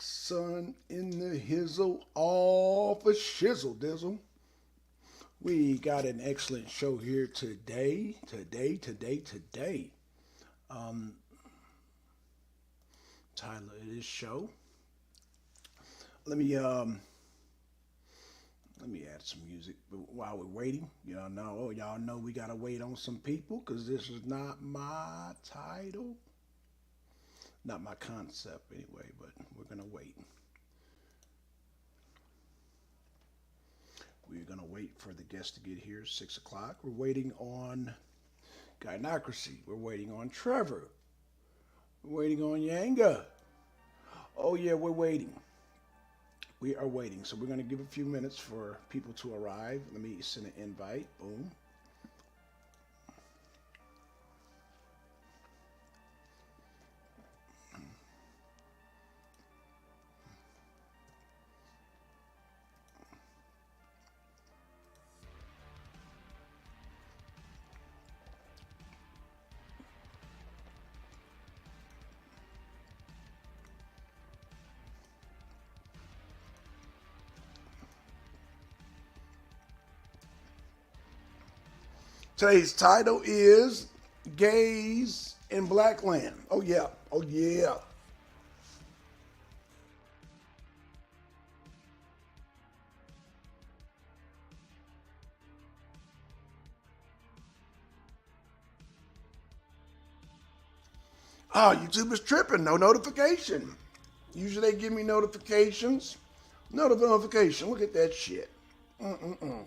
Blackson in the hizzle, all for shizzle dizzle. We got an excellent show here today. Um, Title of this show. Let me um, let me add some music while we're waiting. Y'all know we gotta wait on some people because this is not my title, not my concept anyway. But we're gonna wait. We're gonna wait for the guests to get here. 6 o'clock. We're waiting on Gynocracy. We're waiting on Trevor. We're waiting on Yanga. Oh yeah, we're waiting. We are waiting. So we're gonna give a few minutes for people to arrive. Let me send an invite. Boom. Today's title is Gays in Blackland. Oh yeah. Oh yeah. Oh, YouTube is tripping. No notification. Usually they give me notifications. No notification. Look at that shit. Mm-mm-mm.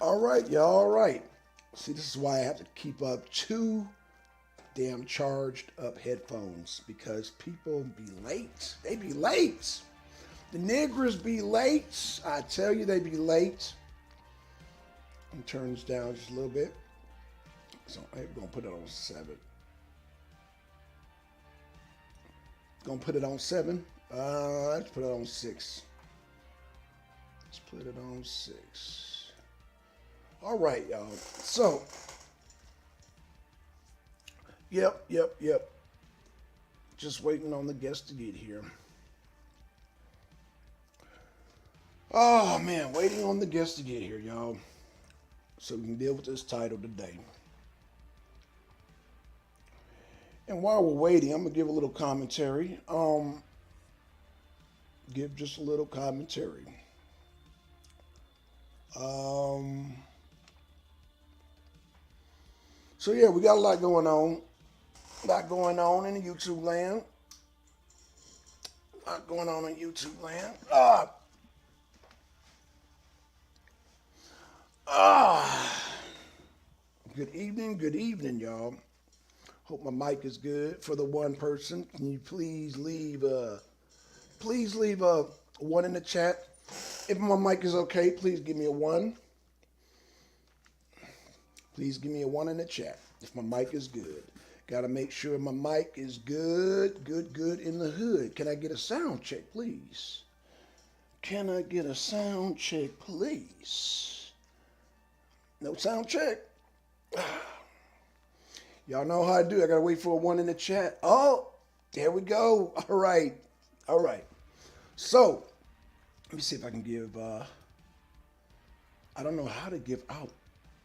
All right, y'all. All right. See, this is why I have to keep up two damn charged up headphones because people be late. They be late. The niggers be late. I tell you, they be late. And turn this down just a little bit. So I'm gonna put it on 7. Gonna put it on 7. Let's put it on 6. Let's put it on 6. All right, y'all. So, yep. Just waiting on the guests to get here. Oh man, waiting on the guests to get here, y'all. So we can deal with this title today. And while we're waiting, I'm gonna give a little commentary. Give just a little commentary. Um, so yeah, we got a lot going on. A lot going on in the YouTube land. A lot going on in YouTube land. Good evening, y'all. Hope my mic is good. For the one person, can you please leave a one in the chat. If my mic is okay, please give me a one. Please give me a one in the chat if my mic is good. Gotta make sure my mic is good in the hood. Can I get a sound check, please? Can I get a sound check, please? No sound check. Y'all know how I do. I gotta wait for a one in the chat. Oh, there we go. All right. So, Let me see if I can give. I don't know how to give out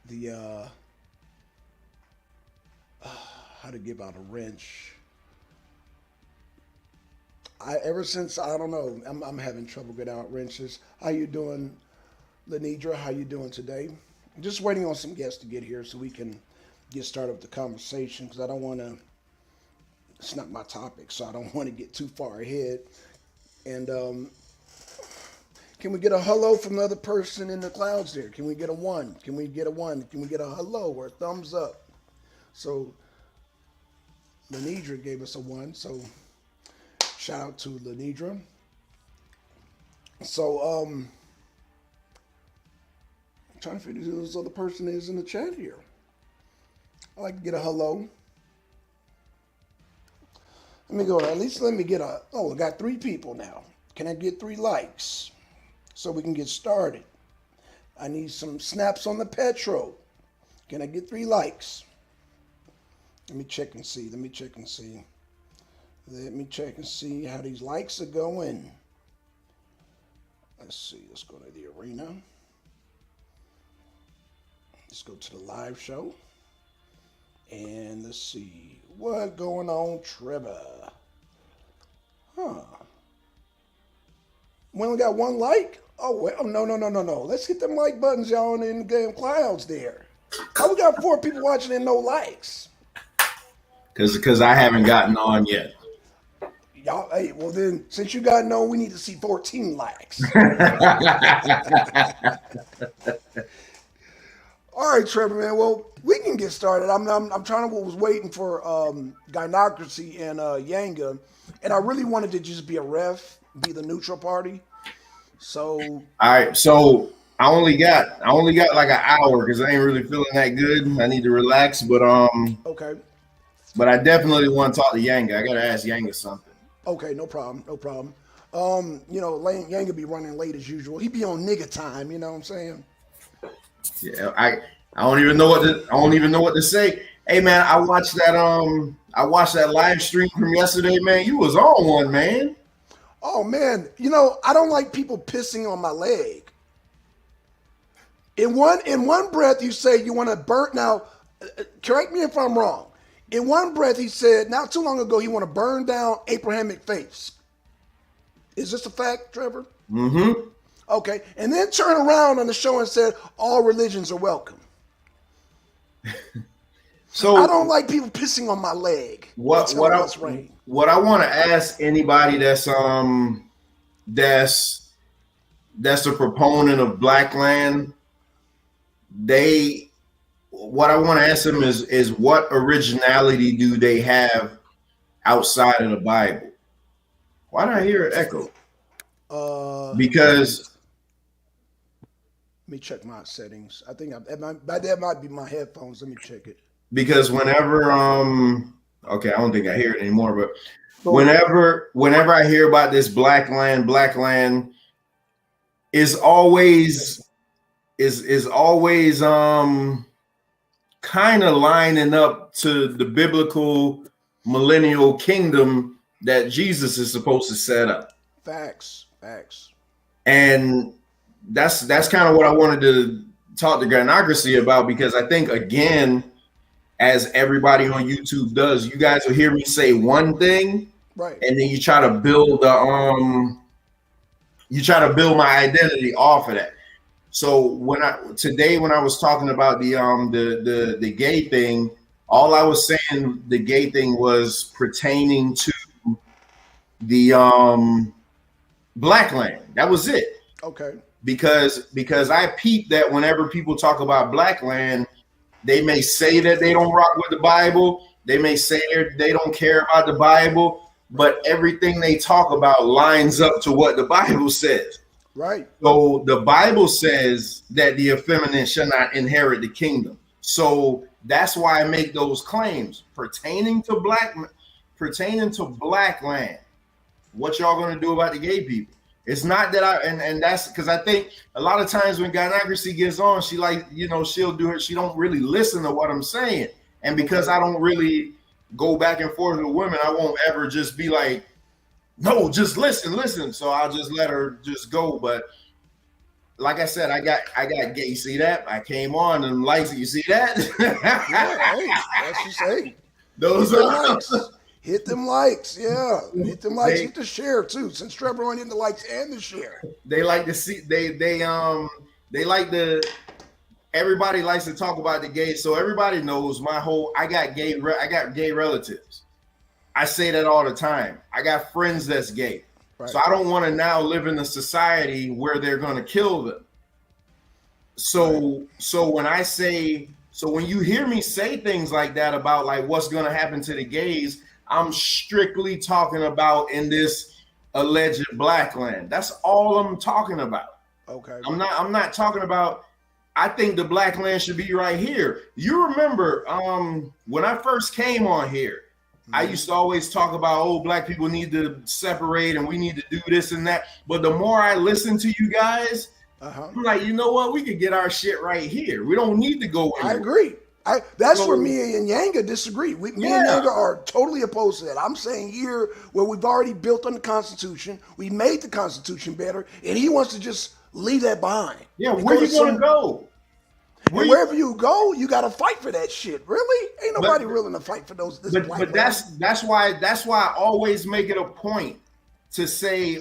the how to give out a wrench. Ever since I don't know, I'm having trouble getting out wrenches. How you doing, Lenidra? How you doing today? I'm just waiting on some guests to get here so we can get started with the conversation because I don't want to. It's not my topic, so I don't want to get too far ahead. And can we get a hello from the other person in the clouds there? Can we get a one? Can we get a one? Can we get a hello or a thumbs up? So Lenidra gave us a one. So shout out to Lenidra. So I'm trying to figure who this other person is in the chat here. I like to get a hello. Let me go. At least let me get a. Oh, I got 3 people now. Can I get 3 likes so we can get started? I need some snaps on the Petro. Can I get 3 likes? Let me check and see. Let me check and see. Let me check and see how these likes are going. Let's see. Let's go to the arena. Let's go to the live show. And let's see. What going on, Trevor? Huh. We only got 1 like? Oh, well, no. Let's hit them like buttons, y'all, in the damn clouds there. How we got 4 people watching and no likes? Because I haven't gotten on yet. Y'all, hey, well then, since you got no, we need to see 14 likes. All right, Trevor, man. Well, we can get started. I'm trying to was waiting for Gynocracy and Yanga, and I really wanted to just be a ref, be the neutral party. So all right, so I only got like an hour because I ain't really feeling that good. I need to relax, but okay. But I definitely want to talk to Yanga. I gotta ask Yanga something. Okay, no problem. You know, Yanga be running late as usual. He be on nigga time. You know what I'm saying? Yeah, I don't even know what to say. Hey man, I watched that live stream from yesterday, man. You was on one, man. Oh man, you know, I don't like people pissing on my leg. In one breath you say you want to burn now, correct me if I'm wrong. In one breath he said not too long ago he want to burn down Abrahamic faiths. Is this a fact, Trevor? Mm-hmm. Okay, and then turn around on the show and said all religions are welcome. So I don't like people pissing on my leg. What I want to ask anybody that's a proponent of Blackland, what I want to ask them is what originality do they have outside of the Bible? Why do I hear an echo? Because let me check my settings. I think that might be my headphones. Let me check it. Because whenever okay, I don't think I hear it anymore, but whenever I hear about this Blackland is always kind of lining up to the biblical millennial kingdom that Jesus is supposed to set up. Facts. And that's kind of what I wanted to talk to Gynocracy about, because I think, again, as everybody on YouTube does, you guys will hear me say one thing, right, and then you try to build my identity off of that. So when I was talking about the gay thing, all I was saying the gay thing was pertaining to the Blackland. That was it. Okay. Because I peeped that whenever people talk about Blackland, they may say that they don't rock with the Bible. They may say they don't care about the Bible, but everything they talk about lines up to what the Bible says. Right. So the Bible says that the effeminate shall not inherit the kingdom. So that's why I make those claims pertaining to Blackland. What y'all gonna do about the gay people? It's not that and that's because I think a lot of times when Gynocracy gets on, she she'll do it. She don't really listen to what I'm saying. And because I don't really go back and forth with women, I won't ever just be like, no, just listen. So I'll just let her just go. But like I said, I got gay. You see that? I came on and likes it. You see that? Yeah, hey, that's just hey. Those Hit them are likes. Hit them likes. Yeah. Hit them likes. Hit the share too. Since Trevor on in the likes and the share. they like to see they like the everybody likes to talk about the gays. So everybody knows I got gay relatives. I say that all the time. I got friends that's gay. Right. So I don't want to now live in a society where they're going to kill them. So when you hear me say things like that about like what's going to happen to the gays, I'm strictly talking about in this alleged Blackland. That's all I'm talking about. Okay. I'm not talking about. I think the Blackland should be right here. You remember when I first came on here, I used to always talk about, black people need to separate and we need to do this and that. But the more I listen to you guys, I'm like, you know what? We could get our shit right here. We don't need to go anywhere. I agree. That's where me and Yanga disagree. Me and Yanga are totally opposed to that. I'm saying here where we've already built on the Constitution, we made the Constitution better, and he wants to just leave that behind. Yeah, where you going to go? Wherever you go, you got to fight for that shit. Really? Ain't nobody willing to fight for those. But that's why I always make it a point to say,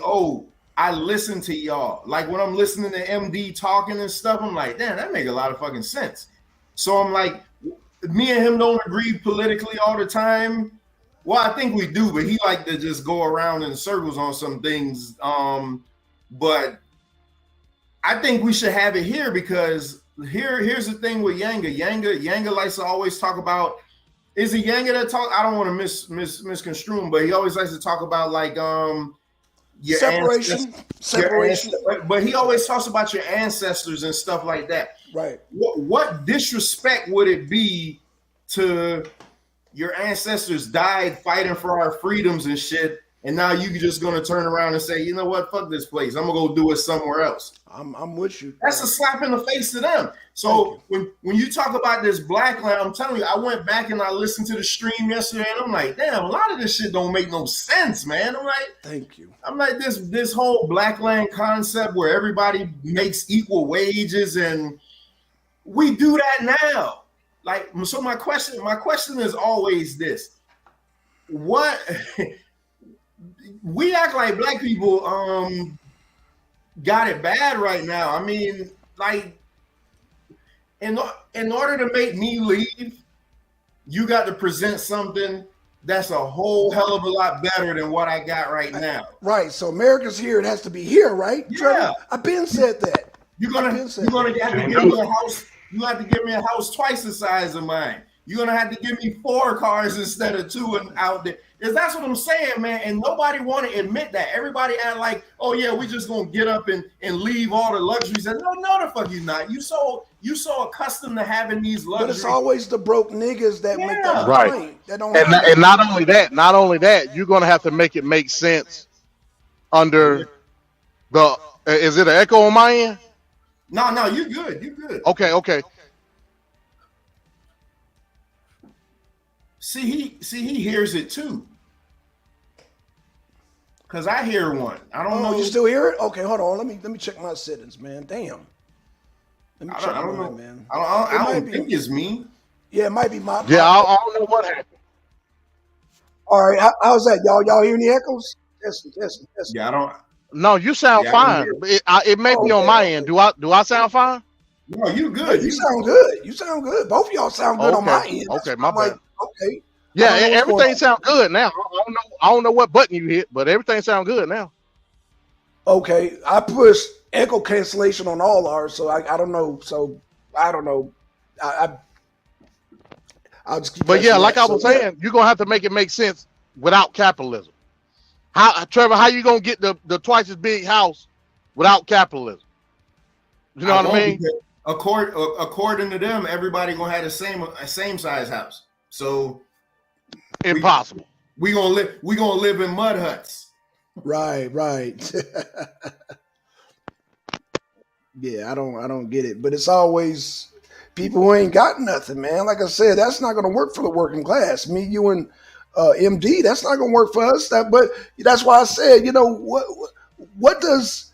I listen to y'all. Like when I'm listening to MD talking and stuff, I'm like, damn, that make a lot of fucking sense. So I'm like, me and him don't agree politically all the time. Well, I think we do, but he like to just go around in circles on some things. But I think we should have it here because here's the thing with Yanga. Yanga likes to always talk about. Is it Yanga that talk? I don't want to misconstrue him, but he always likes to talk about like your separation. But he always talks about your ancestors and stuff like that. Right. What disrespect would it be to your ancestors died fighting for our freedoms and shit, and now you just gonna turn around and say, you know what, fuck this place, I'm gonna go do it somewhere else. I'm with you. That's a slap in the face to them. So when you talk about this Blackland, I'm telling you, I went back and I listened to the stream yesterday, and I'm like, damn, a lot of this shit don't make no sense, man. I'm like, thank you. I'm like, this whole Blackland concept where everybody makes equal wages, and we do that now. Like, so my question is always this: what we act like black people got it bad right now. I mean, like, in order to make me leave, you got to present something that's a whole hell of a lot better than what I got right now. Right. So America's here. It has to be here, right? Yeah. Trevor, I've been said that. You're gonna have to give me a house. You have to give me a house twice the size of mine. You're gonna have to give me 4 cars instead of 2 and out there. Because that's what I'm saying, man. And nobody want to admit that. Everybody act like, oh yeah, we just gonna get up and leave all the luxuries. And no, the fuck you not. You so accustomed to having these luxuries. But it's always the broke niggas that make that right. That don't and not only that, you're gonna have to make it make sense under the. Is it an echo on my end? No, you good. You good. Okay. See, he hears it too. Cause I hear one. I don't know. You still hear it? Okay, hold on. Let me check my settings, man. Damn. Let me check I don't know, man. I don't think it's me. Yeah, it might be my. Yeah, I don't know what happened. All right, how's that, y'all? Y'all hear any echoes? Testing. Yeah, I don't. No, you sound fine. It may be on my end. Do I sound fine? No, you good. You sound good. You sound good. Both of y'all sound good on my end. Okay, my bad. Okay. Yeah, everything sounds good now. I don't know what button you hit, but everything sounds good now. Okay, I pushed echo cancellation on all ours, so I don't know. So I don't know. I'll just keep. But yeah, like I was saying, you're gonna have to make it make sense without capitalism. Trevor, how you gonna get the twice as big house without capitalism? You know what I mean? According to them, everybody gonna have the same size house. So impossible. We gonna live in mud huts. Right. Yeah, I don't get it. But it's always people who ain't got nothing, man. Like I said, that's not gonna work for the working class. Me, you, and MD. That's not going to work for us. But that's why I said, what does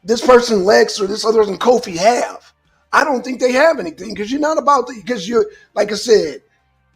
this person Lex or this other person Kofi have? I don't think they have anything because you're not about to, because you're, like I said,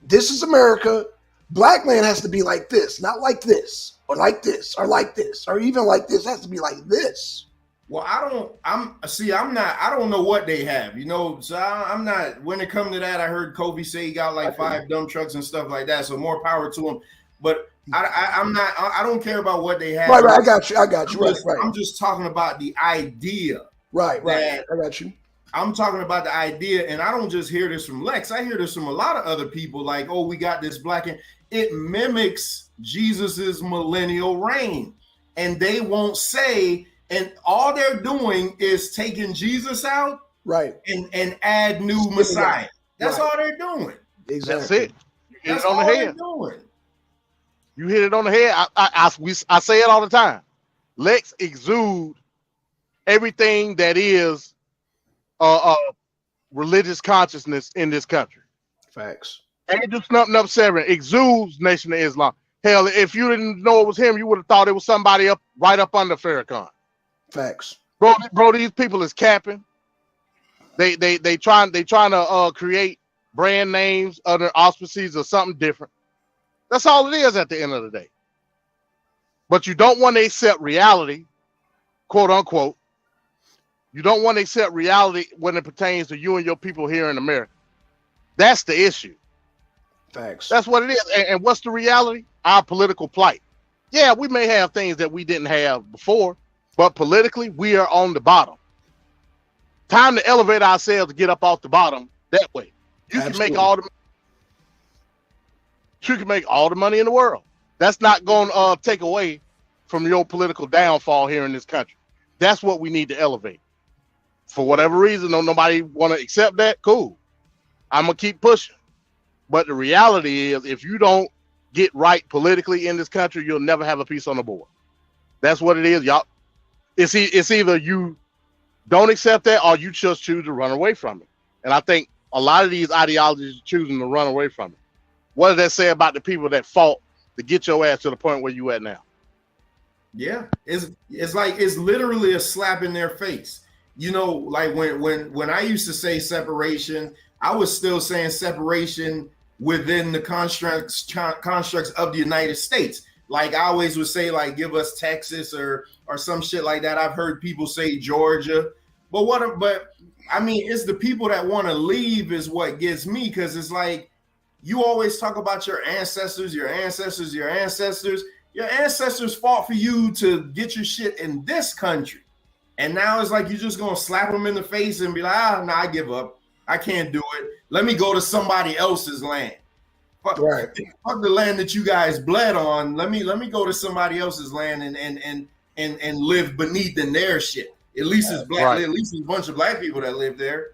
this is America. Blackland has to be like this, not like this, or like this, or like this, or even like this. It has to be like this. Well, I don't know what they have, so I'm not, when it comes to that, I heard Kobe say he got like 5 dump trucks and stuff like that. So more power to him. But I don't care about what they have. Right. I got you. Right. I'm just talking about the idea. Right. I got you. I'm talking about the idea, and I don't just hear this from Lex. I hear this from a lot of other people like, oh, we got this black, and it mimics Jesus's millennial reign. And they won't say, and all they're doing is taking Jesus out, right, and add new Messiah. That's all they're doing. Exactly. That's it. You hit That's it on the all head. they're doing. You hit it on the head. I say it all the time. Lex exude everything that is religious consciousness in this country. Facts. Angel Snuffing Up 7 exudes Nation of Islam. Hell, if you didn't know it was him, you would have thought it was somebody right up under Farrakhan. Facts. Bro, these people is capping. They trying to create brand names under auspices or something different. That's all it is at the end of the day. But you don't want to accept reality, quote unquote. You don't want to accept reality when it pertains to you and your people here in America. That's the issue. Facts. That's what it is. And what's the reality? Our political plight. Yeah, we may have things that we didn't have before, but politically, we are on the bottom. Time to elevate ourselves to get up off the bottom that way. You can make all the money in the world. That's not going to take away from your political downfall here in this country. That's what we need to elevate. For whatever reason, nobody want to accept that. Cool. I'm going to keep pushing. But the reality is, if you don't get right politically in this country, you'll never have a piece on the board. That's what it is, y'all. It's either you don't accept that or you just choose to run away from it. And I think a lot of these ideologies are choosing to run away from it. What does that say about the people that fought to get your ass to the point where you at now? Yeah, it's like it's literally a slap in their face. Like when I used to say separation, I was still saying separation within the constructs of the United States. Like I always would say, like, give us Texas or some shit like that. I've heard people say Georgia, but I mean, it's the people that want to leave is what gets me, because it's like you always talk about your ancestors. Your ancestors fought for you to get your shit in this country, and now it's like you're just gonna slap them in the face and be like, nah, I give up. I can't do it. Let me go to somebody else's land. Fuck the land that you guys bled on. Let me go to somebody else's land and live beneath in their shit. At least it's black. Right. At least it's a bunch of black people that live there.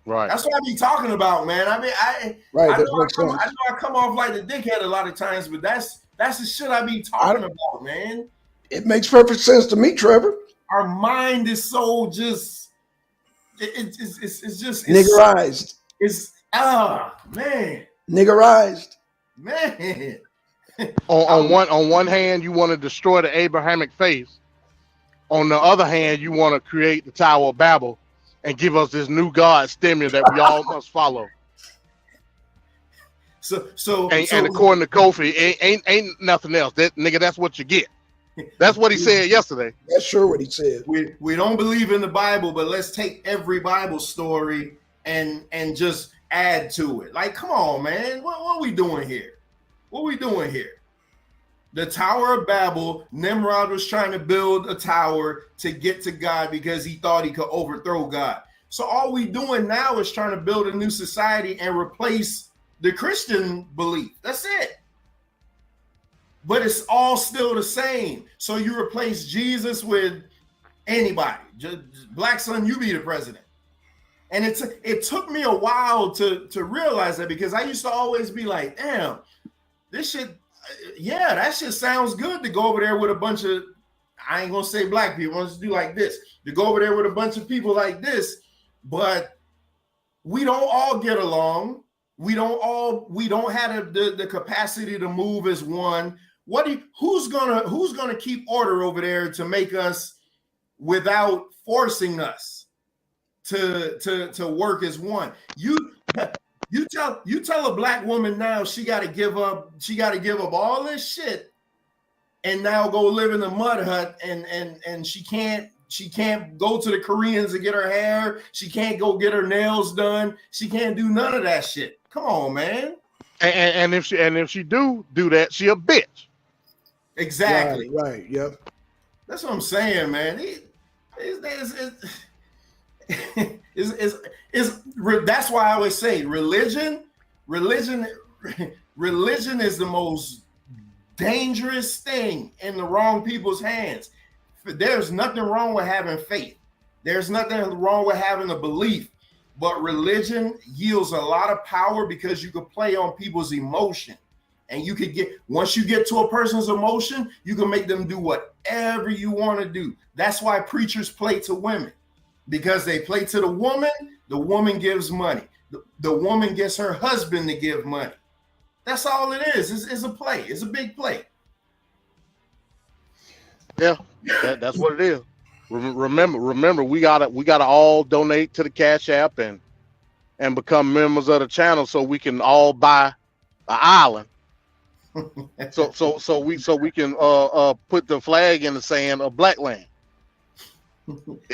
Right. That's what I be talking about, man. I mean, I know I come off like the dickhead a lot of times, but that's the shit I be talking about, man. It makes perfect sense to me, Trevor. Our mind is so just it's just niggerized. Man. Niggerized. Man. on one hand, you want to destroy the Abrahamic faith. On the other hand, you want to create the Tower of Babel and give us this new God stimulus that we all must follow. So according to Kofi, ain't nothing else. That's what you get. That's what he said yesterday. That's sure what he said. We don't believe in the Bible, but let's take every Bible story and just add to it. Like, come on, man. What are we doing here? The Tower of Babel, Nimrod was trying to build a tower to get to God because he thought he could overthrow God. So all we doing now is trying to build a new society and replace the Christian belief. That's it. But it's all still the same. So you replace Jesus with anybody. Just Blackson, you be the president. And it took me a while to realize that, because I used to always be like, damn, this shit, yeah, that shit sounds good to go over there with a bunch of, I ain't gonna say black people, let's do like this, to go over there with a bunch of people like this, but we don't all get along. We don't have the capacity to move as one. Who's gonna keep order over there to make us without forcing us to work as one? You tell a black woman now she got to give up all this shit and now go live in the mud hut and she can't go to the Koreans to get her hair. She can't go get her nails done. She can't do none of that shit. Come on, man. And if she do that, she a bitch. Exactly. Right. Yep. That's what I'm saying, man. That's why I always say religion is the most dangerous thing in the wrong people's hands. There's nothing wrong with having faith. There's nothing wrong with having a belief, but religion yields a lot of power because you can play on people's emotion. And you could once you get to a person's emotion, you can make them do whatever you want to do. That's why preachers play to women, because they play to the woman gives money. The woman gets her husband to give money. That's all it is. It's a play. It's a big play. Yeah, that's what it is. Remember, we gotta all donate to the Cash App and become members of the channel so we can all buy an island. so we can put the flag in the sand of Blackland.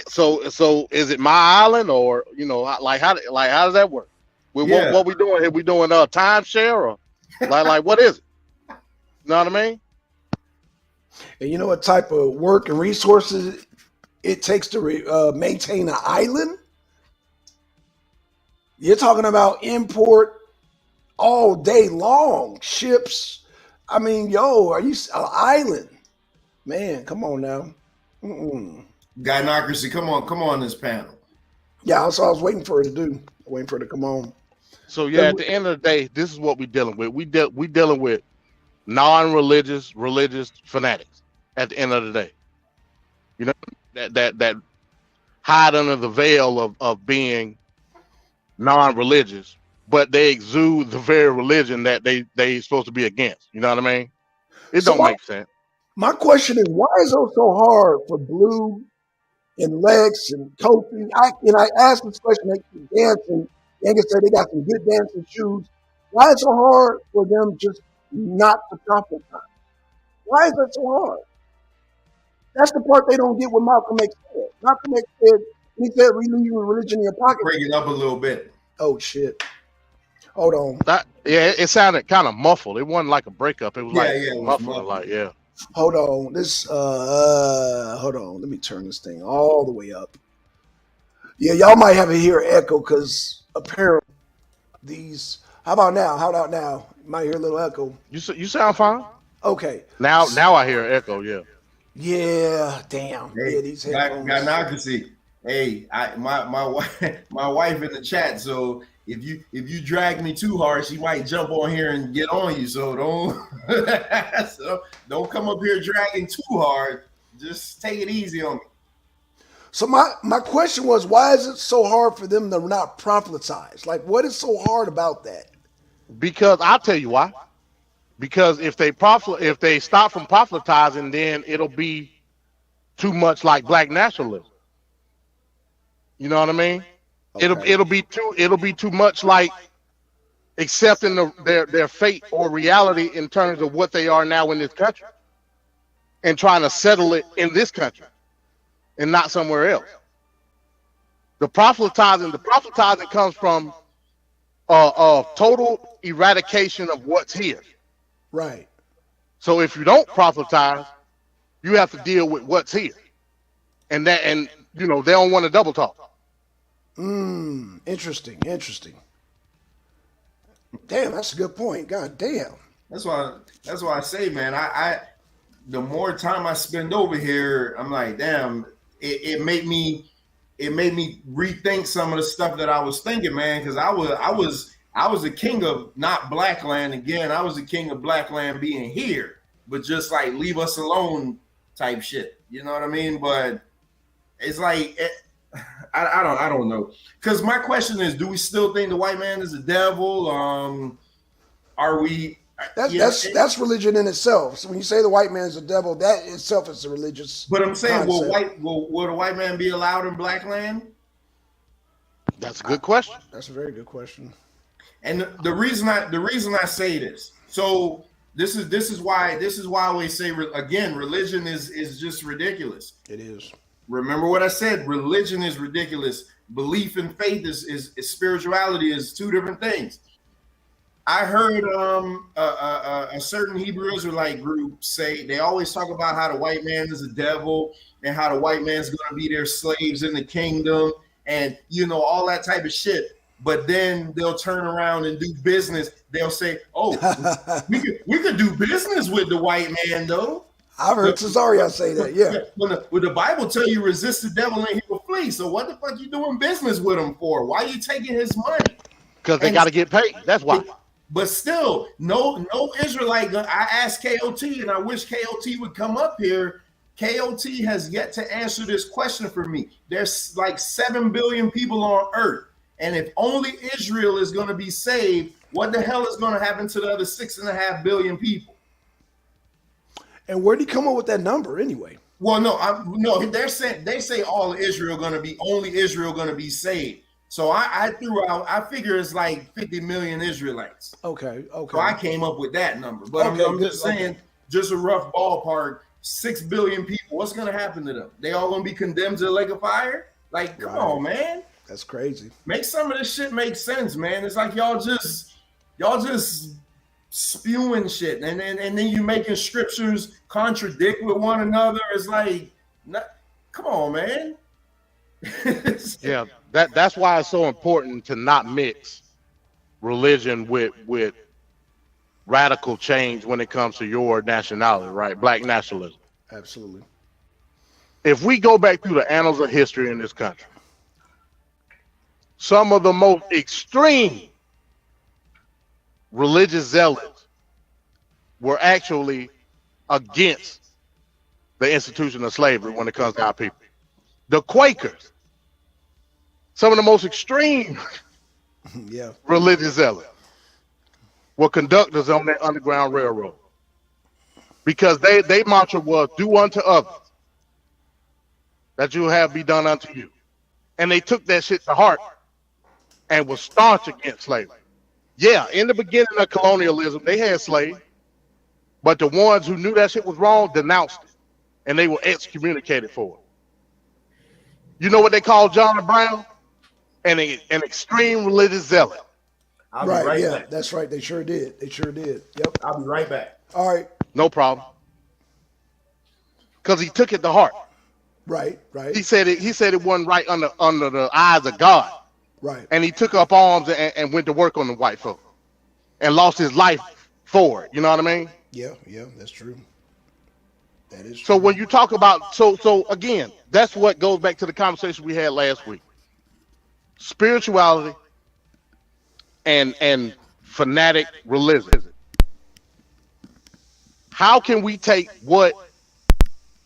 So is it my island, or how does that work? What we doing here? We doing timeshare, or like what is it? You know what I mean? And you know what type of work and resources it takes to maintain an island? You're talking about import all day long, ships. I mean, are you an island? Man, come on now. Gynocracy, come on this panel. Yeah, that's what I was waiting for her to do. Waiting for her to come on. So yeah, at the end of the day, this is what we're dealing with. We dealing with non-religious, religious fanatics. At the end of the day, that hide under the veil of being non-religious, but they exude the very religion that they supposed to be against. You know what I mean? It don't make sense. My question is, why is it so hard for Blue and Lex and Kofi? I asked this question, they keep dancing. Yanga said they got some good dancing shoes. Why is it so hard for them just not to prophesize? Why is that so hard? That's the part they don't get what Malcolm X said. Malcolm X said, he said, we leave your religion in your pocket. Break it up a little bit. Oh, shit. Hold on. It sounded kind of muffled. It wasn't like a breakup. It was muffled. Hold on. Hold on. Let me turn this thing all the way up. Yeah, y'all might have to hear echo because apparently how about now? You might hear a little echo. You sound fine. Okay. Now I hear echo, yeah. Yeah, damn. Hey, yeah, these headphones. Gynocracy. Hey, my wife in the chat, so if you drag me too hard, she might jump on here and get on you. So don't come up here dragging too hard. Just take it easy on me. So my question was, why is it so hard for them to not prophesize? Like, what is so hard about that? Because I'll tell you why. Because if they stop from proselytizing, then it'll be too much like black nationalism. You know what I mean? Okay. It'll be too much like accepting their fate or reality in terms of what they are now in this country, and trying to settle it in this country and not somewhere else. The proselytizing comes from total eradication of what's here. Right. So if you don't proselytize, you have to deal with what's here, and they don't want to double talk. Interesting. Damn, that's a good point. God damn. That's why I say, man, I the more time I spend over here, I'm like, damn, it made me rethink some of the stuff that I was thinking, man, because I was a king of not Blackland again. I was the king of Blackland being here, but just like leave us alone type shit. You know what I mean? But it's like I don't know. Because my question is, do we still think the white man is the devil? Are we? That's religion in itself. So when you say the white man is the devil, that itself is a religious. But I'm saying, concept. will the white man be allowed in Blackland? That's a good question. That's a very good question. And the reason I say this, so this is why I always say again, religion is just ridiculous. It is. Remember what I said. Religion is ridiculous. Belief and faith is spirituality is two different things. I heard a certain Hebrew Israelite group say they always talk about how the white man is a devil and how the white man's going to be their slaves in the kingdom and all that type of shit. But then they'll turn around and do business. They'll say, "Oh, we could do business with the white man, though." I've heard Cesario say that. Yeah. When the Bible tell you resist the devil and he will flee. So what the fuck you doing business with him for? Why are you taking his money? Because they got to get paid. That's why. But still, no Israelite. I asked KOT, and I wish KOT would come up here. KOT has yet to answer this question for me. There's like 7 billion people on earth. And if only Israel is going to be saved, what the hell is going to happen to the other 6.5 billion people? And where did he come up with that number anyway? Well, no, they say all Israel only Israel going to be saved. So I threw out, I figure it's like 50 million Israelites. Okay. So I came up with that number. But I'm just saying, just a rough ballpark, 6 billion people. What's going to happen to them? They all going to be condemned to the lake of fire? Like, come on, man. That's crazy. Make some of this shit make sense, man. It's like y'all just spewing shit, and then you making scriptures contradict with one another. It's like, come on, man. Yeah, that's why it's so important to not mix religion with radical change when it comes to your nationality, right? Black nationalism. Absolutely. If we go back through the annals of history in this country, some of the most extreme religious zealots were actually against the institution of slavery when it comes to our people. The Quakers, some of the most extreme religious zealots, were conductors on that Underground Railroad because they mantra was do unto others that you have be done unto you. And they took that shit to heart and was staunch against slavery. Yeah, in the beginning of colonialism, they had slaves, but the ones who knew that shit was wrong denounced it, and they were excommunicated for it. You know what they called John Brown? An extreme religious zealot. I'll be right back. That's right. They sure did. Yep. I'll be right back. All right. No problem. Because he took it to heart. Right. He said it wasn't right under the eyes of God. Right. And he took up arms and went to work on the white folk and lost his life for it. You know what I mean? Yeah, that's true. That is true. So when you talk about, so again, that's what goes back to the conversation we had last week. Spirituality and fanatic religion. How can we take what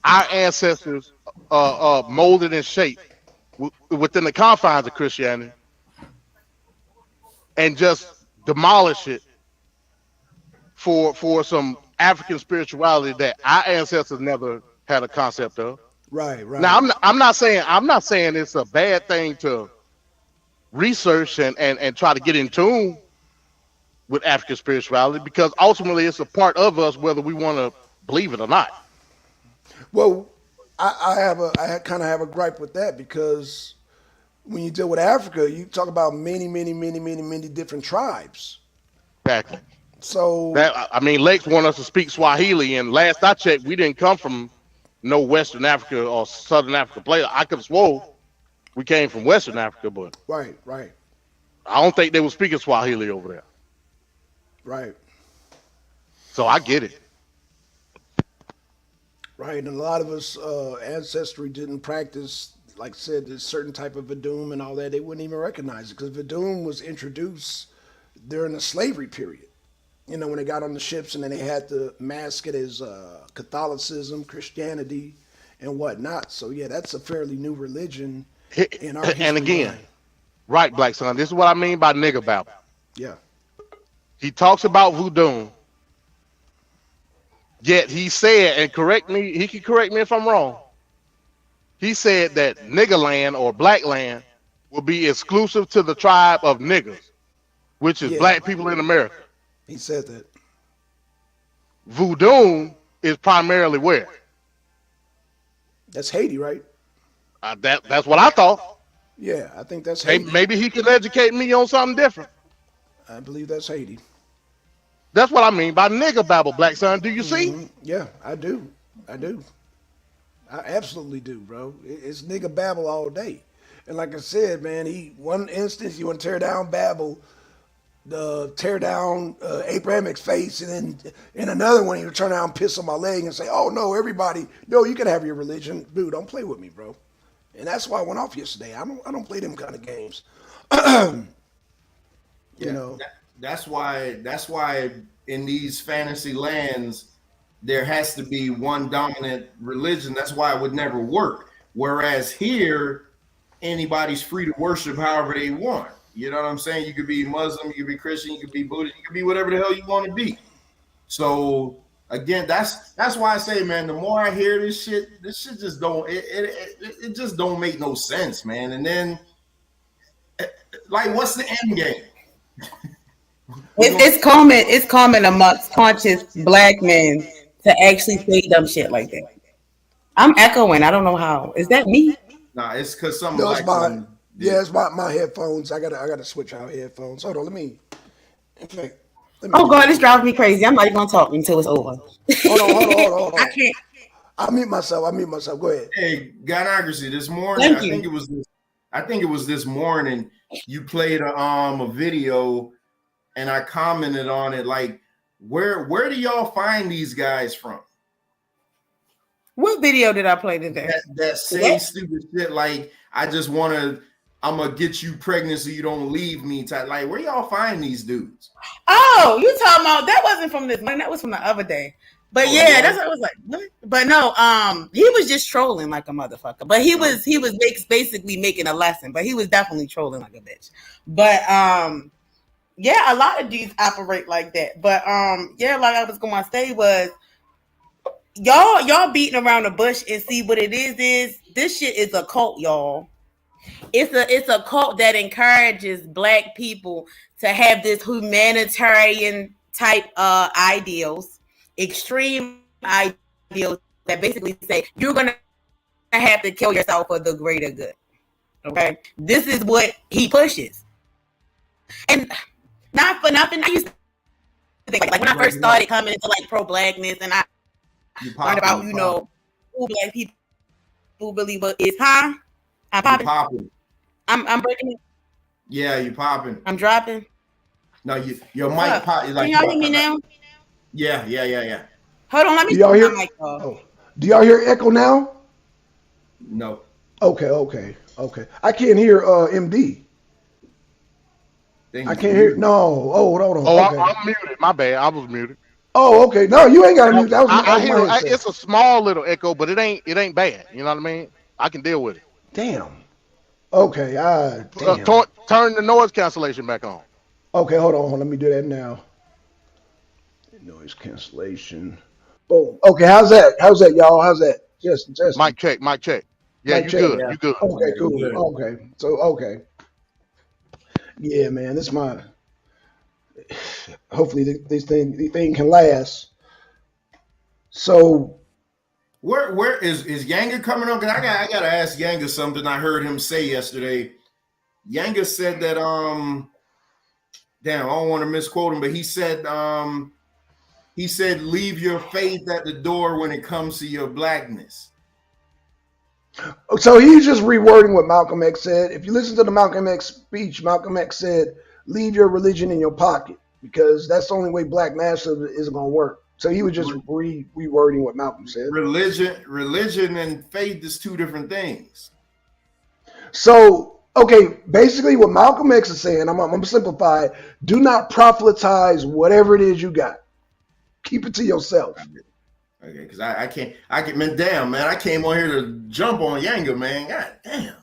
our ancestors molded and shaped within the confines of Christianity and just demolish it for some African spirituality that our ancestors never had a concept of? Right. Now I'm not saying it's a bad thing to research and try to get in tune with African spirituality, because ultimately it's a part of us whether we want to believe it or not. Well, I kind of have a gripe with that, because when you deal with Africa, you talk about many different tribes. Exactly. So Lex want us to speak Swahili, and last I checked, we didn't come from no Western Africa or Southern Africa player. I could have swore we came from Western Africa, but right. I don't think they were speaking Swahili over there. Right. So I get it. Right, and a lot of us ancestry didn't practice, like I said, this certain type of Vadum and all that. They wouldn't even recognize it, because Vadum was introduced during the slavery period. You know, when they got on the ships and then they had to mask it as Catholicism, Christianity, and whatnot. So yeah, that's a fairly new religion. in our And history again, line. right, Black Son. This is what I mean by nigga babble. Yeah. He talks about voodoo, yet he said, and correct me, he can correct me if I'm wrong. He said that nigga land or black land will be exclusive to the tribe of niggas, which is Yeah. black people in America. He said that. Voodoo is primarily where? That's Haiti, right? That's what I thought. Yeah, I think that's Hey, Haiti. maybe he could educate me on something different. I believe that's Haiti. That's what I mean by nigga babble, Black Son. Do you see? Yeah, I do. I do. I absolutely do, bro. It's nigga babble all day. And like I said, man, one instance you want to tear down Babel, tear down Abrahamic's face, and then in another one he would turn around and piss on my leg and say, "Oh no, everybody, no, you can have your religion, dude. Don't play with me, bro." And that's why I went off yesterday. I don't play them kind of games. You know. That's why in these fantasy lands there has to be one dominant religion. That's why it would never work. Whereas here, anybody's free to worship however they want. You know what I'm saying? You could be Muslim, you could be Christian, you could be Buddhist, you could be whatever the hell you want to be. So again, that's why I say, man, the more I hear this shit just don't it just don't make no sense, man. And then like, what's the end game? It's common amongst conscious black men to actually say dumb shit like that. I'm echoing. I don't know how. Is that me? Nah, it's because some No, it's black it's my headphones. I gotta switch out headphones. Hold on, let me. Oh God, this drives me crazy. I'm not even gonna talk until it's over. Hold on. I can't. I'll mute myself. Go ahead. Hey, Gynocracy, this morning, Thank I you. think it was this morning you played a video and I commented on it, like, where do y'all find these guys from? What video did I play today? That same stupid shit, like, I'm gonna get you pregnant so you don't leave me type. Like, where y'all find these dudes? Oh, you talking about that wasn't from this morning, that was from the other day. But yeah, that's what I was like, what? But no, he was just trolling like a motherfucker. But he was basically making a lesson, but he was definitely trolling like a bitch. But yeah, a lot of dudes operate like that. But yeah, like I was gonna say was y'all beating around the bush and see what it is this shit is a cult, y'all. It's a cult that encourages black people to have this humanitarian type ideals, extreme ideals that basically say you're gonna have to kill yourself for the greater good. Okay, this is what he pushes, and not for nothing. I used to think like when I first started coming into like pro-blackness, and I learned about who black people really is, huh? I'm popping. I'm breaking it. Yeah, you popping. I'm dropping. No, your mic pop. Like, can y'all hear me now? Yeah. Hold on, let me Do y'all hear? my mic off. Oh, do y'all hear echo now? No. Okay. I can't hear MD. I can't hear. No. Oh, hold on. Oh, okay. I'm muted. My bad. I was muted. Oh, okay. No, you ain't got to mute. That was I hear my headset. it's a small little echo, but it ain't bad. You know what I mean? I can deal with it. Damn. Okay. Damn. Turn the noise cancellation back on. Okay, hold on. Let me do that now. Noise cancellation. Boom. Okay, how's that, y'all? How's that? Just. Mic check. Yeah, Mic you check. good. Yeah. You good. Okay, cool. Good. Okay. So, okay. Yeah, man, this is my. Hopefully, this thing can last. So, where is Yanga coming on? Because I gotta ask Yanga something I heard him say yesterday. Yanga said that damn, I don't want to misquote him, but he said leave your faith at the door when it comes to your blackness. So he's just rewording what Malcolm X said. If you listen to the Malcolm X speech, Malcolm X said, leave your religion in your pocket because that's the only way black nationalism is going to work. So he was just rewording what Malcolm said. Religion and faith is two different things. So, okay, basically what Malcolm X is saying, I'm going to simplify it. Do not proselytize whatever it is you got. Keep it to yourself. Okay, because I can't, man, damn, man, I came on here to jump on Yanga, man. God damn.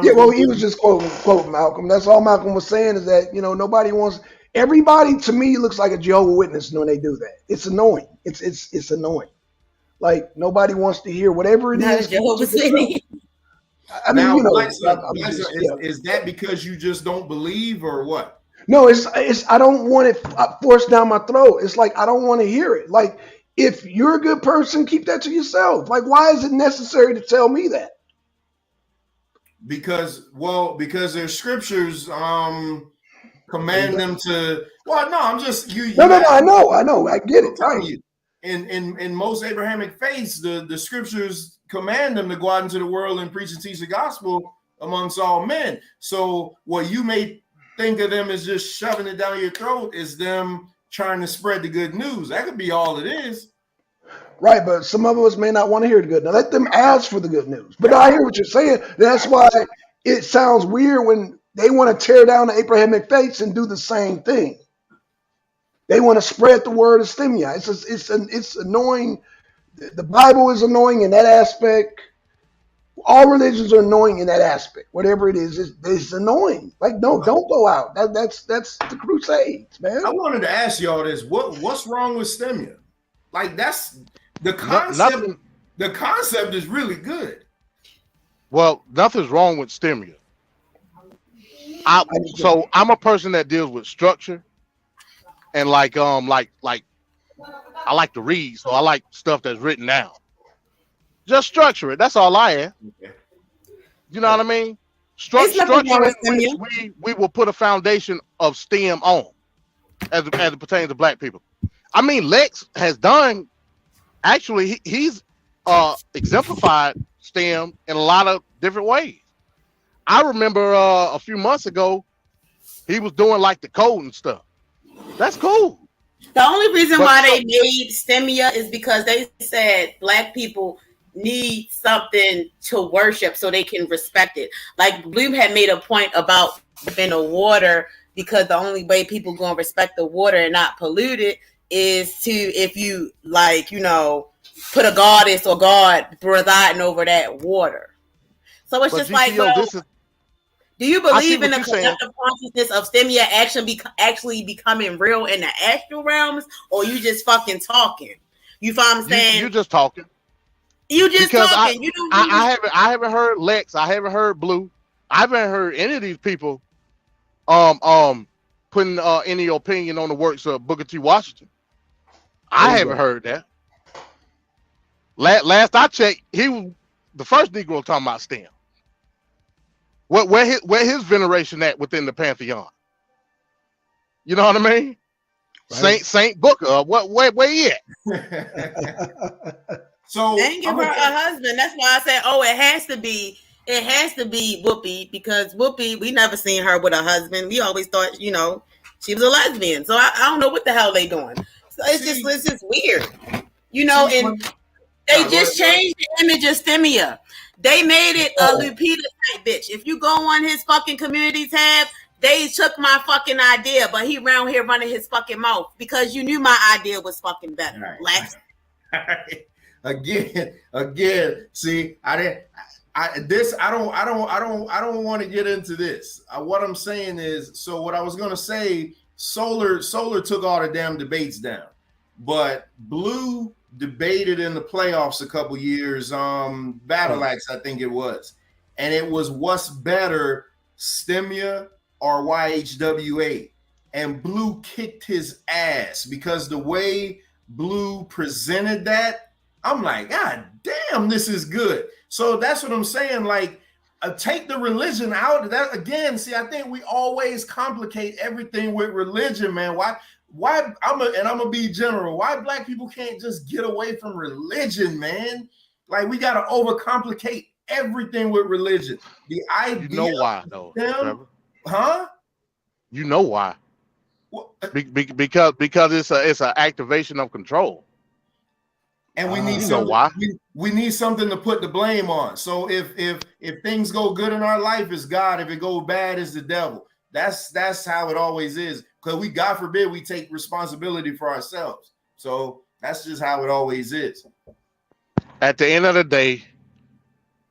Yeah, well, he was just quoting Malcolm. That's all Malcolm was saying is that nobody wants. Everybody to me looks like a Jehovah's Witness when they do that. It's annoying. It's annoying. Like nobody wants to hear whatever it Not a is. Jehovah's Witness. I mean, Now, I'm just, is that because you just don't believe or what? No, it's I don't want it forced down my throat. It's like I don't want to hear it. Like if you're a good person, keep that to yourself. Like why is it necessary to tell me that? Because there's scriptures command them to. Well, no, I'm just you. No, I know, I get it. Telling you, in most Abrahamic faiths, the scriptures command them to go out into the world and preach and teach the gospel amongst all men. So what you may think of them as just shoving it down your throat is them trying to spread the good news. That could be all it is. Right, but some of us may not want to hear the good. Now let them ask for the good news. But I hear what you're saying. That's why it sounds weird when they want to tear down the Abrahamic faiths and do the same thing. They want to spread the word of stimuli. It's annoying. The Bible is annoying in that aspect. All religions are annoying in that aspect. Whatever it is, it's annoying. Like, no, don't go out. That's the Crusades, man. I wanted to ask y'all this: what's wrong with stimuli? Like that's the concept. Nothing. The concept is really good. Well, nothing's wrong with stimuli. So I'm a person that deals with structure, and like I like to read, so I like stuff that's written down. Just structure it. That's all I am. Okay. You know what I mean? Structure in which we will put a foundation of STEM on, as it pertains to black people. I mean, Lex has done. Actually, he's exemplified STEM in a lot of different ways. I remember a few months ago, he was doing like the code and stuff. That's cool. The only reason why they made STEMIA is because they said black people need something to worship so they can respect it. Like Bloom had made a point about in the water because the only way people gonna respect the water and not pollute it is to if you put a goddess or god residing over that water. So it's just like, do you believe in the collective consciousness of STEMIA actually becoming real in the astral realms, or you just fucking talking? You find what I'm saying? You just talking. You just because talking. I haven't heard Lex. I haven't heard Blue. I haven't heard any of these people putting any opinion on the works of Booker T. Washington. I haven't heard that. Last I checked, he was the first Negro talking about STEM. Where his veneration at within the pantheon? You know what I mean? Right. Saint Booker. Where he at? So they didn't give her a husband. That's why I said, it has to be Whoopi, because Whoopi, we never seen her with a husband. We always thought, she was a lesbian. So I don't know what the hell they doing. So it's just weird. And they just changed the image of STEMIA. They made it a Lupita type bitch. If you go on his fucking community tab, they took my fucking idea, but he around here running his fucking mouth because you knew my idea was fucking better. Right. Again. See, I don't want to get into this. What I'm saying is, so what I was gonna say, Solar took all the damn debates down, but Blue debated in the playoffs a couple years, Battle Axe, I think it was, and it was what's better, STEMIA or YHWA, and Blue kicked his ass because the way Blue presented that, I'm like, God damn, this is good. So that's what I'm saying. Like, take the religion out. That again, see, I think we always complicate everything with religion, man. Why I'm gonna be general. Why black people can't just get away from religion, man? Like we gotta overcomplicate everything with religion. The idea, you know why though, Trevor? Huh? You know why? Because it's an activation of control. And we need we need something to put the blame on. So if things go good in our life, it's God. If it goes bad, it's the devil. That's how it always is. Because we, God forbid, we take responsibility for ourselves. So that's just how it always is. At the end of the day,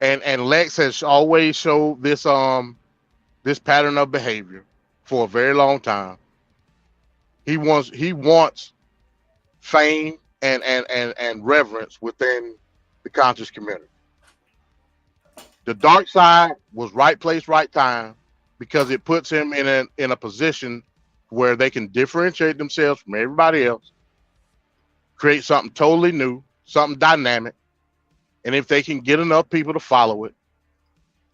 and Lex has always showed this this pattern of behavior for a very long time. He wants fame and reverence within the conscious community. The dark side was right place, right time, because it puts him in a position where they can differentiate themselves from everybody else, create something totally new, something dynamic, and if they can get enough people to follow it,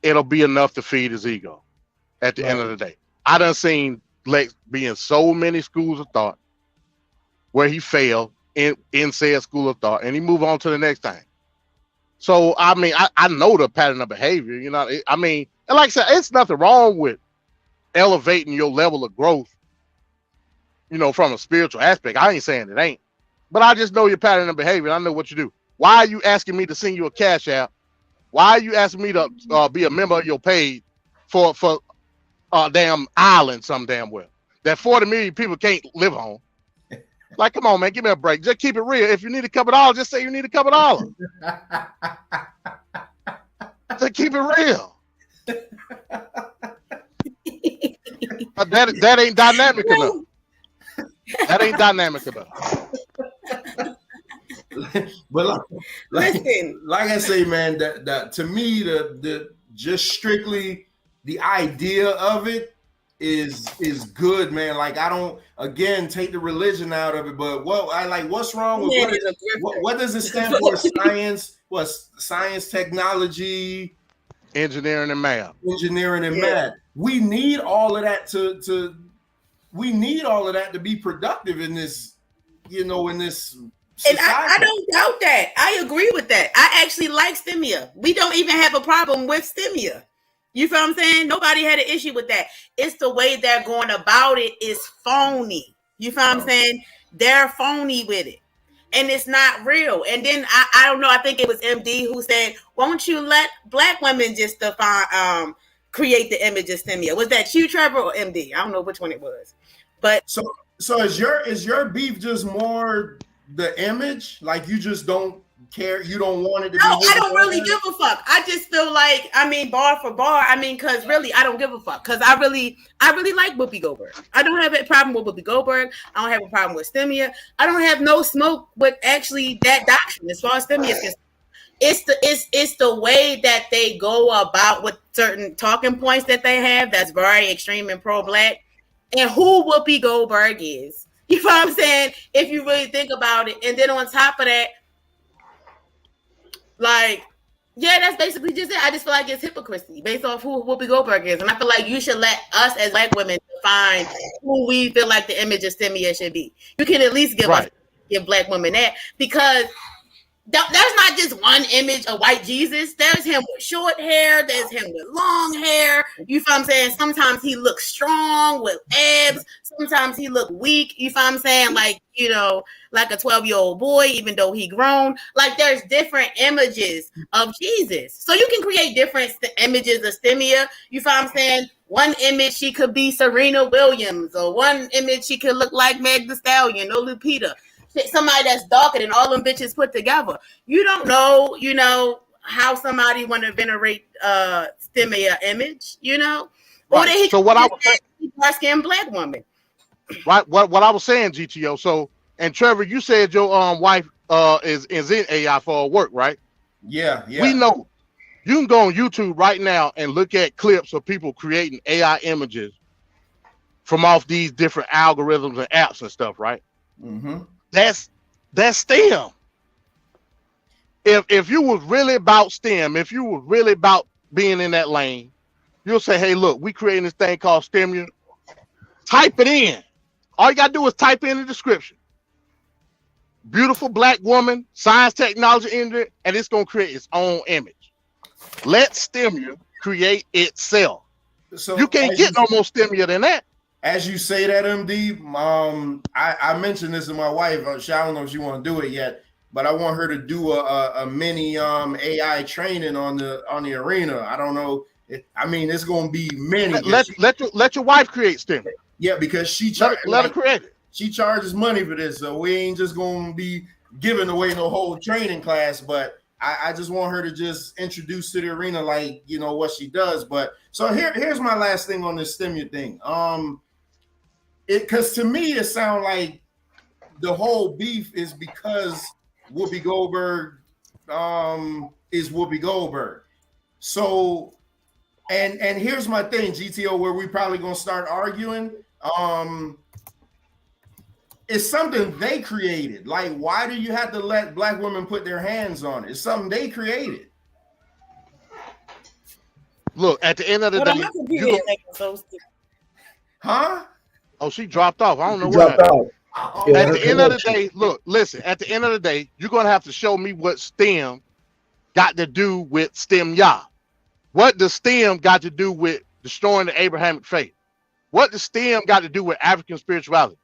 it'll be enough to feed his ego at the end of the day. I done seen Lex be in so many schools of thought where he failed in said school of thought, and he move on to the next thing. So, I mean, I know the pattern of behavior, you know. I mean, and like I said, it's nothing wrong with elevating your level of growth, you know, from a spiritual aspect. I ain't saying it ain't. But I just know your pattern of behavior. I know what you do. Why are you asking me to send you a cash app? Why are you asking me to be a member of your page for a damn island some damn well that 40 million people can't live on? Like, come on, man, give me a break. Just keep it real. If you need a couple dollars, just say you need a couple dollars. Just keep it real. That ain't dynamic enough. That ain't dynamic enough. But Listen. like I say, man, that to me, the just strictly the idea of it is good, man. Like, I don't, again, take the religion out of it, but what's wrong with what does it stand for? Science, science, technology, engineering and math. Math. We need all of that to be productive in this, you know, in this society. And I don't doubt that. I agree with that. I actually like STEMIA. We don't even have a problem with STEMIA. You feel what I'm saying? Nobody had an issue with that. It's the way they're going about it is phony. You feel what I'm saying? They're phony with it. And it's not real. And then I don't know, I think it was MD who said, won't you let Black women just define create the image of STEMIA? Was that you, Trevor, or MD? I don't know which one it was. But so is your beef just more the image? Like, you just don't care, you don't want it to be. No, I don't really give a fuck. I just feel like, I mean, bar for bar, I mean, because really I don't give a fuck, because I really like Whoopi Goldberg. I don't have a problem with Whoopi Goldberg. I don't have a problem with STEMIA. I don't have no smoke with actually that doctrine as far as STEMIA is concerned. It's the way that they go about with certain talking points that they have that's very extreme and pro-Black, and who Whoopi Goldberg is. You know what I'm saying? If you really think about it. And then on top of that, like, yeah, that's basically just it. I just feel like it's hypocrisy based off who Whoopi Goldberg is. And I feel like you should let us as Black women define who we feel like the image of STEMIA should be. You can at least give Black women that, because there's not just one image of white Jesus. There's him with short hair. There's him with long hair. You feel what I'm saying? Sometimes he looks strong with abs. Sometimes he look weak. You feel what I'm saying? Like, you know, like a 12-year-old boy, even though he grown. Like, there's different images of Jesus. So you can create different images of STEMIA. You feel what I'm saying? One image, she could be Serena Williams. Or one image, she could look like Meg Thee Stallion or Lupita. Somebody that's darker than all them bitches put together. You don't know, you know, how somebody want to venerate STEMIA image, you know? Right. Or they so what I was saying, dark-skinned Black woman. Right. What I was saying, GTO. So, and Trevor, you said your wife is in AI for work, right? Yeah. We know. You can go on YouTube right now and look at clips of people creating AI images from off these different algorithms and apps and stuff, right? Mm-hmm. That's STEM. If you was really about STEM, if you was really about being in that lane, you'll say, hey, look, we creating this thing called STEMIA. Type it in. All you gotta do is type in the description. Beautiful Black woman, science, technology, engineer, and it's gonna create its own image. Let STEMIA create itself. So you can't get no more STEMIA than that. As you say that, MD, I mentioned this to my wife. I don't know if she want to do it yet, but I want her to do a mini AI training on the arena. I don't know. It's going to be many. Let your wife create STEMIA. Yeah, because she let her create it. She charges money for this, so we ain't just going to be giving away no whole training class. But I just want her to just introduce to the arena, like, you know, what she does. But so here's my last thing on this Stimula thing. Because to me, it sounds like the whole beef is because Whoopi Goldberg is Whoopi Goldberg. So, and here's my thing, GTO, where we probably gonna start arguing. It's something they created. Like, why do you have to let black women put their hands on it? It's something they created. Look, at the end of the day, Huh? Oh, she dropped off. I don't know Dropped what. out. Oh, At the end of the day, look, listen. At the end of the day, you're gonna have to show me what STEM got to do with STEMia. What does STEM got to do with destroying the Abrahamic faith? What does STEM got to do with African spirituality?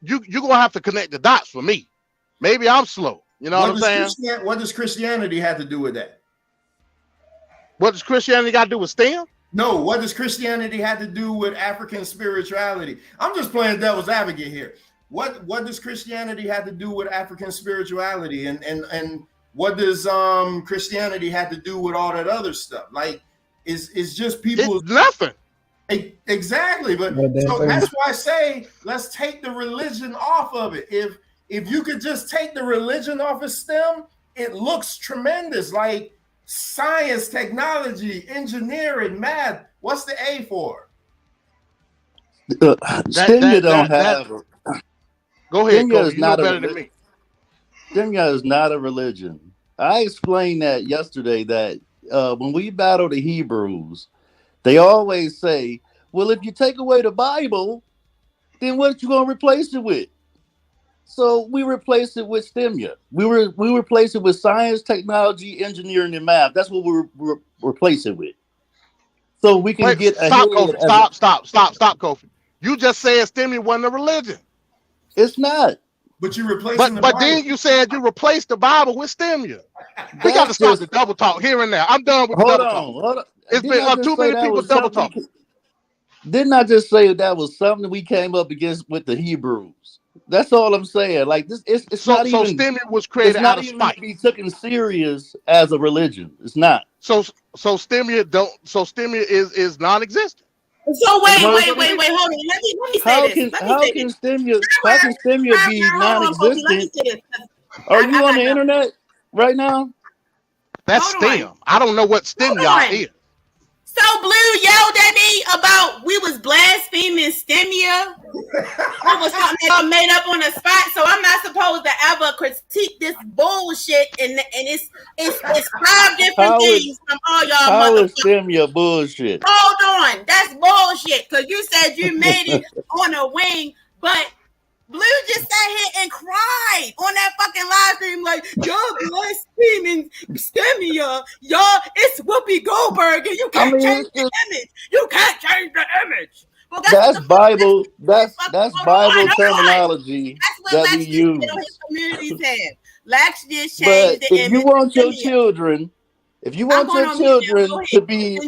You're gonna have to connect the dots for me. Maybe I'm slow. You know what I'm saying? What does Christianity have to do with that? What does Christianity got to do with STEM? No, what does Christianity have to do with African spirituality? I'm just playing devil's advocate here. What does Christianity have to do with African spirituality? And what does Christianity have to do with all that other stuff? Like, it's just people. It's nothing. Exactly, but so that's why I say let's take the religion off of it. If you could just take the religion off of STEM, it looks tremendous. Like science, technology, engineering, math. What's the A for? STEMia don't have. Go ahead. STEMia is you know not better than me. STEMia is not a religion. I explained that yesterday. That when we battle the Hebrews, they always say, well, if you take away the Bible, then what you going to replace it with? So we replace it with STEMia. We replace it with science, technology, engineering, and math. That's what we replace it with. So we can get stop, ahead. Kofi. Stop, Kofi. You just said STEMia wasn't a religion. It's not. But you replacing the But Bible. then you said you replaced the Bible with STEMia. We got to stop the double talk here and there. I'm done with the double talk. Hold on. It's been too many people double talking. Didn't I just say that was something we came up against with the Hebrews? That's all I'm saying. Like this, it's so, not even. So STEMia was created it's not out of even spite. to be taken serious as a religion. It's not. So STEMia don't. So STEMia is non-existent. So wait, hold on. Let me say this. How can STEMia be non-existent? Are you on the internet right now? That's STEM. I don't know what STEMia is. So Blue yelled at me about we was blaspheming STEMia. It was something that I made up on the spot. So I'm not supposed to ever critique this bullshit. And it's 5 different things from all y'all. How is STEMia bullshit? Hold on, that's bullshit. Because you said you made it on a wing, but Blue just sat here and cried on that fucking live stream like, y'all blaspheming STEMia. Y'all, it's Whoopi Goldberg and you can't change the image. You can't change the image. Well, that's Bible. That's Bible terminology that we use. His communities have. Lax just changed but the image. If you want your children to be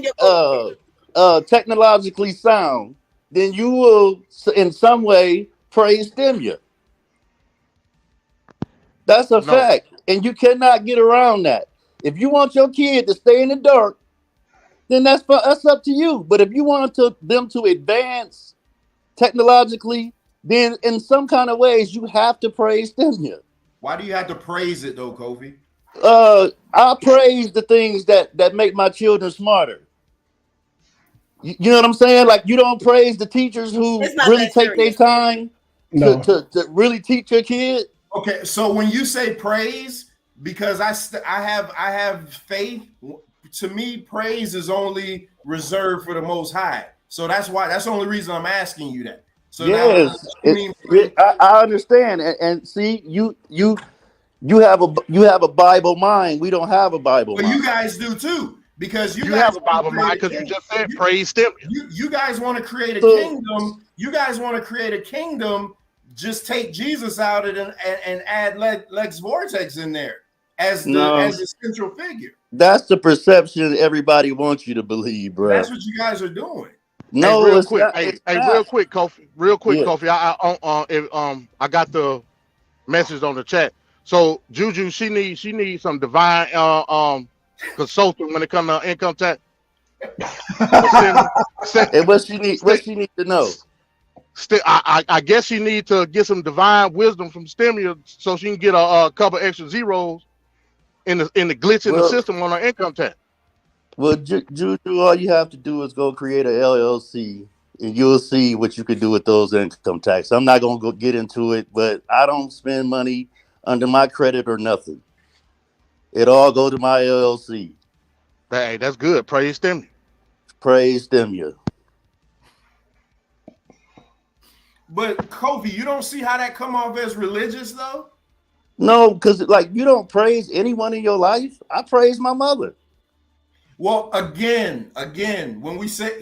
technologically sound, then you will in some way praise STEMia. That's a fact. And you cannot get around that. If you want your kid to stay in the dark, then that's up to you. But if you want them to advance technologically, then in some kind of ways you have to praise STEMia. Why do you have to praise it though, Kofi? I praise the things that make my children smarter. You know what I'm saying? Like you don't praise the teachers who really take their time to really teach your kid. Okay, so when you say praise, because I have faith. To me, praise is only reserved for the Most High. So that's the only reason I'm asking you that. So yes, I understand. And see, you have a Bible mind. We don't have a Bible mind. But you guys do too. Because you guys have a Bible mind because you just said praise STEMia. You guys want to create a kingdom. You guys want to create a kingdom. Just take Jesus out and add Lex Vortex in there as the central figure. That's the perception everybody wants you to believe, bro. That's what you guys are doing. No, real quick, real quick, Kofi. Real quick, Kofi. I got the message on the chat. So Juju, she needs some divine consulting when it comes to income tax. And what she need to know? I guess she need to get some divine wisdom from Stimia so she can get a couple extra zeros in the glitch in the system on her income tax. Well, Juju, all you have to do is go create an LLC, and you'll see what you can do with those income tax. I'm not gonna get into it, but I don't spend money under my credit or nothing. It all go to my LLC. Hey, that's good. Praise Stimia. Praise Stimia. But Kofi, you don't see how that come off as religious though? No, because like you don't praise anyone in your life. I praise my mother. Well, again, when we say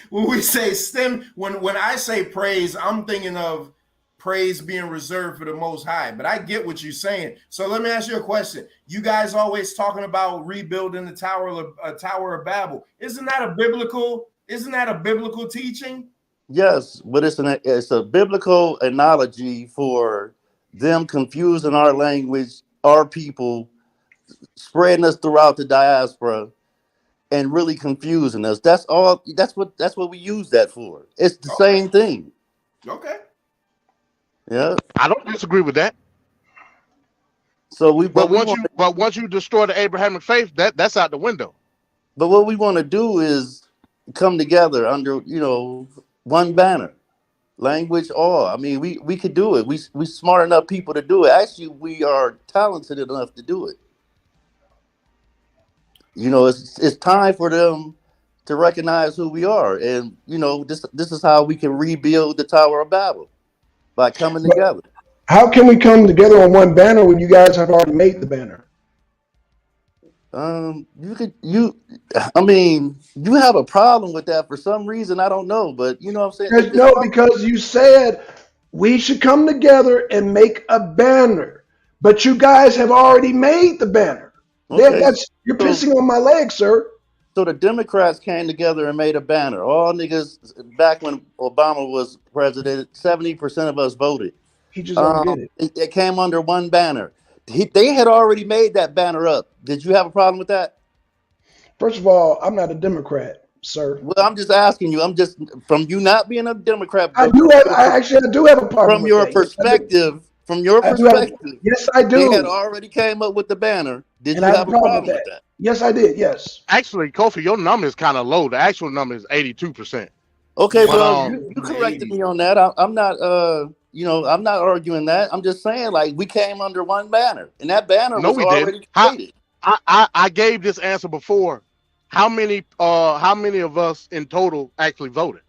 when I say praise, I'm thinking of praise being reserved for the Most High. But I get what you're saying. So let me ask you a question. You guys always talking about rebuilding the Tower of Babel. Isn't that a biblical teaching? Yes, but it's a biblical analogy for them confusing our language, our people, spreading us throughout the diaspora, and really confusing us. That's all. That's what we use that for. It's the same thing. Okay. Yeah. I don't disagree with that. So once you destroy the Abrahamic faith, that's out the window. But what we want to do is come together under one banner, language all. I mean, we could do it. We smart enough people to do it. Actually, we are talented enough to do it. It's time for them to recognize who we are, and this is how we can rebuild the Tower of Babel, by coming together. How can we come together on one banner when you guys have already made the banner? You have a problem with that for some reason. I don't know, but you know what I'm saying? No, because you said we should come together and make a banner, but you guys have already made the banner. Okay. You're pissing on my leg, sir. So the Democrats came together and made a banner. All niggas, back when Obama was president, 70% of us voted. He just don't get it. It came under one banner. They had already made that banner up. Did you have a problem with that? First of all, I'm not a Democrat, sir. Well, I'm just asking you. I'm just, from you not being a Democrat. I do have a problem from your perspective. From your perspective, yes, I do. They had already came up with the banner. Did you have a problem with that? Yes, I did. Yes. Actually, Kofi, your number is kind of low. The actual number is 82%. Okay, well, you corrected me on that. I'm not, I'm not arguing that. I'm just saying, like, we came under one banner, and that banner was already created. I gave this answer before. How many of us in total actually voted?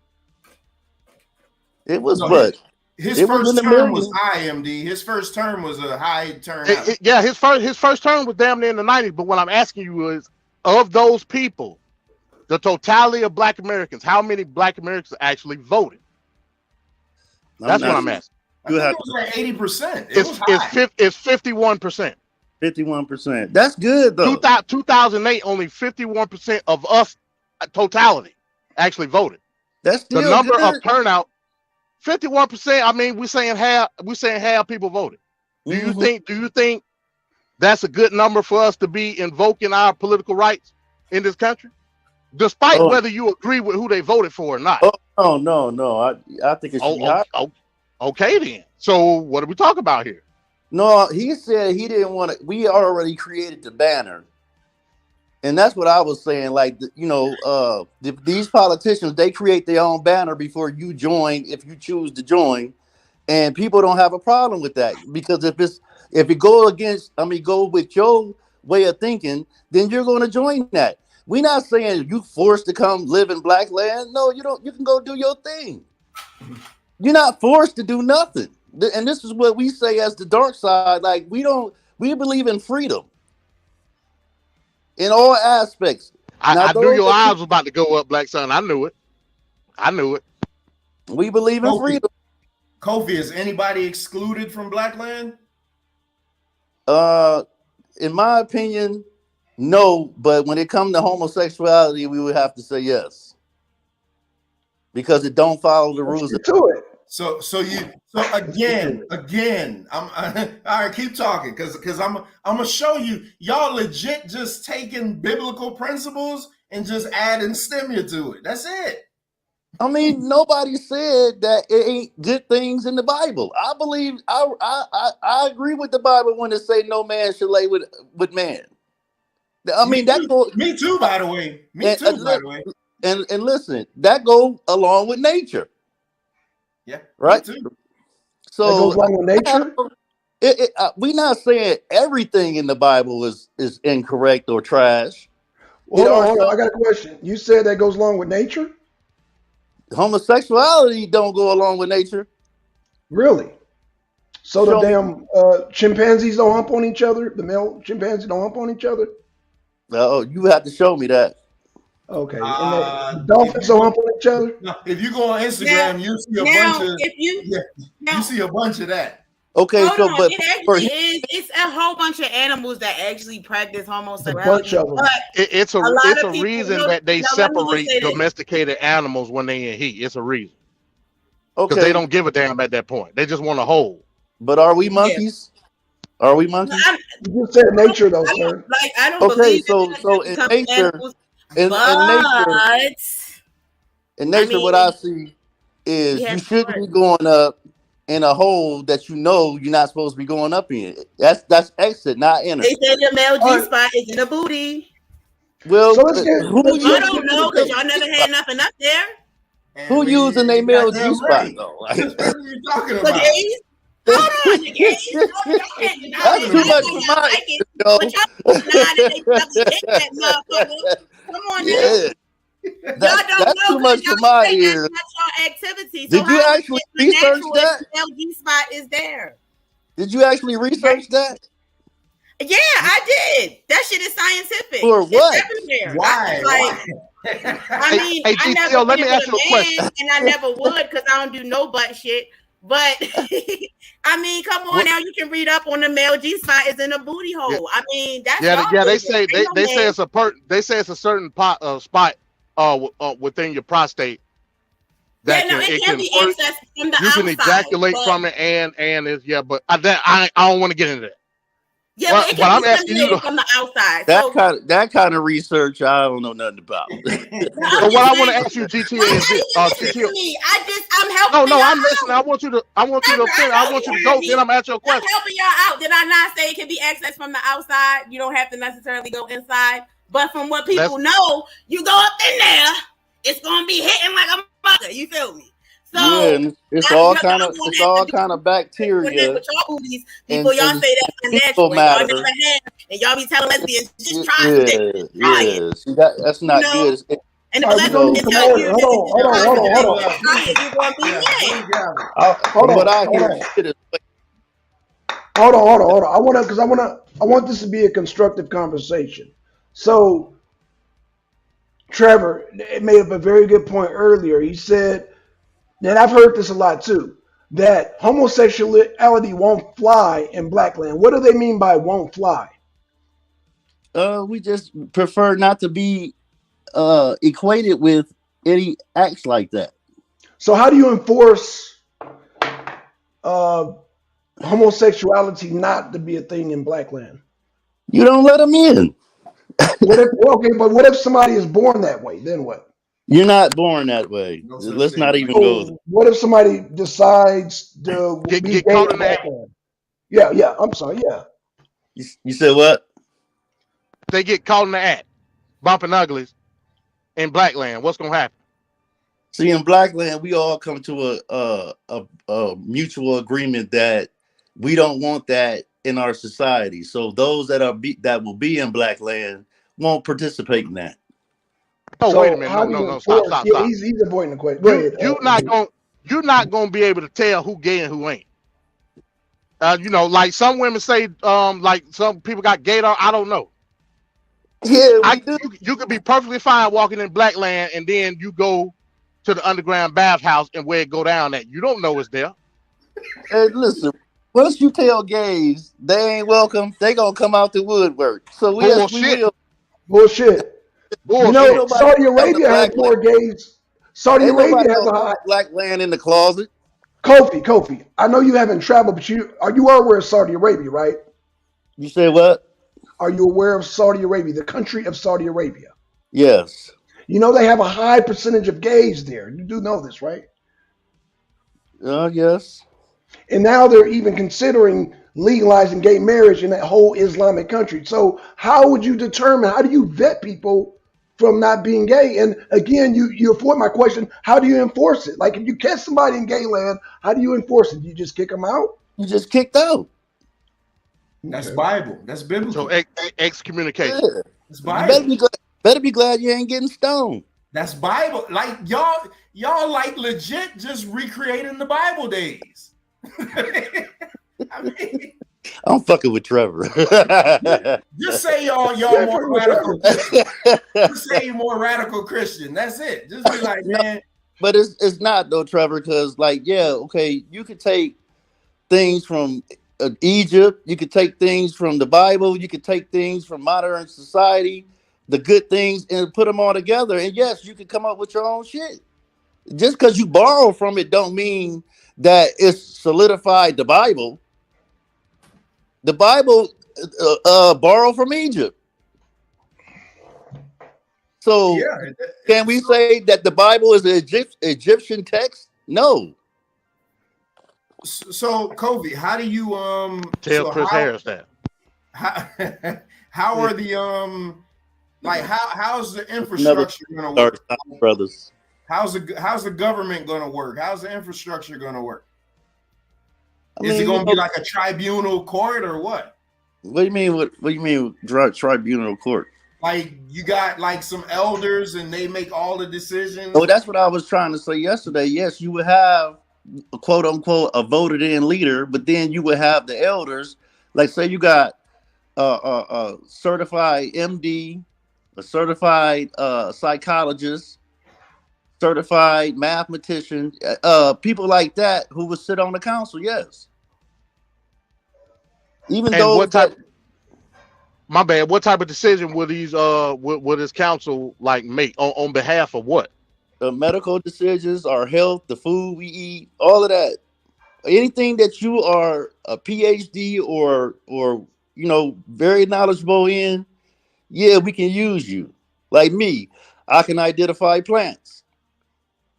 It was what? His first term was high, MD. His first term was a high turnout. His first term was damn near in the 90s. But what I'm asking you is, of those people, the totality of Black Americans, how many Black Americans actually voted? That's what I'm asking. It was like 80%. It's 51%. 51%. That's good though. 2008, only 51% of us totality actually voted. That's still the number good. of turnout. 51%. I mean, we're saying half people voted. Do you think that's a good number for us to be invoking our political rights in this country, despite whether you agree with who they voted for or not? No. I think it should be high. Okay, then. So what are we talking about here? No, he said he didn't want to. We already created the banner. And that's what I was saying. Like, these politicians, they create their own banner before you join, if you choose to join. And people don't have a problem with that, because if it go with your way of thinking, then you're going to join that. We're not saying you forced to come live in Blackland. No, you don't. You can go do your thing. You're not forced to do nothing. And this is what we say as the dark side. Like, we believe in freedom. In all aspects. I knew your eyes was about to go up, Blackson. I knew it. We believe in freedom. Kofi, is anybody excluded from Blackland? In my opinion, no. But when it comes to homosexuality, we would have to say yes, because it don't follow the rules. To it. So again, all right, keep talking because I'm gonna show you y'all legit just taking biblical principles and just adding stimia to it. That's it. I mean, nobody said that it ain't good things in the Bible. I believe I agree with the Bible when it say no man should lay with man. I mean that goes. Me too, by the way. And listen, that go along with nature. Yeah, right. Me too. So that goes along with nature. We're not saying everything in the Bible is incorrect or trash. Well, hold on. I got a question. You said that goes along with nature? Homosexuality don't go along with nature. Really? So the damn chimpanzees don't hump on each other? The male chimpanzees don't hump on each other? Oh, you have to show me that. Okay. And the dolphins don't hump on each other? No, if you go on Instagram, you see a bunch of you see a bunch of that. Okay, hold so on. but it actually is. It's a whole bunch of animals that actually practice homosexuality. A bunch of them. It's a reason that they separate domesticated animals when they in heat. It's a reason. Because they don't give a damn at that point. They just want to hold. But are we monkeys? Yeah. Are we monkeys? You just said nature, though, sir. I don't believe so in nature, in nature, what I see is you shouldn't be going up in a hole that you know you're not supposed to be going up in. That's exit, not enter. They say the male G spot is in the booty. Well, so I don't know because y'all never had nothing up there. Who using a male G spot though? What are you talking about? The gays? Hold on, the gays. That's too much for my Come on, now. That's too much for my ears. Activity. Did you actually research that? LG spot is there. Did you actually research that? Yeah, I did. That shit is scientific. For what? Why? I mean, I never let me ask you a question. And I never would because I don't do no butt shit. But I mean, come on now, you can read up on the male G spot is in a booty hole. Yeah. I mean, that's they say it's a certain spot within your prostate that it can be accessed from the outside. You can ejaculate from it and but I don't want to get into that. Yeah, but it can be stimulated from the outside. That kind of research I don't know nothing about. So what I want to ask you, GTA, is this. I'm helping. No, I'm listening. I want you to go. Then I'm asking you a question. I'm helping y'all out. Did I not say it can be accessed from the outside? You don't have to necessarily go inside. But from what people know, you go up in there, it's gonna be hitting like a mother. You feel me? So yeah, it's all kind of bacteria. With y'all booties, people, y'all say that's unnatural. Y'all never have, and y'all be telling lesbians just try it. Yes, that's not good. And the lesbians tell you, hold on. I want this to be a constructive conversation. So, Trevor made up a very good point earlier. He said, and I've heard this a lot too, that homosexuality won't fly in Blackland. What do they mean by won't fly? We just prefer not to be equated with any acts like that. So how do you enforce homosexuality not to be a thing in Blackland? You don't let them in. What if somebody is born that way? Then what? You're not born that way. Let's not even go there. What if somebody decides to get caught in that? Yeah. I'm sorry. Yeah. You said what? They get caught in the act, bumping uglies in Blackland. What's gonna happen? See, in Blackland, we all come to a mutual agreement that we don't want that in our society. So those that will be in Blackland won't participate in that. Oh, wait a minute! No! Stop! Yeah, he's avoiding the question. Go ahead. You're not gonna be able to tell who gay and who ain't. Like some women say, like some people got gay. I don't know. Yeah, you could be perfectly fine walking in Blackland, and then you go to the underground bathhouse and where it go down at. You don't know it's there. Hey, listen. Once you tell gays they ain't welcome, they gonna come out the woodwork. So we will. Bullshit. Saudi Arabia has more gays. Saudi Arabia has a high Blackland in the closet. Kofi, I know you haven't traveled, but you are aware of Saudi Arabia, right? You say what? Are you aware of Saudi Arabia, the country of Saudi Arabia? Yes. You know they have a high percentage of gays there. You do know this, right? Yes. And now they're even considering legalizing gay marriage in that whole Islamic country. So how would you determine, how do you vet people from not being gay? And again, you avoid my question, how do you enforce it? Like if you catch somebody in gay land, how do you enforce it? Do you just kick them out? You just kicked out. That's Okay. Bible. That's biblical. So excommunication. Yeah. That's You Bible. better be glad you ain't getting stoned. That's Bible. Like y'all like legit just recreating the Bible days. I mean, I'm fucking with Trevor. just say y'all Yeah, more pretty much radical. Just say you're more radical Christian. That's it. Just be like, man. But it's not though, Trevor, because like, yeah, okay, you could take things from Egypt, you could take things from the Bible, you could take things from modern society, the good things, and put them all together. And yes, you could come up with your own shit. Just because you borrow from it don't mean that it's solidified the Bible. The Bible borrowed from Egypt. So Yeah. can we say that the Bible is an Egyptian text? No. So Kobe, how do you Tell so Chris Harris that. how are the like how's the Another infrastructure gonna work? brothers. How's the government gonna work? How's the infrastructure gonna work? I Is mean, it gonna be like a tribunal court or what? What do you mean? What do you mean? Tribunal court? Like you got like some elders and they make all the decisions. Oh, that's what I was trying to say yesterday. Yes, you would have quote unquote a voted in leader, but then you would have the elders. Like say you got a certified MD, a certified psychologist, certified mathematician, people like that who would sit on the council. Yes, even And though what type? My bad. What type of decision will these will this council like make on behalf of what? medical decisions, our health, the food we eat, all of that, anything that you are a PhD or you know very knowledgeable in, yeah, we can use you. Like me, I can identify plants.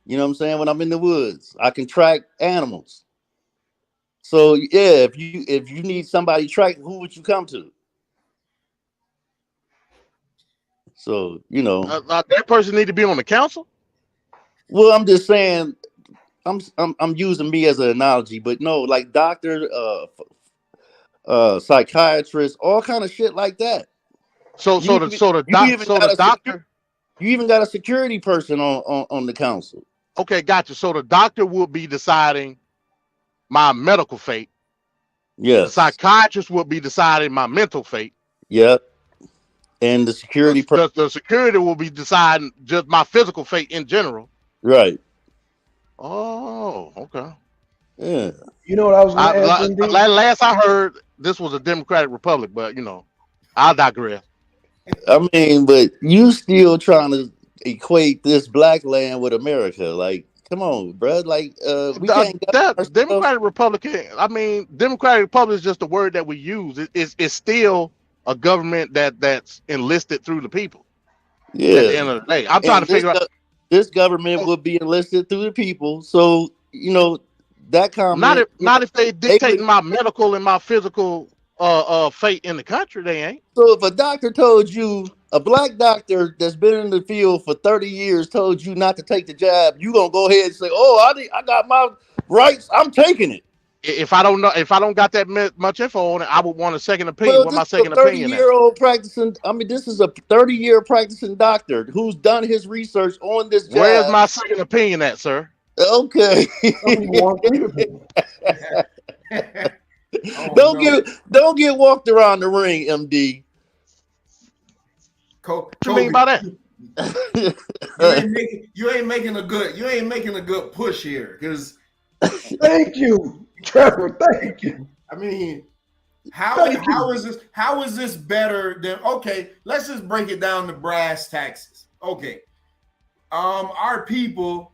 You know what I'm saying? When I'm in the woods, I can track animals. So yeah, if you need somebody track, who would you come to? So you know, That person need to be on the council. well, I'm just saying, I'm using me as an analogy, but no, like doctor, psychiatrist, all kind of shit like that. So the doctor. You even got a security person on the council. Okay, gotcha. So the doctor will be deciding my medical fate. Yes. The psychiatrist will be deciding my mental fate. Yep. And the security person. The security will be deciding just my physical fate in general. Right. Oh, okay. Yeah. You know what I was going to ask, MD? Last I heard, this was a Democratic Republic, but you know, I'll digress. I mean, but you still trying to equate this Blackland with America. Like, come on, bro. Like, we can't get Democratic Republican. I mean, Democratic Republic is just a word that we use. It's still a government that's enlisted through the people. Yeah. At the end of the day, I'm trying to figure out. This government will be enlisted through the people. So you know that comment. Not if they dictating my medical and my physical fate in the country. They ain't. So if a doctor told you, a black doctor that's been in the field for 30 years told you not to take the jab, you gonna go ahead and say, "Oh, I got my rights. I'm taking it." If I don't got that much info on it, I would want a second opinion. Well, what my second opinion? 30-year-old practicing. I mean, this is a 30-year practicing doctor who's done his research on this jab. Where's my second opinion at, sir? Okay. Don't get walked around the ring, MD. What you mean by that? you ain't making a good push here, because Thank you, Trevor. Thank you. I mean, how is this better than, okay, let's just break it down to brass taxes. Okay. Our people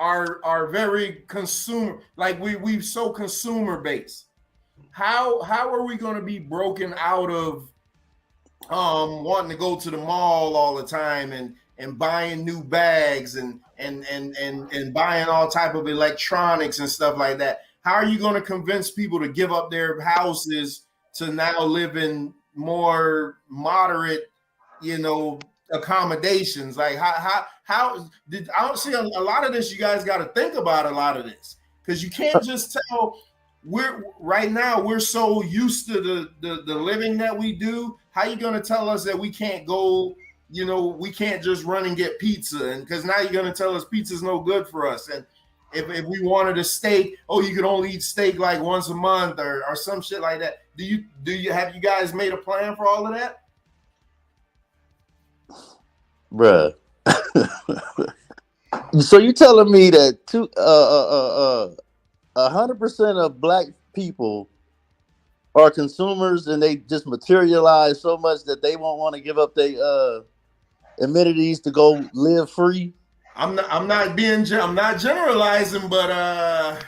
are very consumer, like we so consumer based. How are we going to be broken out of wanting to go to the mall all the time and buying new bags and buying all type of electronics and stuff like that? How are you going to convince people to give up their houses to now live in more moderate, accommodations? Like how did I don't see a lot of this? You guys got to think about a lot of this, because you can't just tell. We're so used to the living that we do. How you going to tell us that we can't go, we can't just run and get pizza? And because now you're going to tell us pizza's no good for us. And if we wanted a steak, you could only eat steak like once a month or some shit like that. Have you guys made a plan for all of that? Bruh. So you telling me that 100% of black people are consumers, and they just materialize so much that they won't want to give up their amenities to go live free? I'm not generalizing, but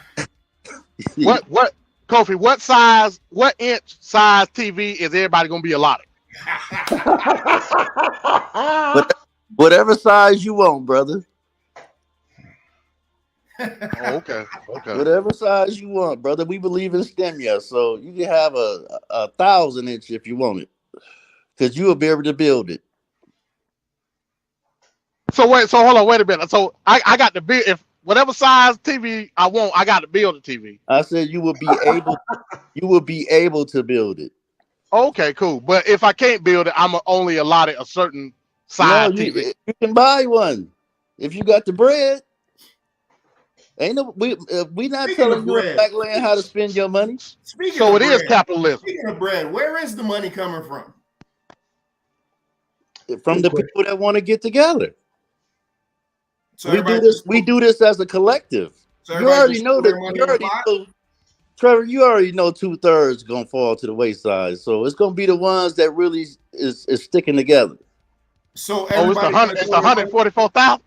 what Kofi, what inch size TV is everybody gonna be allotted? Whatever size you want, brother. Oh, okay. Whatever size you want, brother. We believe in stimia, so you can have a 1,000-inch if you want it, because you will be able to build it. So hold on, wait a minute. So I got to build, if whatever size TV I want, I got to build a TV. I said you will be able to build it. Okay, cool. But if I can't build it, I'm only allotted a certain size TV. You can buy one if you got the bread. We not Speaking telling of you in bread, Blackland how to spend your money. So it is capitalism. Speaking of bread, where is the money coming from? From the people that want to get together. So we do this as a collective. So you already know that. Trevor, you already know 2/3 gonna fall to the wayside. So it's gonna be the ones that really is sticking together. So it's the 144,000.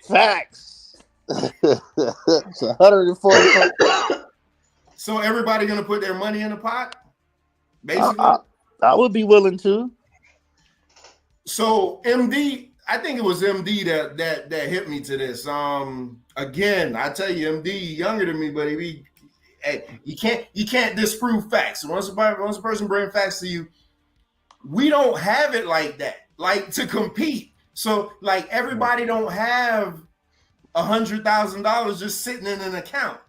Facts. It's 144. So everybody gonna put their money in the pot, basically. I would be willing to. So MD, I think it was MD that hit me to this. Again, I tell you, MD younger than me, but you can't disprove facts. Once a person brings facts to you, we don't have it like that, like to compete. So like everybody don't have $100,000 just sitting in an account.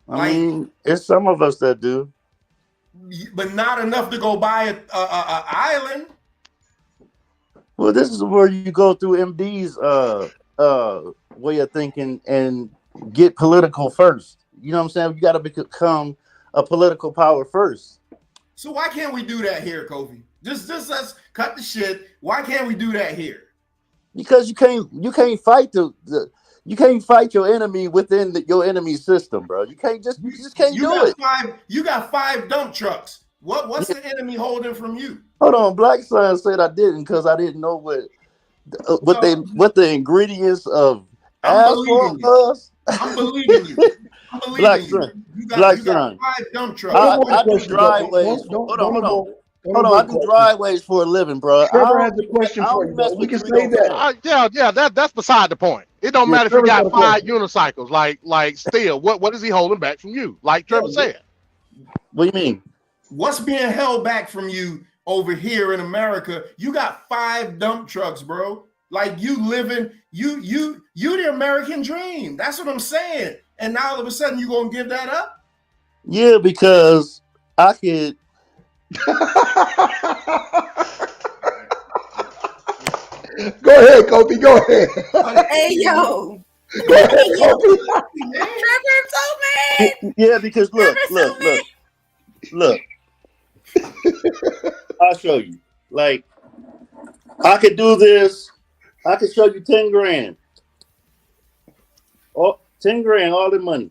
I mean, it's some of us that do, but not enough to go buy a island. Well, this is where you go through MD's way of thinking and get political first. You know what I'm saying? You got to become a political power first. So why can't we do that here, Kofi? Just let's cut the shit. Why can't we do that here? Because you can't fight you can't fight your enemy within your enemy system, bro. You just can't do it. You got 5 dump trucks. What's the enemy holding from you? Hold on, Blackson said I didn't because I didn't know what the ingredients of asphalt was. I'm believing you. Blackson. You got 5 dump trucks. I do driveways. Hold on. I do driveways for a living, bro. Trevor has a question for you. We can say that. That's beside the point. It don't matter if you got 5 unicycles. Like still, what is he holding back from you? Like Trevor said. What do you mean? What's being held back from you over here in America? You got 5 dump trucks, bro. Like you living, you the American dream. That's what I'm saying. And now all of a sudden you gonna give that up? Yeah, because I could. Go ahead, Kofi. Go ahead. Hey, yo. Go ahead, Kofi. Trevor so mad. Yeah, because look. I'll show you. Like, I could do this. I could show you 10 grand. 10 grand, all the money.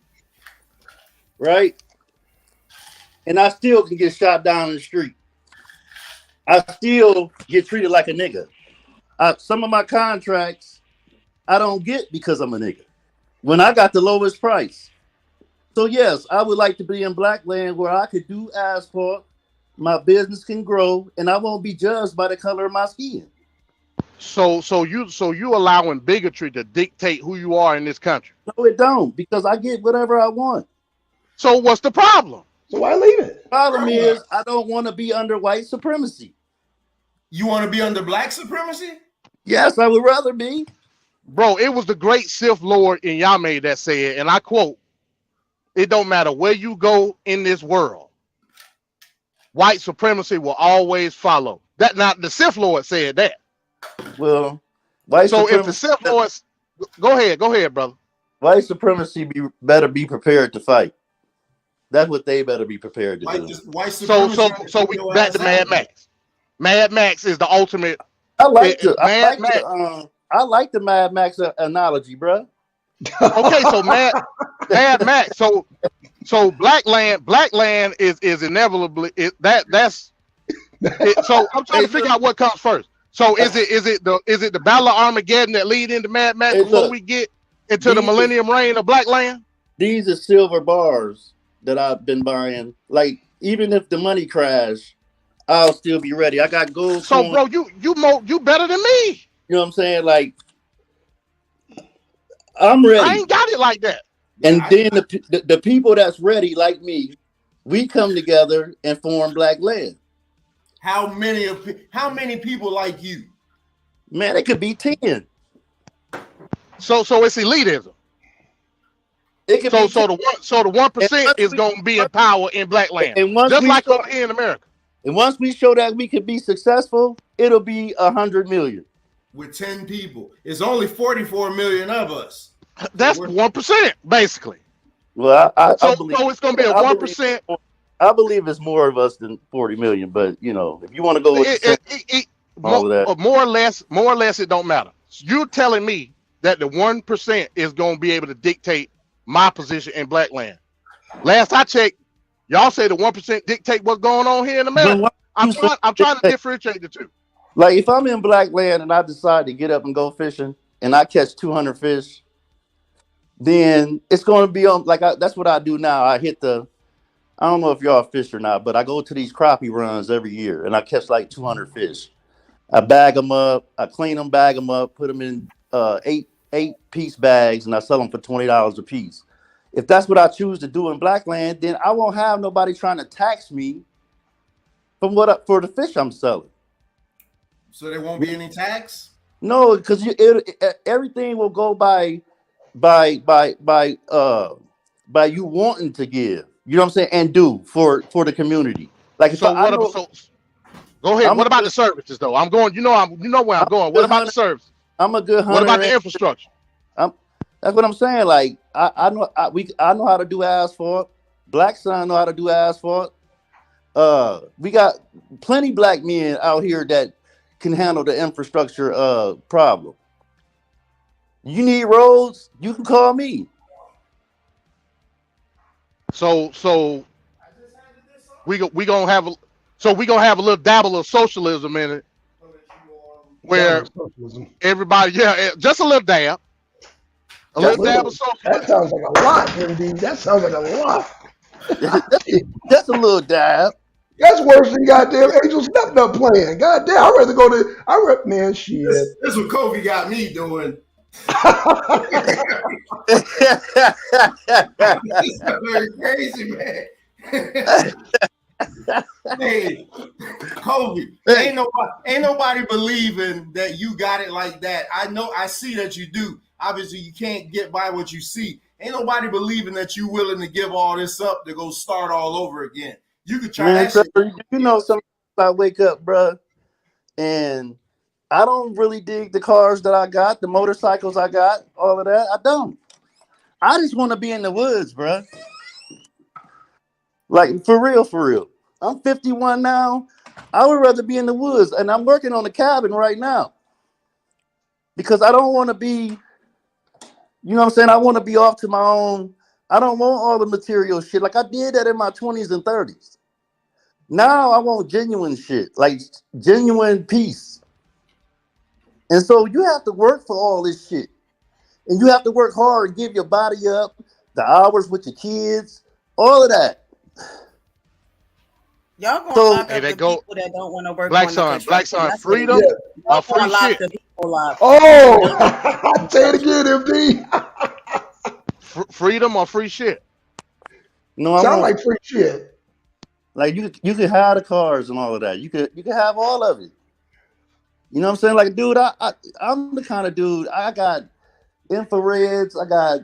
Right? And I still can get shot down in the street. I still get treated like a nigga. Some of my contracts I don't get because I'm a nigga. When I got the lowest price. So yes, I would like to be in Blackland where I could do asphalt, my business can grow, and I won't be judged by the color of my skin. So you allowing bigotry to dictate who you are in this country? No, it don't, because I get whatever I want. So what's the problem? So why leave it? Problem is, I don't want to be under white supremacy. You want to be under black supremacy? Yes, I would rather be. Bro, it was the great Sith Lord in Yanga that said, and I quote, "It don't matter where you go in this world, white supremacy will always follow." That not the Sith Lord said that. Well, white So supremacy, if the Sith Lord, go ahead, brother. white supremacy better be prepared to fight. That's what they better be prepared to do. White So supremacy. we back to Mad Max. Mad Max is the ultimate. I like the Mad Max analogy, bro. Okay, so Mad Max. So Blackland is inevitably that's. So I'm trying to figure out what comes first. So is it the Battle of Armageddon that lead into Mad Max before we get into the Millennium Reign of Blackland? These are silver bars that I've been buying. Like, even if the money crash, I'll still be ready. I got gold. So bro, you better than me. You know what I'm saying? Like, I'm ready. I ain't got it like that. And then the people that's ready, like me, we come together and form Blackland. How many people like you? Man, it could be 10. So it's elitism. It could So the 1% is gonna be in power in Blackland, and once just like show, over here in America. And once we show that we could be successful, it'll be 100 million. With 10 people, it's only 44 million of us. That's 1%, basically. Well, I so believe it's gonna be a 1%. I believe it's more of us than 40 million, but you know, if you want to go with more or less, it don't matter. You're telling me that the 1% is going to be able to dictate my position in Blackland. Last I checked, y'all say the 1% dictate what's going on here in America. I'm trying to differentiate the two. Like, if I'm in Blackland and I decide to get up and go fishing and I catch 200 fish, then it's going to be on, like, that's what I do now. I don't know if y'all fish or not, but I go to these crappie runs every year and I catch like 200 fish. I bag them up, I clean them, bag them up, put them in eight-piece bags, and I sell them for $20 a piece. If that's what I choose to do in Blackland, then I won't have nobody trying to tax me for the fish I'm selling. So there won't be any tax? No, because everything will go by you wanting to give. You know what I'm saying? And do for the community. Like, go ahead. What about the services though? I'm going. You know where I'm going. What about the service? I'm a good hunter. What about the infrastructure? That's what I'm saying. Like, I know how to do asphalt. Blackson know how to do asphalt. We got plenty black men out here that can handle the infrastructure problem. You need roads, you can call me. So we gonna have a little dabble of socialism in it, where everybody, just a little dab, little dab of socialism. That sounds like a lot, MD. That sounds like a lot. That's a little dab. That's worse than goddamn Angel Stepped Up playing. Goddamn, I'd rather go to. Man, shit. This what Kobe got me doing. Very crazy, man. Hey, Kobe, ain't nobody believing that you got it like that. I see that you do. Obviously, you can't get by what you see. Ain't nobody believing that you willing to give all this up to go start all over again. You could try that shit. You know, sometimes I wake up, bro, and I don't really dig the cars that I got, the motorcycles I got, all of that. I don't. I just want to be in the woods, bro. Like, for real. I'm 51 now. I would rather be in the woods, and I'm working on a cabin right now because I don't want to be, you know what I'm saying? I want to be off to my own. I don't want all the material shit. Like, I did that in my 20s and 30s. Now I want genuine shit, like genuine peace. And so you have to work for all this shit. And you have to work hard and give your body up, the hours with your kids, all of that. Y'all gonna So lock Hey, up the that go people that don't want to work Black on the Son, Black construction. Son, That's what it freedom is. Yeah. or Y'all free gonna lock shit. the people up. Oh, say it again, MD. Freedom or free shit. no, I Sound want like free shit. like you could have the cars and all of that. You could have all of it. You know what I'm saying? Like, dude, I'm the kind of dude. I got infrareds. I got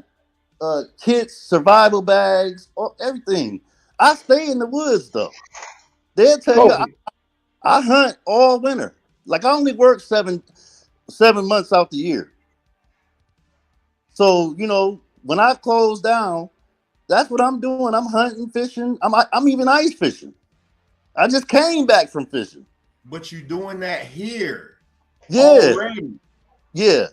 kits, survival bags, everything. I stay in the woods though. They'll tell you Kobe. I hunt all winter. Like I only work 7 months out the year. So when I close down, that's what I'm doing. I'm hunting, fishing. I'm even ice fishing. I just came back from fishing. But you doing that here Yeah, already. yeah.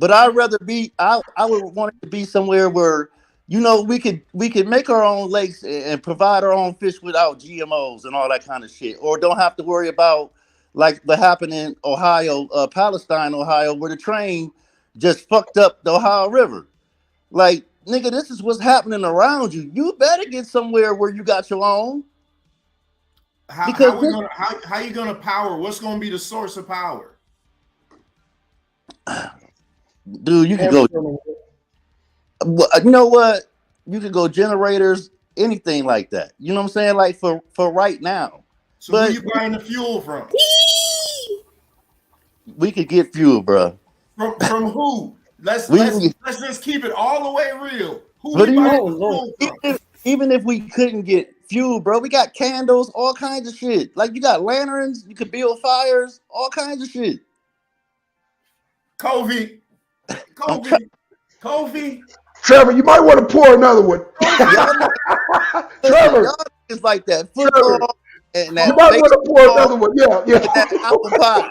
But I'd rather be. I would want it to be somewhere where we could make our own lakes and provide our own fish without GMOs and all that kind of shit, or don't have to worry about like what happened in Ohio, Palestine, Ohio, where the train just fucked up the Ohio River. Like, nigga, this is what's happening around you. You better get somewhere where you got your own. Because How you gonna power? What's gonna be the source of power? dude, you could go. You know what? You could go generators, anything like that. You know what I'm saying? Like for right now. So But who you buying the fuel from? we could get fuel, bro. From who? Let's just keep it all the way real. Who What we do you buying mean? the fuel from? Even if we couldn't get fuel, bro, we got candles, all kinds of shit. Like you got lanterns, you could build fires, all kinds of shit. Kobe. Trevor, you might want to pour another one. Trevor, Y'all is like that football and you that might want to pour baseball another one. Yeah, yeah. and that apple pie.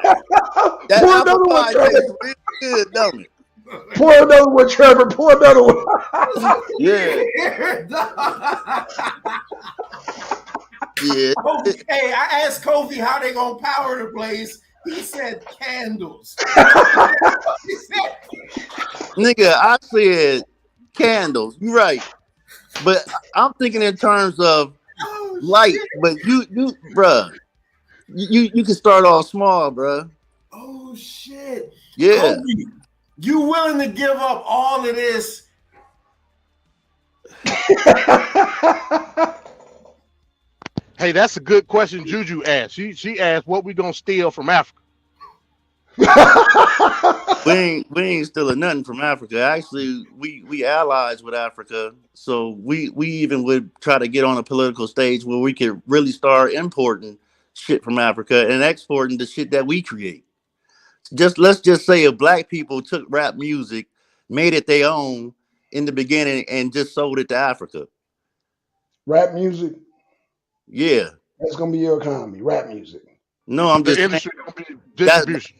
That Pour apple another one, pie Trevor. tastes real good, don't it? Pour another one, Trevor. Pour another one. Yeah. Yeah. Hey, I asked Kobe how they gonna power the place. He said candles. Nigga, I said candles. You're right. But I'm thinking in terms of light. Shit. But you bruh, you can start off small, bruh. Oh shit. Yeah. Kobe, you willing to give up all of this? Hey, that's a good question Juju asked. She asked what we gonna steal from Africa. We ain't stealing nothing from Africa. Actually, we allies with Africa. So we even would try to get on a political stage where we could really start importing shit from Africa and exporting the shit that we create. Let's just say if black people took rap music, made it their own in the beginning and just sold it to Africa. Rap music, Yeah. that's going to be your economy. Rap music. No, I'm The just saying industry gonna be distribution.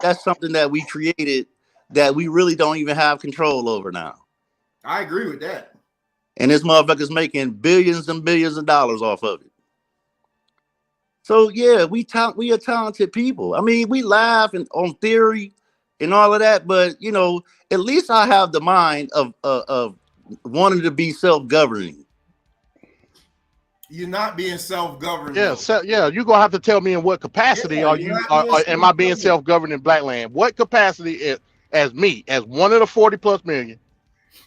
that's something that we created that we really don't even have control over now. I agree with that. And this motherfucker's making billions and billions of dollars off of it. So yeah, we are talented people. I mean, we laugh on theory and all of that, but at least I have the mind of wanting to be self-governing. You're not being self-governed. Yeah, you're gonna have to tell me in what capacity am I being self-governed in Blackland? What capacity as me, as one of the 40 plus million,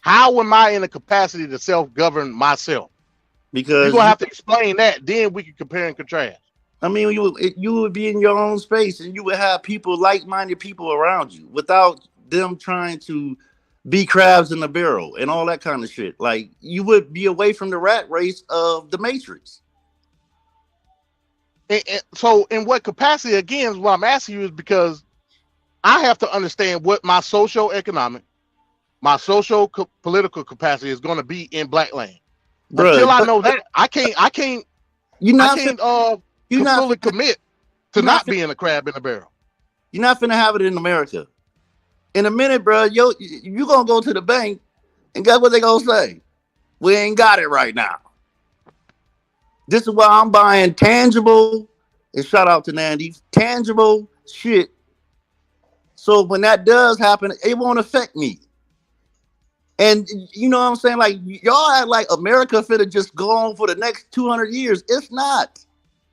how am I in a capacity to self-govern myself? Because you're gonna have to explain that, then we can compare and contrast. I mean, you would be in your own space and you would have people, like-minded people around you without them trying to be crabs in the barrel and all that kind of shit. Like, you would be away from the rat race of the Matrix. And so in what capacity, again, is what I'm asking you, is because I have to understand what my socio-economic, my political capacity is going to be in Blackland. Bruh, until I know that, I can't fully commit to not being a crab in a barrel. You're not finna have it in America. In a minute, bro, you gonna go to the bank and guess what they gonna say? We ain't got it right now. This is why I'm buying tangible, and shout out to Nandy, tangible shit So when that does happen, it won't affect me. And you know what I'm saying? Like, y'all act like America finna just go on for the next 200 years. It's not.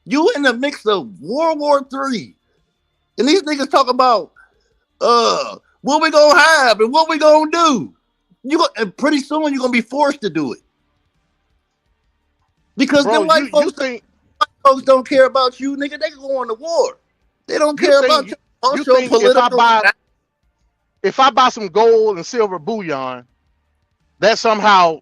You in the mix of World War III. And these niggas talk about what we gonna have and what we gonna do. And pretty soon you're gonna be forced to do it. Because Bro, the white folks don't care about you, nigga. They can go on to war. They don't care about your social, political. If I buy some gold and silver bullion, that somehow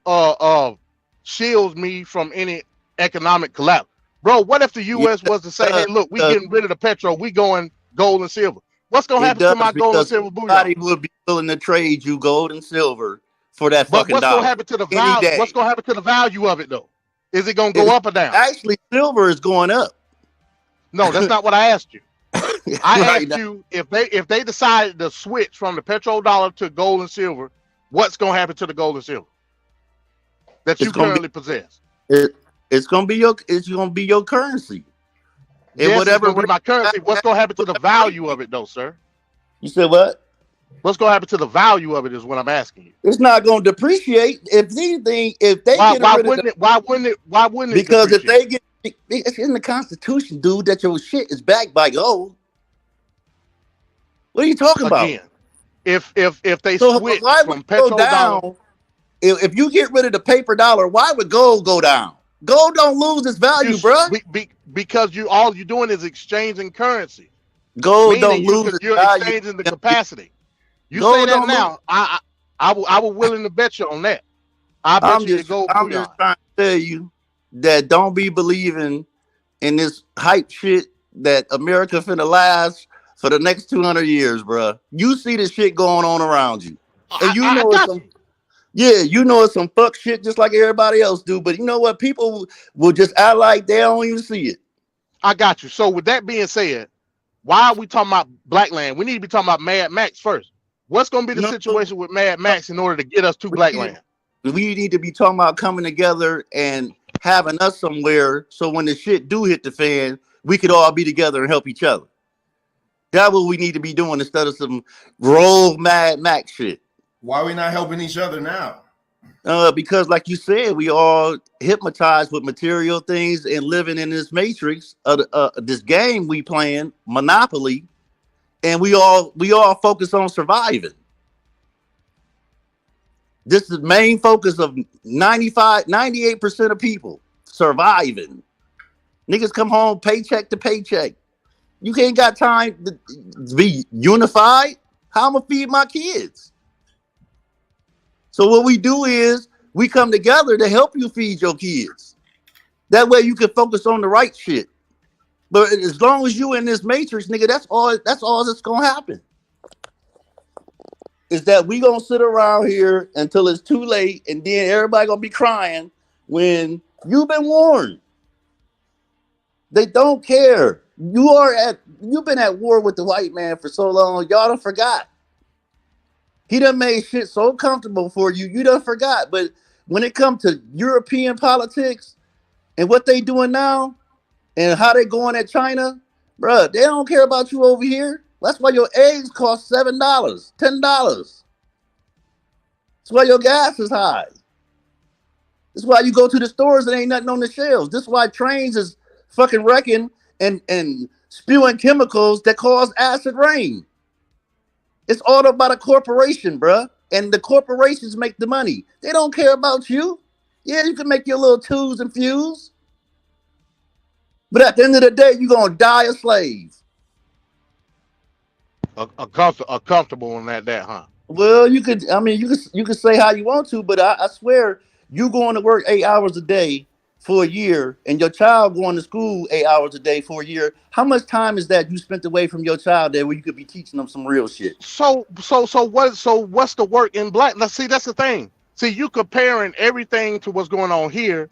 shields me from any economic collapse. Bro, what if the U.S. was to say, hey, look, we getting rid of the petrol, we going gold and silver. What's going to happen to my gold and silver bullion? Nobody would be willing to trade you gold and silver for that fucking dollar. But what's going to happen to the value? What's going to happen to the value of it, though? Is it going to go up or down? Actually, silver is going up. No, that's not what I asked you. I asked you if they decided to switch from the petrodollar to gold and silver, what's going to happen to the gold and silver that you currently possess? It's gonna be your currency. And whatever it's gonna be my currency, what's gonna happen to the value of it, though, sir? You said what? What's gonna happen to the value of it is what I'm asking you. It's not gonna depreciate. If anything, if they why wouldn't it? Because if they get, it's in the Constitution, dude, that your shit is backed by gold. What are you talking about? If they switch from petrodollar, if you get rid of the paper dollar, why would gold go down? Gold don't lose its value, bro. Because all you're doing is exchanging currency. Gold don't lose its value. You're exchanging the capacity. You say that now. I was willing to bet you on that. I'm just trying to tell you that don't be believing in this hype shit that America finna last for the next 200 years, bro. You see the shit going on around you, and you know it's some. Yeah, you know it's some fuck shit just like everybody else do, but you know what? People will just act like they don't even see it. I got you. So with that being said, why are we talking about Blackland? We need to be talking about Mad Max first. What's going to be the situation with Mad Max in order to get us to Blackland? We need to be talking about coming together and having us somewhere so when the shit do hit the fan, we could all be together and help each other. That's what we need to be doing instead of some rogue Mad Max shit. Why are we not helping each other now? Because like you said, we all hypnotized with material things and living in this matrix of this game we playing, Monopoly, and we all focus on surviving. This is the main focus of 98% of people, surviving. Niggas come home paycheck to paycheck. You ain't got time to be unified. How am I feed my kids? So what we do is we come together to help you feed your kids. That way you can focus on the right shit. But as long as you in this matrix, nigga, that's all that's gonna happen. Is that we gonna sit around here until it's too late, and then everybody gonna be crying when you've been warned. They don't care. You've been at war with the white man for so long, y'all done forgot. He done made shit so comfortable for you, you done forgot. But when it comes to European politics and what they doing now and how they going at China, bruh, they don't care about you over here. That's why your eggs cost $7, $10. That's why your gas is high. That's why you go to the stores and ain't nothing on the shelves. This is why trains is fucking wrecking and spewing chemicals that cause acid rain. It's all about a corporation, bruh. And the corporations make the money. They don't care about you. Yeah, you can make your little twos and fews. But at the end of the day, you're going to die a slave. A comfortable on that, huh? Well, you could say how you want to, but I swear, you going to work 8 hours a day for a year and your child going to school 8 hours a day for a year. How much time is that you spent away from your child there where you could be teaching them some real shit? So what's the work in Black? Let's see, that's the thing. See, you comparing everything to what's going on here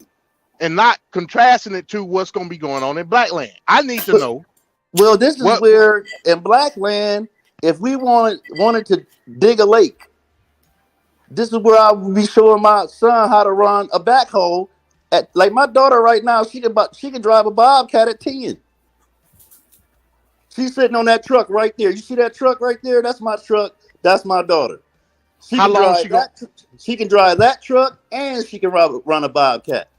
and not contrasting it to what's going to be going on in Blackland. I need to know. Well, this is where in Blackland, if we wanted to dig a lake, this is where I would be showing my son how to run a backhoe. Like my daughter right now, she can drive a Bobcat at 10. She's sitting on that truck right there. You see that truck right there? That's my truck. That's my daughter. She How can long drive she go? that. She can drive that truck, and she can run a Bobcat.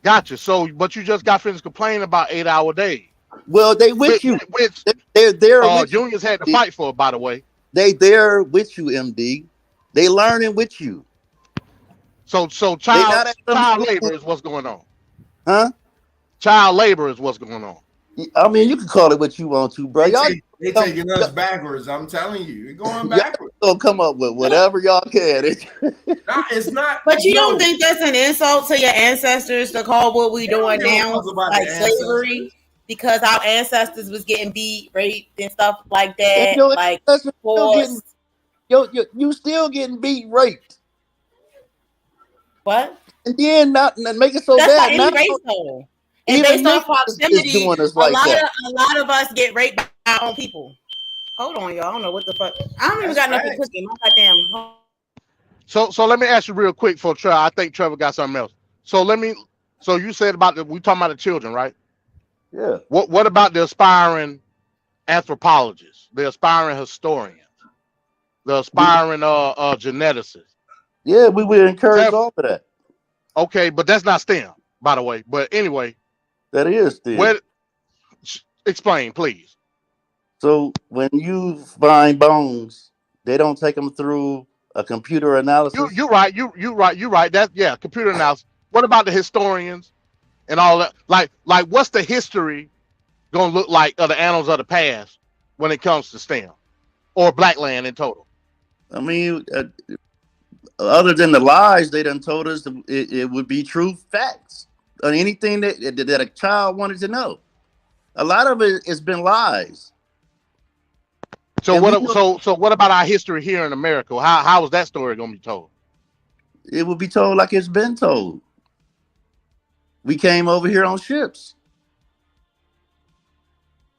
Gotcha. So, but you just got finished complaining about 8-hour days, Well, they with you. which They're there with you. unions had to fight for, by the way. They there with you, MD. They learning with you. So They not at them child school. labor is what's going on. Huh? Child labor is what's going on. I mean, you can call it what you want to, bro. They taking us backwards. I'm telling you, we're going backwards. Y'all gonna come up with whatever y'all can. No, it's not. But you don't think that's an insult to your ancestors to call what we doing now like slavery? Because our ancestors was getting beat, raped, and stuff like that. Like, you still getting beat, raped. What? And then not make it so that's bad. Not any race though. And based on proximity, a lot of us get raped by our own people. Hold on, y'all. I don't know what the fuck. I don't even got nothing cooking. My goddamn. So let me ask you real quick for Trevor. I think Trevor got something else. So you said about we talking about the children, right? Yeah. What about the aspiring anthropologists, the aspiring historians, the aspiring geneticists? Yeah, we would encourage all of that. Okay, but that's not STEM, by the way. But anyway, that is STEM. Explain, please. So when you find bones, they don't take them through a computer analysis. You're right. You're right. That's computer analysis. What about the historians and all that? Like what's the history gonna look like of the annals of the past when it comes to STEM or Blackland in total? I mean, other than the lies they done told us, it would be true facts on anything that a child wanted to know. A lot of it has been lies. So what about our history here in America? How is that story gonna be told? It will be told like it's been told. We came over here on ships.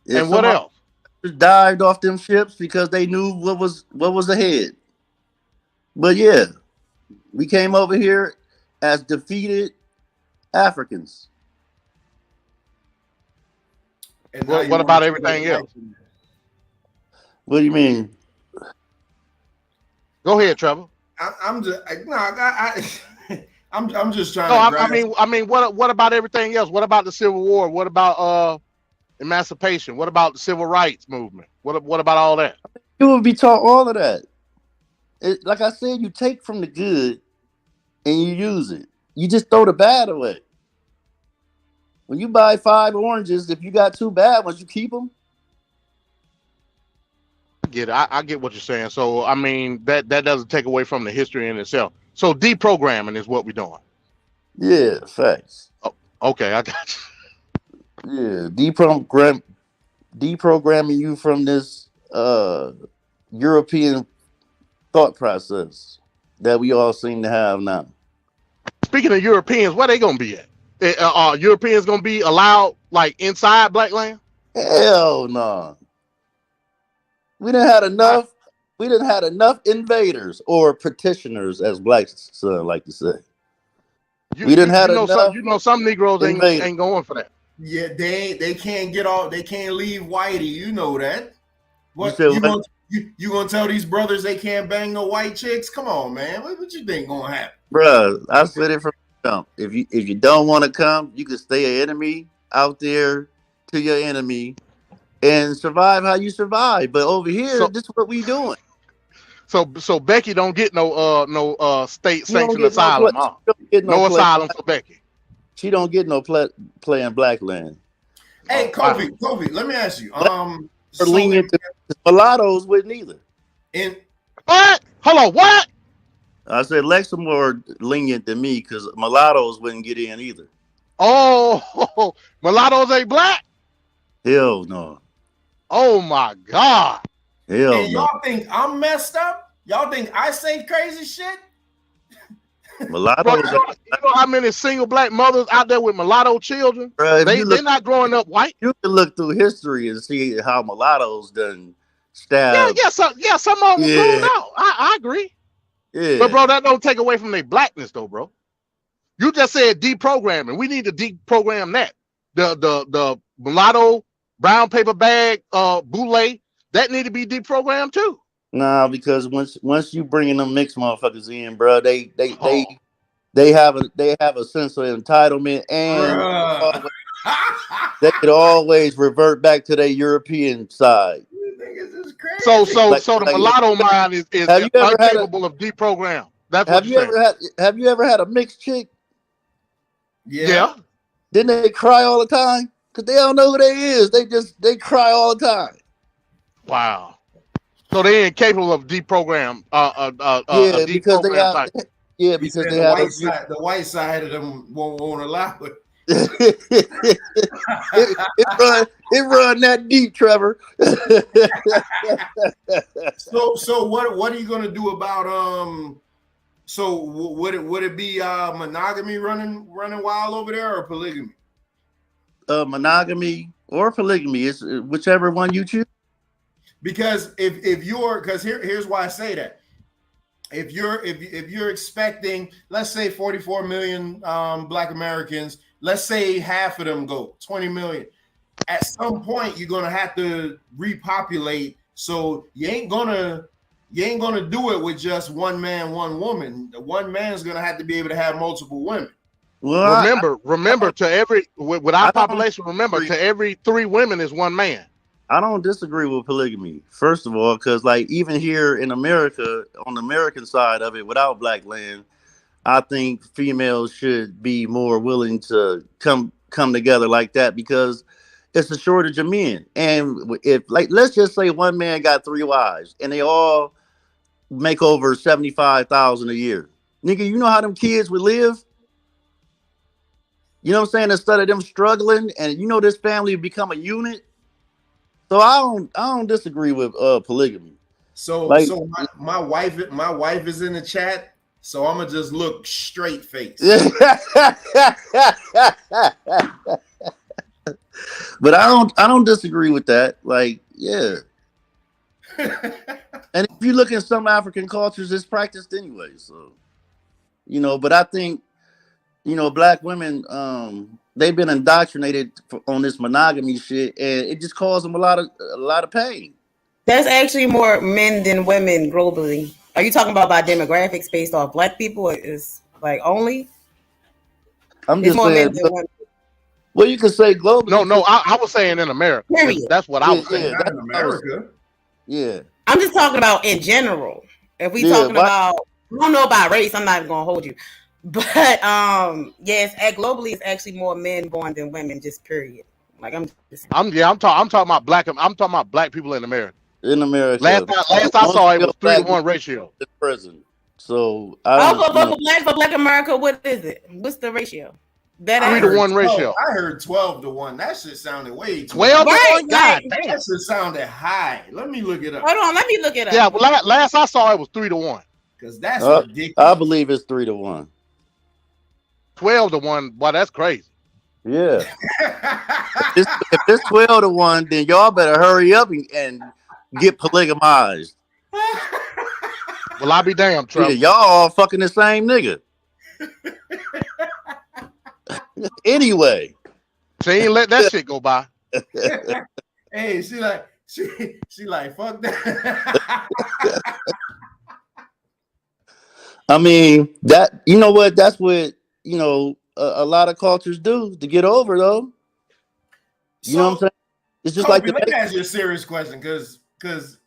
And what else? Dived off them ships because they knew what was ahead. But yeah, we came over here as defeated Africans. And what about everything else? What do you mean? Go ahead, Trevor. I'm just trying. I mean, what about everything else? What about the Civil War? What about emancipation? What about the civil rights movement? What about all that? You would be taught all of that. Like I said, you take from the good and you use it. You just throw the bad away. When you buy 5 oranges, if you got 2 bad ones, you keep them. I get what you're saying. So I mean that doesn't take away from the history in itself. So deprogramming is what we're doing. Yeah, facts. Oh, okay, I got you. Yeah, deprogramming you from this European thought process that we all seem to have now. Speaking of Europeans, where they gonna be at? Are Europeans gonna be allowed like inside Blackland? Hell no. We done had enough. We done had enough invaders or petitioners, as Blackson like to say. We didn't have enough. Some Negroes ain't going for that. Yeah, they can't get off. They can't leave Whitey. You know that. What you gonna tell these brothers they can't bang no white chicks? Come on, man. What you think gonna happen? Bruh, I said it from the jump. If you don't want to come, you can stay an enemy out there to your enemy and survive how you survive. But over here, this is what we doing. So Becky don't get no state sanctioned asylum. No asylum for Becky. She don't get no play in Blackland. Hey, Kobe, let me ask you. Lenient to mulattoes wouldn't either. What? Hold on, what? I said Lex more lenient than me because mulattoes wouldn't get in either. Oh, mulattoes ain't black? Hell no. Oh my God. Hell and no. Y'all think I'm messed up? Y'all think I say crazy shit? Mulattoes. Bro, you know how many single black mothers out there with mulatto children? Bro, they're not growing up white. You can look through history and see how mulattoes done stabbed. Some of them grown out. I agree. Yeah. But bro, that don't take away from their blackness though, bro. You just said deprogramming. We need to deprogram that. The mulatto brown paper bag, boule, that need to be deprogrammed too. Nah, because once you bringing them mixed motherfuckers in, bro, Oh, they have a sense of entitlement, and Bruh. they could always revert back to their European side. You niggas is so crazy. so Like, so the like, mulatto mind is have you ever had a incapable of deprogram. That's what you're saying. have you ever had a mixed chick? Yeah. Didn't they cry all the time? Because they don't know who they is. They cry all the time. Wow. So they're incapable of deprogram. A Yeah, because they deprogram have. type. Yeah, He because said they the had white side of them won't allow it. it run that deep, Trevor. So what are you gonna do about So would it be monogamy running wild over there, or polygamy? Monogamy or polygamy, it's whichever one you choose. Because if you're, because here's why I say that. If you're expecting, let's say 44 million Black Americans, let's say half of them go 20 million. At some point, you're gonna have to repopulate. So you ain't gonna do it with just one man, one woman. The one man's gonna have to be able to have multiple women. Well, Remember, to every with our I don't population, remember agree. to every 3 women is 1 man. I don't disagree with polygamy. First of all, because like even here in America, on the American side of it, without Blackland, I think females should be more willing to come together like that because it's a shortage of men. And if like let's just say one man got 3 wives and they all make over 75,000 a year, nigga, you know how them kids would live? You know what I'm saying? Instead of them struggling, and you know this family would become a unit. So I don't disagree with polygamy. So Like, my wife is in the chat. So I'm gonna just look straight face. but I don't disagree with that. Like, yeah. And if you look in some African cultures, it's practiced anyway. So, but I think, Black women, they've been indoctrinated on this monogamy shit, and it just caused them a lot of pain. There's actually more men than women globally. Are you talking about by demographics based off Black people? Or is like only? I'm It's just more men saying. than women. Well, you could say globally. No, I was saying in America. Period. That's what I was saying. Not in America. Yeah. I'm just talking about in general. If we talking about, I don't know about race. I'm not gonna hold you, but yes, globally it's actually more men born than women. Just period. Like I'm talking about black. I'm talking about Black people in America. In America, last I saw it was 3-to-1 ratio. In prison. So for Black America, what is it? What's the ratio? That 3-to-1 ratio. I heard 12-to-1. That shit sounded way too 12 high. to 1. God damn. That shit sounded high. Let me look it up. Hold on, let me look it up. Yeah, well, last I saw it was 3-to-1. Because that's ridiculous. I believe it's 3-to-1. 12-to-1. Boy, that's crazy. Yeah. if it's 12-to-1, then y'all better hurry up and get polygamized. Well, I'll be damned, Trevor. Y'all all fucking the same nigga. Anyway. She ain't let that shit go by. Hey, she like fuck that. I mean, that, you know what? That's what, a lot of cultures do to get over, though. You know what I'm saying? It's just Kobe, like let me ask you a serious question, because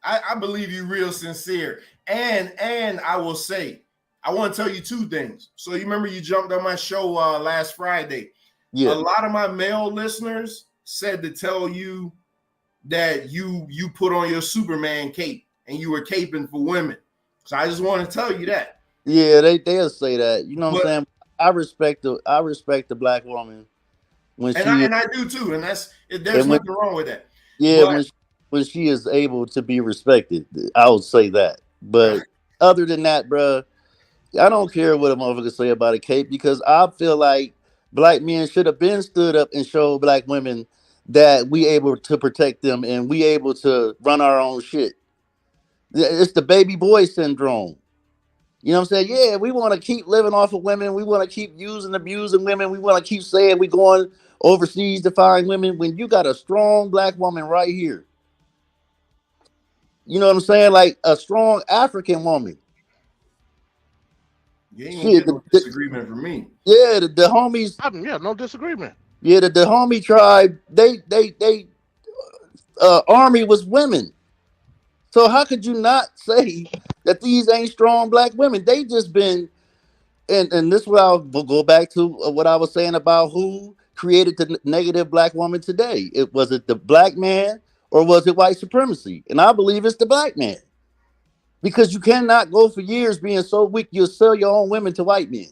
I believe you real sincere, and I will say, I want to tell you 2 things. So you remember you jumped on my show last Friday. Yeah. A lot of my male listeners said to tell you that you put on your Superman cape and you were caping for women. So I just want to tell you that. Yeah, they'll say that. You know what I'm saying? I respect the Black woman when I do too, and there's nothing wrong with that. Yeah, but when she is able to be respected, I would say that. But other than that, bro, I don't care what a motherfucker say about a cape, because I feel like Black men should have been stood up and showed Black women that we able to protect them and we able to run our own shit. It's the baby boy syndrome. You know what I'm saying? Yeah, we want to keep living off of women. We want to keep abusing women. We want to keep saying we going overseas to find women when you got a strong black woman right here. You know what I'm saying? Like a strong African woman. You ain't gonna Shit, get no disagreement from me. yeah, the homies. Yeah, no disagreement. Yeah, the homie tribe. They army was women. So how could you not say that these ain't strong black women? They just been, and this will go back to what I was saying about who created the negative black woman today. Was it the black man or was it white supremacy? And I believe it's the black man, because you cannot go for years being so weak you'll sell your own women to white men,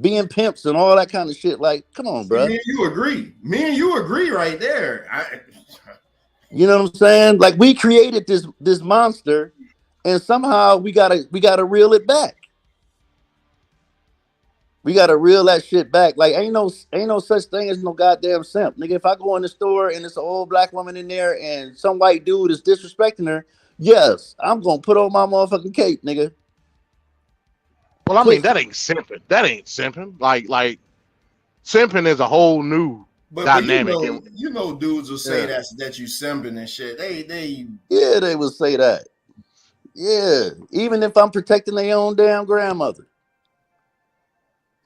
being pimps and all that kind of shit. Like, come on, bro. Me and you agree. Me and you agree right there. You know what I'm saying? Like, we created this monster, and somehow we gotta reel it back. We gotta reel that shit back. Like, ain't no such thing as no goddamn simp, nigga. If I go in the store and it's an old black woman in there and some white dude is disrespecting her, yes, I'm gonna put on my motherfucking cape, nigga. Well, I mean, that ain't simping. That ain't simping. Like simping is a whole new dynamic. You know, dudes will say that you simping and shit. They will say that. Yeah, even if I'm protecting their own damn grandmother.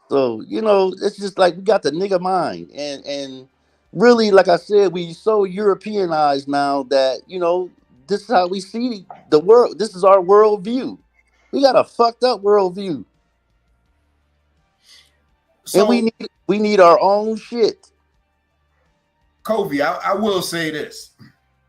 So, you know, it's just like we got the nigga mind, and really, like I said, we so Europeanized now that, you know, this is how we see the world. This is our worldview. We got a fucked up worldview. So, and we need our own shit. Kobe, I will say this,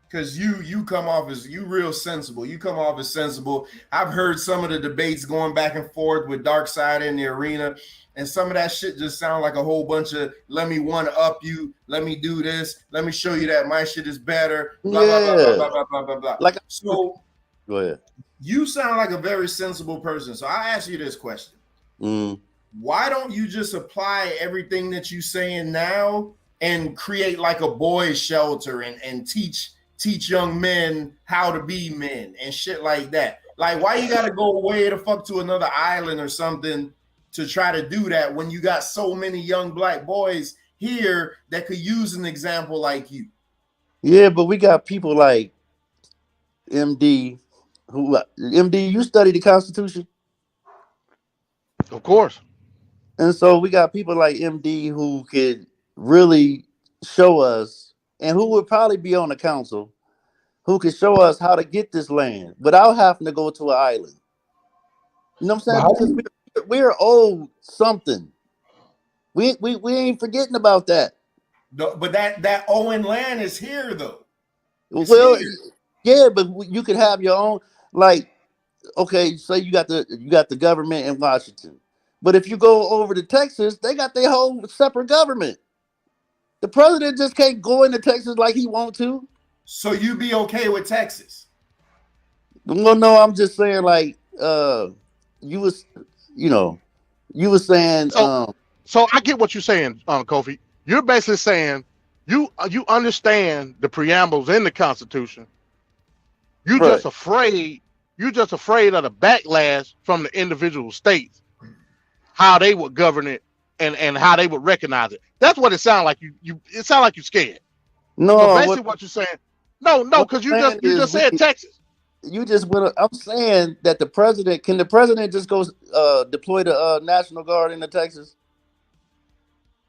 because you come off as real sensible. You come off as sensible. I've heard some of the debates going back and forth with Darkseid in the arena, and some of that shit just sound like a whole bunch of let me one up you, let me do this, let me show you that my shit is better, blah blah blah blah blah blah blah blah. Like, so go ahead. You sound like a very sensible person. So I ask you this question. Why don't you just apply everything that you're saying now and create like a boys shelter and teach young men how to be men and shit like that? Like, why you gotta go way the fuck to another island or something to try to do that when you got so many young black boys here that could use an example like you? Yeah, but we got people like MD, you study the Constitution? Of course. And so we got people like MD who could really show us, and who would probably be on the council, who could show us how to get this land without having to go to an island. You know what I'm saying? Because we're owed something. We ain't forgetting about that. But that Owen land is here though. Well, yeah, but you could have your own. Like, okay, say you got the government in Washington, but if you go over to Texas, they got their whole separate government. The president just can't go into Texas like he want to. So you be okay with Texas? Well, no, I'm just saying, like, you was saying. So I get what you're saying, Kofi. You're basically saying you understand the preambles in the Constitution. You're just afraid of the backlash from the individual states, how they would govern it and how they would recognize it. That's what it sounds like. It sounds like you're scared. No, so basically what you're saying. No, because you just said Texas. You just went. I'm saying that the president just go deploy the National Guard into Texas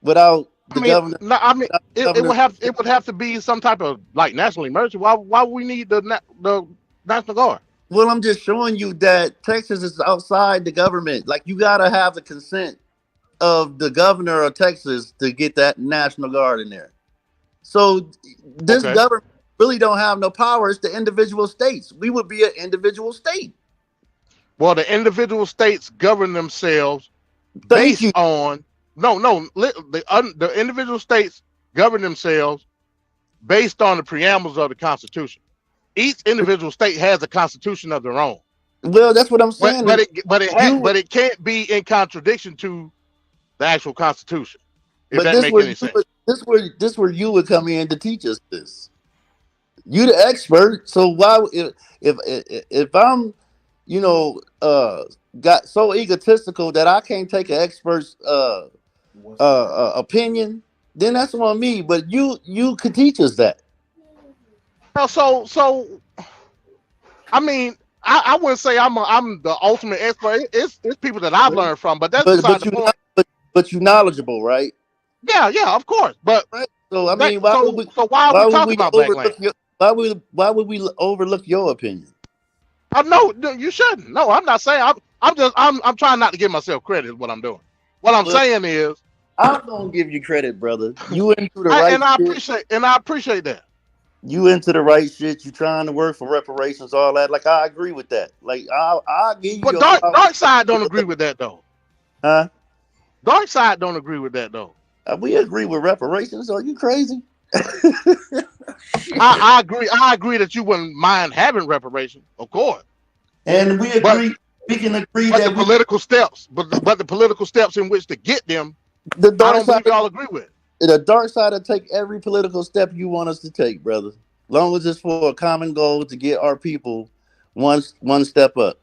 without the governor? No, I mean it would have to be some type of like national emergency. Why would we need the National Guard? Well, I'm just showing you that Texas is outside the government. Like, you gotta have the consent of the governor of Texas to get that National Guard in there. So this government really don't have no powers to individual states. We would be an individual state. Well, the individual states govern themselves based on the individual states govern themselves based on the preambles of the Constitution. Each individual state has a constitution of their own. Well, that's what I'm saying. But it can't be in contradiction to the actual Constitution. If that makes any sense. This where you would come in to teach us this. You the expert, so why if I'm, got so egotistical that I can't take an expert's opinion then that's on me. But you could teach us that. So I mean, I wouldn't say I'm the ultimate expert. It's people that I've learned from, but that's beside the point. But you knowledgeable, right? Yeah, of course. But Right. So I mean, why are we talking about Blackland? Why would we overlook your opinion? No, you shouldn't. No, I'm not saying. I'm trying not to give myself credit. Is what I'm doing. What I'm saying is, I'm gonna give you credit, brother. You into the right shit. I appreciate that. You into the right shit. You trying to work for reparations, all that. Like I agree with that. Like I'll give you. But dark side don't agree with that though. Huh? Dark side don't agree with that though. We agree with reparations. Are you crazy? I agree. I agree that you wouldn't mind having reparations, of course. And we agree. We can agree that the political steps, but the political steps in which to get them, I don't believe y'all agree with. The dark side will take every political step you want us to take, brother. Long as it's for a common goal to get our people one step up.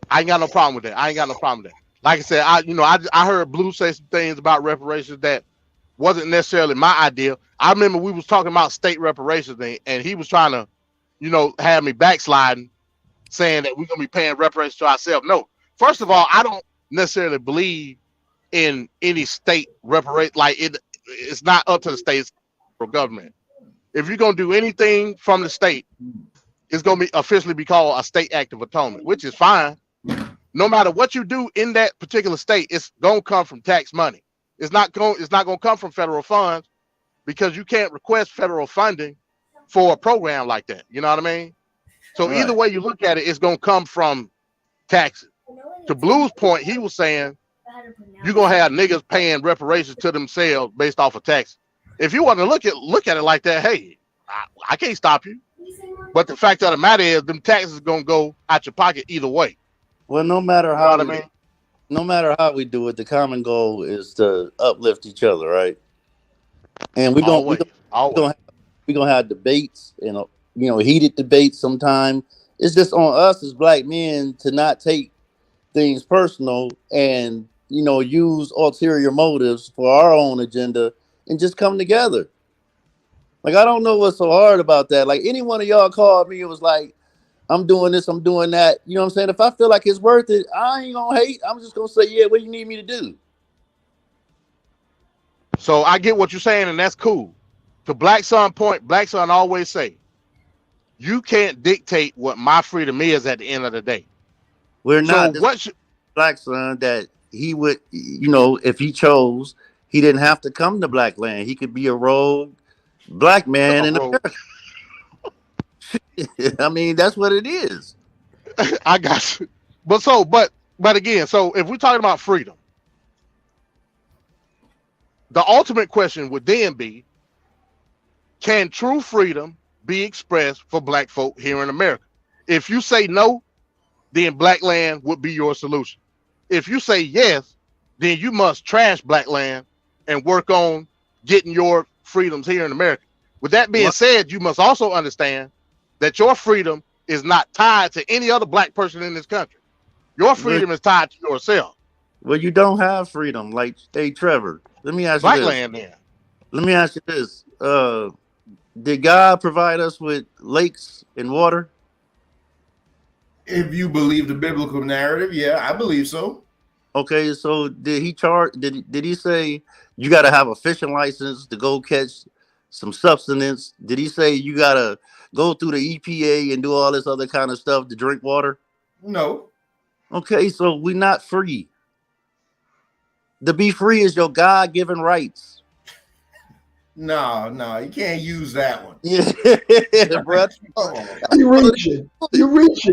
I ain't got no problem with that. Like I said, I heard Blue say some things about reparations that wasn't necessarily my idea. I remember we was talking about state reparations thing, and he was trying to, have me backsliding, saying that we're gonna be paying reparations to ourselves. No, first of all, I don't necessarily believe in any state reparation. Like it's not up to the states or government. If you're gonna do anything from the state, it's gonna be officially be called a state act of atonement, which is fine. No matter what you do in that particular state, it's gonna come from tax money. It's not gonna come from federal funds, because you can't request federal funding for a program like that. You know what I mean? So right. Either way you look at it, it's gonna come from taxes. To Blue's point, he was saying you're gonna have niggas paying reparations to themselves based off of taxes. If you want to look at it like that, hey, I can't stop you. But the fact of the matter is, them taxes gonna go out your pocket either way. Well, no matter how we do it, the common goal is to uplift each other, right? And we're gonna have debates, and heated debates sometimes. It's just on us as black men to not take things personal and use ulterior motives for our own agenda and just come together. Like, I don't know what's so hard about that. Like, any one of y'all called me and was like, I'm doing this, I'm doing that. You know what I'm saying? If I feel like it's worth it, I ain't gonna hate. I'm just gonna say, yeah, what do you need me to do? So I get what you're saying, and that's cool. To Blackson point, Blackson always say, you can't dictate what my freedom is at the end of the day. We're not Blackson that he would, if he chose, he didn't have to come to Blackland. He could be a rogue black man in America. I mean, that's what it is. I got you. But again, so if we're talking about freedom, the ultimate question would then be, can true freedom be expressed for black folk here in America? If you say no, then Blackland would be your solution. If you say yes, then you must trash Blackland and work on getting your freedoms here in America. With that being said, you must also understand that your freedom is not tied to any other black person in this country. Your freedom is tied to yourself. Well, you don't have freedom. Like, hey, Trevor, let me ask you Blackland, this. Let me ask you this. Did God provide us with lakes and water? If you believe the biblical narrative, yeah, I believe so. Okay, so did he say you got to have a fishing license to go catch some substance? Did he say you got to go through the EPA and do all this other kind of stuff to drink water? No. Okay, so we're not free. To be free is your God-given rights. No, you can't use that one. Yeah, bro. You reaching,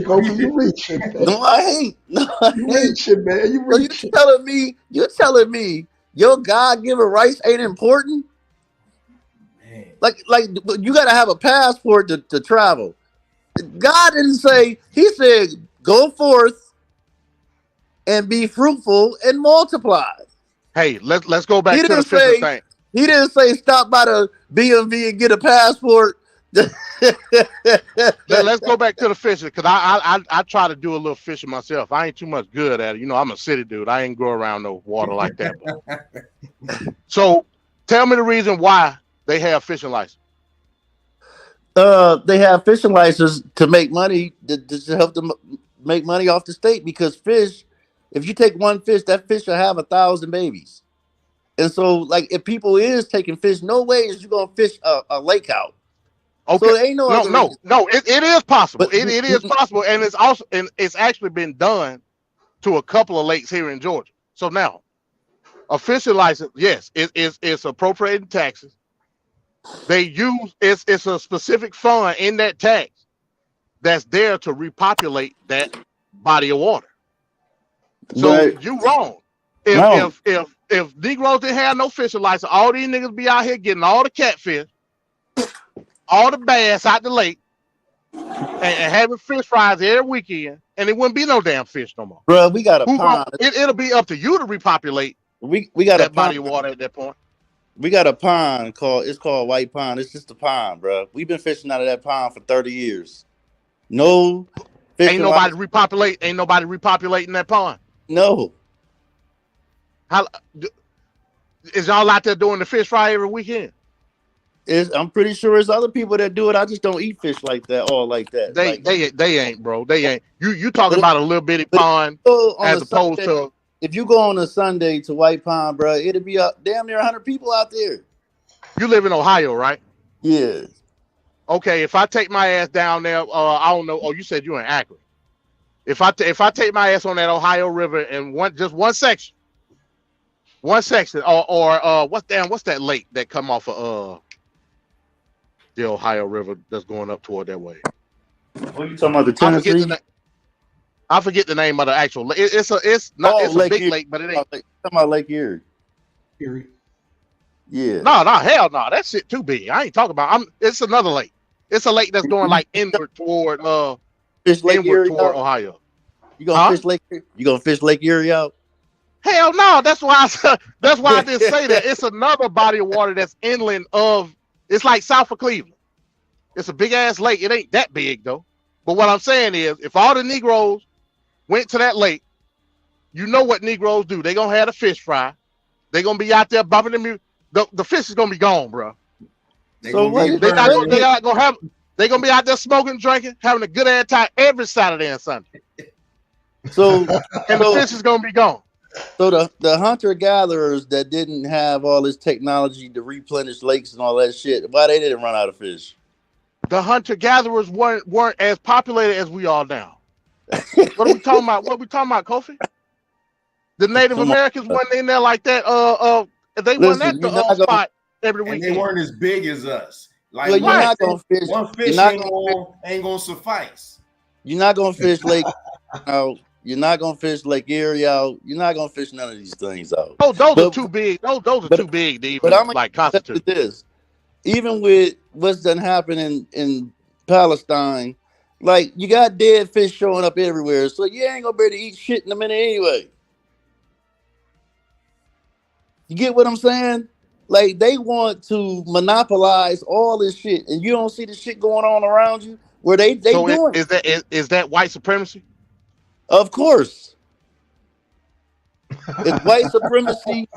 Kobe. You reaching. Man. No, I ain't. You reaching, man. You reaching. You're telling me your God-given rights ain't important? Man. Like you got to have a passport to travel. God didn't say. He said, "Go forth and be fruitful and multiply." Hey, let's go back to the fishing thing. He didn't say stop by the BMV and get a passport Let's go back to the fishing because I try to do a little fishing myself. I ain't too much good at it. You know, I'm a city dude. I ain't grow around no water like that. So tell me the reason why they have fishing license. They have fishing licenses to make money to help them make money off the state because fish, if you take one fish, that fish will have 1,000 babies. And so, like, if people is taking fish, no way is you gonna fish a lake out. Okay, so there ain't no it is possible. But, It is possible, and it's actually been done to a couple of lakes here in Georgia. So now, a fishing license, yes, it's appropriating taxes. They use it's a specific fund in that tax that's there to repopulate that body of water. So you wrong. If Negroes didn't have no fishing license, all these niggas be out here getting all the catfish, all the bass out the lake, and having fish fries every weekend, and it wouldn't be no damn fish no more. Bro, we got a pond. It'll be up to you to repopulate. We got that a body of water at that point. We got a pond called White Pond. It's just a pond, bro. We've been fishing out of that pond for 30 years. No, ain't nobody repopulating that pond. No. How is y'all out there doing the fish fry every weekend? I'm pretty sure there's other people that do it. I just don't eat fish like that, all like that. They ain't, bro. They ain't. You talking about a little bitty pond as opposed to. If you go on a Sunday to White Pond, bro, it'll be damn near 100 people out there. You live in Ohio, right? Yeah. Okay, if I take my ass down there, I don't know. Oh, you said you're in Akron. If I take my ass on that Ohio River and just one section, or what's that lake that come off of the Ohio River that's going up toward that way? What are you talking about? The Tennessee? I forget the name of the actual lake. It's a big lake, but it ain't. Talking about Lake Erie. Yeah. No, hell no. That shit too big. I ain't talking about. It's another lake. It's a lake that's going like inward toward Ohio. You gonna fish Lake? You gonna fish Lake Erie out? Hell no. That's why I didn't say that. It's another body of water that's inland of. It's like south of Cleveland. It's a big ass lake. It ain't that big though. But what I'm saying is, if all the Negroes went to that lake, you know what Negroes do. They're going to have a fish fry. They're going to be out there bumping the music. The fish is going to be gone, bro. They're going to be out there smoking, drinking, having a good ass time every Saturday and Sunday. And the fish is going to be gone. So the hunter-gatherers that didn't have all this technology to replenish lakes and all that shit, why they didn't run out of fish? The hunter-gatherers weren't as populated as we are now. What are we talking about? Kofi? The Native Americans weren't in there like that. They weren't at the spot every weekend. And they weren't as big as us. Like you're not gonna fish. One fish ain't gonna suffice. You're not gonna fish Lake out. You're not gonna fish Lake Erie out. You're not gonna fish none of these things out. Oh, those are too big. Those are too big to even like constitute this. Even with what's done happening in Palestine. Like, you got dead fish showing up everywhere, so you ain't gonna be able to eat shit in a minute anyway. You get what I'm saying? Like, they want to monopolize all this shit, and you don't see the shit going on around you where they so doing is that white supremacy? Of course. It's white supremacy.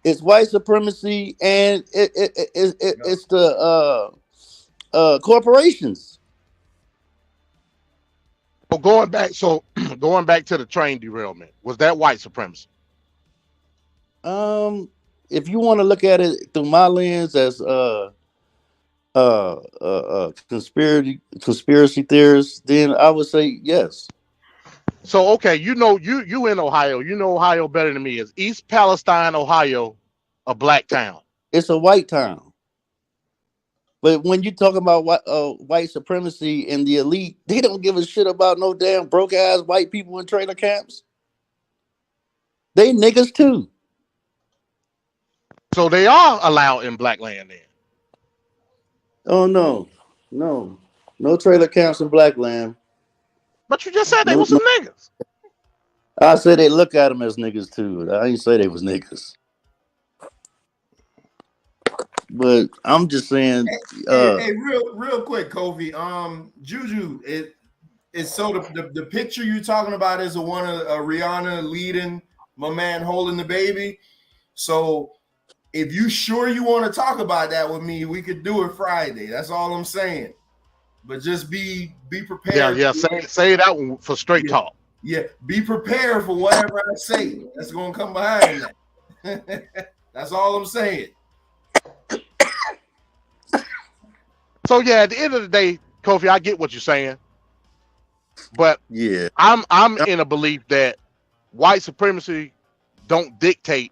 It's white supremacy, and it's the corporations. Going back to the train derailment, was that white supremacy? If you want to look at it through my lens as conspiracy theorists, then I would say yes. So okay, you in Ohio, you know Ohio better than me. Is East Palestine, Ohio, a black town? It's a white town. But when you talk about white supremacy and the elite, they don't give a shit about no damn broke ass white people in trailer camps. They niggas too. So they are allowed in Blackland then? Oh no trailer camps in Blackland. But you just said they were some niggas. I said they look at them as niggas too. I didn't say they was niggas. But I'm just saying, Hey, real quick, Kofi. Juju, it's so the picture you're talking about is the one of Rihanna leading my man holding the baby. So if you sure you want to talk about that with me, we could do it Friday. That's all I'm saying. But just be prepared. Yeah. Say that one for straight talk. Yeah, be prepared for whatever I say. That's gonna come behind that. That's all I'm saying. So yeah, at the end of the day, Kofi, I get what you're saying, but yeah, I'm in a belief that white supremacy don't dictate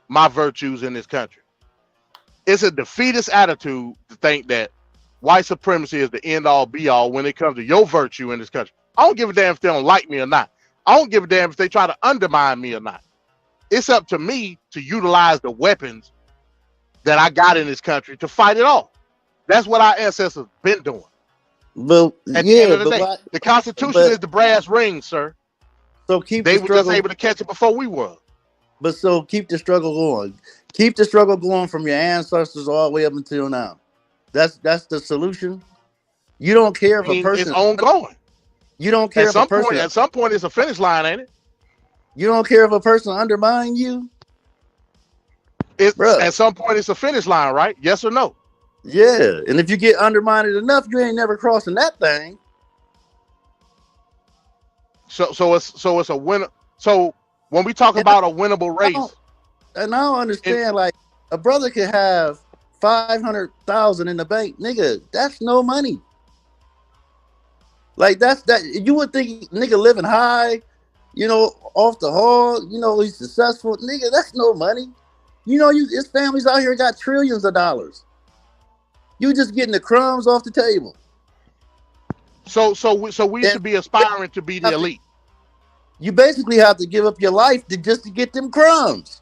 my virtues in this country. It's a defeatist attitude to think that white supremacy is the end all be all when it comes to your virtue in this country. I don't give a damn if they don't like me or not. I don't give a damn if they try to undermine me or not. It's up to me to utilize the weapons that I got in this country to fight it off. That's what our ancestors been doing. But at the end of the day, the Constitution is the brass ring, sir. So keep they the were struggle, just able to catch it before we were. But so keep the struggle going. Keep the struggle going from your ancestors all the way up until now. That's the solution. You don't care if a person is ongoing. You don't care if a person at some point it's a finish line, ain't it? You don't care if a person undermines you. At some point it's a finish line, right? Yes or no? Yeah, and if you get undermined enough, you ain't never crossing that thing. So it's a winner. So when we talk about a winnable race, and I don't understand, like a brother can have 500,000 in the bank, nigga. That's no money. Like that. You would think nigga living high, off the hall. He's successful, nigga. That's no money. His families out here got trillions of dollars. You just getting the crumbs off the table. So we should be aspiring to be the elite. You basically have to give up your life to get them crumbs.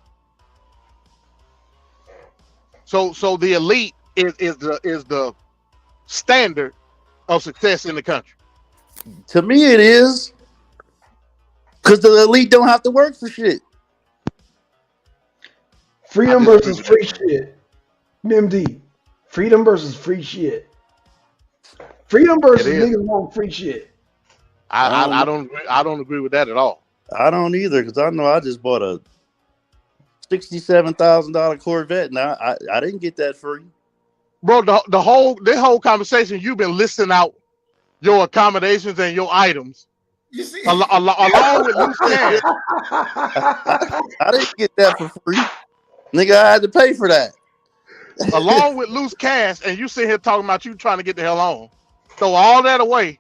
So the elite is the standard of success in the country. To me, it is, because the elite don't have to work for shit. Freedom versus free shit. MD. Freedom versus free shit. Freedom versus niggas want free shit. I don't agree with that at all. I don't either, because I know I just bought a $67,000 Corvette. Now I didn't get that free, bro. The whole conversation, you've been listing out your accommodations and your items. You see, along with loose cash. I didn't get that for free, nigga. I had to pay for that. Along with loose cash, and you sit here talking about you trying to get the hell on. Throw all that away.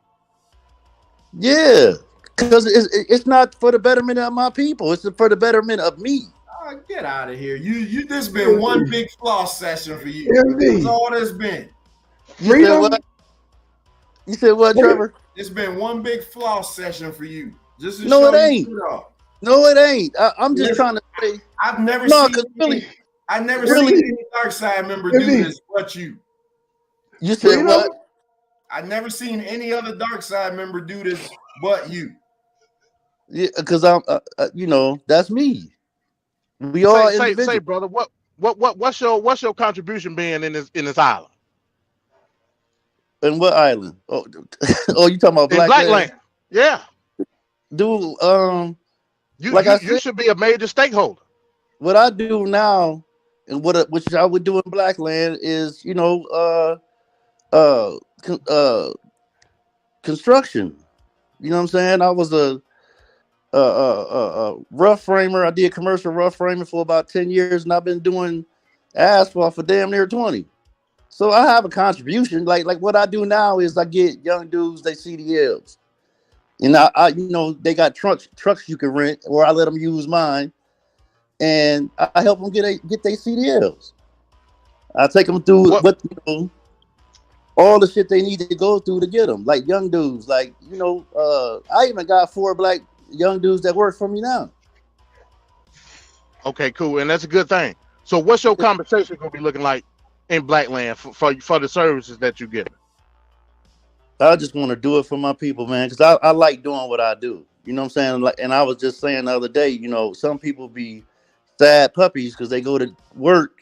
Yeah, because it's not for the betterment of my people. It's for the betterment of me. Oh, get out of here. You just been one big floss session for you. That's all that's been. You said what, Trevor? It's been one big floss session for you. Just to no, show it ain't. No, it ain't. I'm just trying to say. I've never seen any dark side member do this but you. You said what? I've never seen any other dark side member do this but you. Yeah, because I'm, that's me. We all say, brother, what's your contribution being in this island? In what island? Oh, you talking about Blackland? Yeah, dude. You should be a major stakeholder. What I do now, and which I would do in Blackland is, construction. You know what I'm saying? I was a rough framer. I did commercial rough framing for about 10 years, and I've been doing asphalt for damn near 20. So I have a contribution. Like what I do now is I get young dudes, they CDLs. And I they got trucks you can rent, or I let them use mine, and I help them get their CDLs. I take them through all the shit they need to go through to get them. Like young dudes, I even got 4 black young dudes that work for me now. Okay, cool, and that's a good thing. So what's your compensation gonna be looking like in Blackland for the services that you get? I just want to do it for my people, man, because I like doing what I do. You know what I'm saying? And I was just saying the other day, some people be sad puppies because they go to work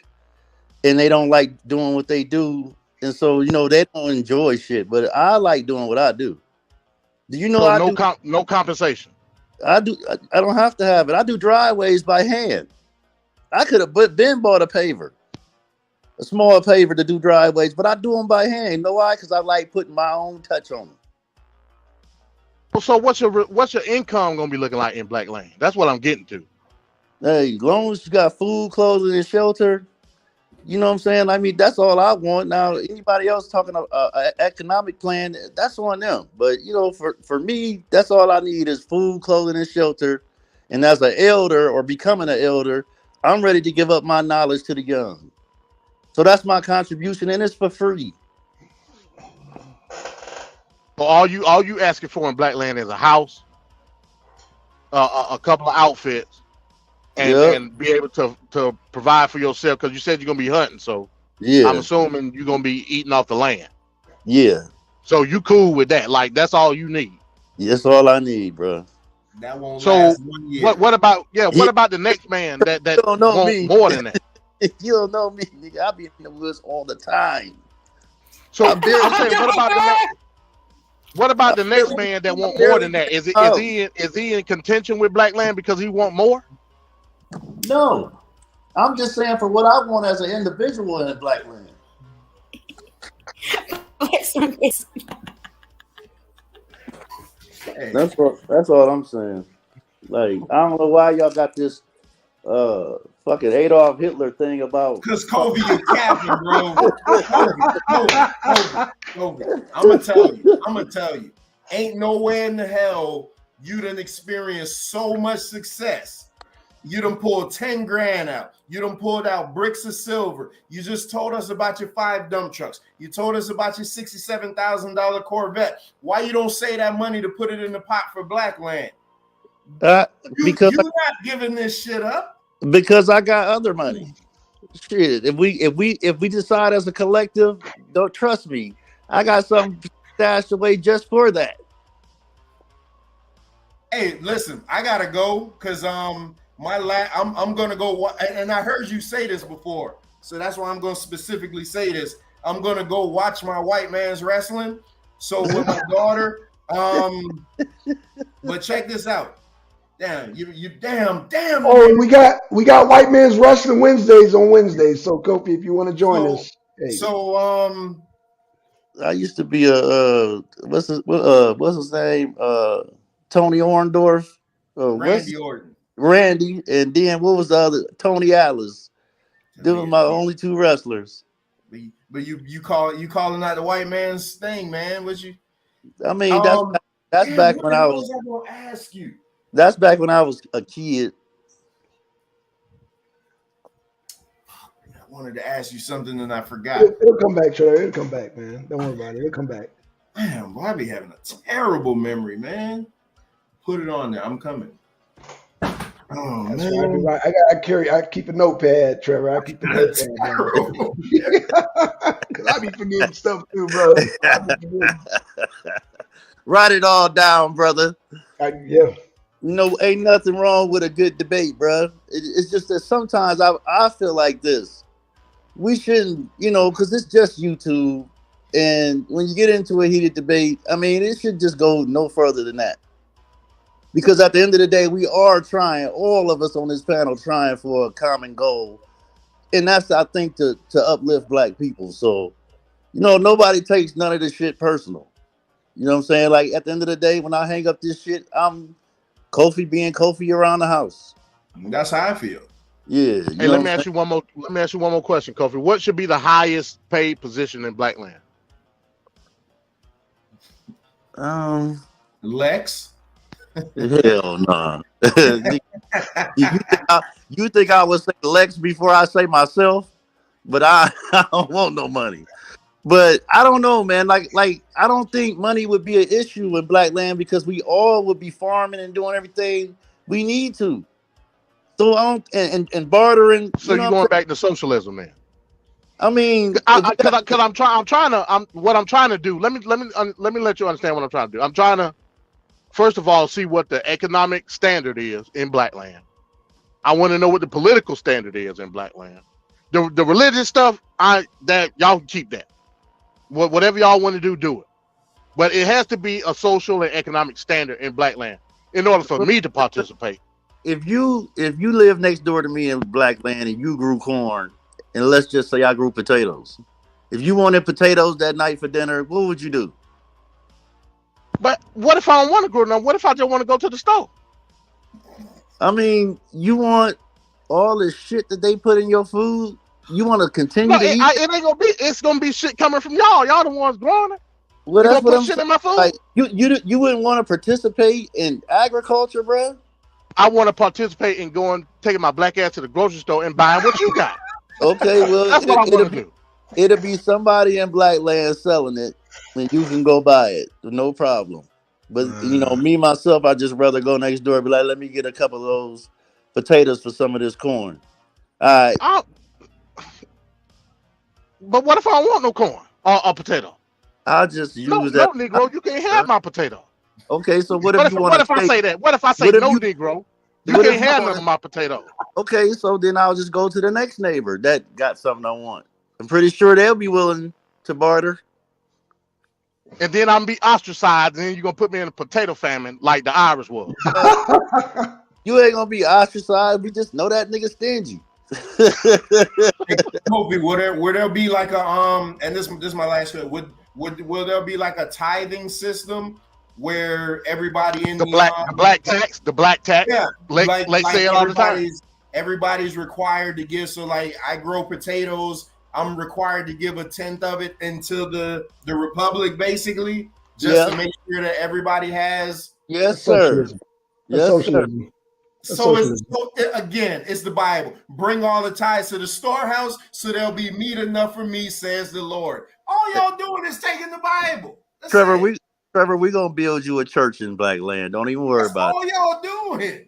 and they don't like doing what they do, and so they don't enjoy shit. But I like doing what I do. Do you know So I no do? no compensation. I do. I don't have to have it. I do driveways by hand. I could have been bought a paver, a small paver to do driveways, but I do them by hand. You know why? Because I like putting my own touch on them. So what's your income gonna be looking like in Blackland? That's what I'm getting to. Hey, as long as you got food, clothing, and shelter, you know what I'm saying? I mean, that's all I want. Now, anybody else talking about economic plan, that's on them. But, for me, that's all I need is food, clothing, and shelter. And as an elder or becoming an elder, I'm ready to give up my knowledge to the young. So that's my contribution, and it's for free. So all you asking for in Blackland is a house, a couple of outfits, and Yep. and be able to provide for yourself, because you said you're gonna be hunting. So I'm Yeah. assuming you're gonna be eating off the land. Yeah. So you cool with that? Like that's all you need. That's all I need, bro. That won't So last 1 year. what about Yeah. what about the next man that You don't know want me. more than that? You don't know me, nigga. I be in the woods all the time. So I I'm barely- saying, what about the next man that want more than that? Is he in contention with Blackland because he want more? No. I'm just saying for what I want as an individual in Blackland. Hey, That's all I'm saying. Like, I don't know why y'all got this fucking Adolf Hitler thing about because Kobe is capping, bro. Kobe. I'm gonna tell you. Ain't nowhere in the hell you done experienced so much success. You done pulled 10 grand out. You done pulled out bricks of silver. You just told us about your 5 dump trucks. You told us about your $67,000 Corvette. Why you don't say that money to put it in the pot for Blackland? because You're not giving this shit up. because I got other money. Shit, if we decide as a collective, don't trust me. I got something stashed away just for that. Hey, listen, I gotta go because I'm gonna go and I heard you say this before, so that's why I'm gonna specifically say this. I'm gonna go watch my white man's wrestling. So with my daughter, but check this out. Damn, you damn. Oh, we got White Man's Wrestling Wednesdays on Wednesdays. So Kofi, if you want to join us, hey. So I used to be what's his name? Tony Orndorff. Randy Orton. Randy, and then what was the other? Tony Atlas. They were my only 2 wrestlers. But you calling out the white man's thing, man? Was you? I mean, that's back when I was. I'm gonna ask you. That's back when I was a kid. I wanted to ask you something and I forgot. It'll come back, Trevor. It'll come back, man. Don't worry about it. It'll come back. Man, boy, I be having a terrible memory, man. Put it on there. I'm coming. Oh, That's man. right. I keep a notepad, Trevor. I keep a notepad. Because I be forgetting stuff too, bro. Write it all down, brother. Yeah. Ain't nothing wrong with a good debate, bro. It's just that sometimes I feel like this. We shouldn't, because it's just YouTube. And when you get into a heated debate, I mean, it should just go no further than that. Because at the end of the day, we are trying, all of us on this panel trying for a common goal. And that's, I think, to uplift black people. So, nobody takes none of this shit personal. You know what I'm saying? Like, at the end of the day, when I hang up this shit, I'm Kofi being Kofi around the house. That's how I feel. Yeah. Hey, let me ask you one more question, Kofi. What should be the highest paid position in Blackland? Lex. Hell no. You think I would say Lex before I say myself? But I don't want no money. But I don't know, man. Like I don't think money would be an issue in Blackland because we all would be farming and doing everything we need to. So I don't and bartering. So you're going back to socialism, man. I mean, because I'm trying to do. Let me let you understand what I'm trying to do. I'm trying to, first of all, see what the economic standard is in Blackland. I want to know what the political standard is in Blackland. The religious stuff, that y'all can keep that. Whatever y'all want to do it. But it has to be a social and economic standard in Blackland in order for me to participate. If you live next door to me in Blackland and you grew corn, and let's just say I grew potatoes, if you wanted potatoes that night for dinner, what would you do? But what if I don't want to grow now? What if I just want to go to the store? I mean, you want all the shit that they put in your food? You want to continue to eat? It ain't gonna be. It's gonna be shit coming from y'all. Y'all the ones growing it. Well, You that's gonna what put I'm shit saying. in my food? Like, you wouldn't want to participate in agriculture, bro? I want to participate in taking my black ass to the grocery store and buying what you got. Okay, well, That's what I want to do. It'll be somebody in Blackland selling it, and you can go buy it, no problem. But me myself, I just rather go next door and be like, let me get a couple of those potatoes for some of this corn. All right. But what if I don't want no corn or a potato? I'll just use that. No, Negro, you can't have my potato. Okay, so what if you want to? What if I say that? What if I say no, Negro? You can't have none of my potato. Okay, so then I'll just go to the next neighbor that got something I want. I'm pretty sure they'll be willing to barter. And then I'm be ostracized, and then you're gonna put me in a potato famine like the Irish was. You ain't gonna be ostracized. We just know that nigga stingy. Kobe, will there be like a and this is my last question. Will there be like a tithing system where everybody in the black tax? Yeah, like say it all the time. Everybody's required to give. So like, I grow potatoes, I'm required to give a 10th of it into the republic, basically, just to make sure that everybody has. Yes, sir. Yes, socialism. sir. So it's the Bible. Bring all the tithes to the storehouse, so there'll be meat enough for me, says the Lord. All y'all doing is taking the Bible. That's Trevor, we gonna build you a church in Blackland. Don't even worry about it. All y'all doing.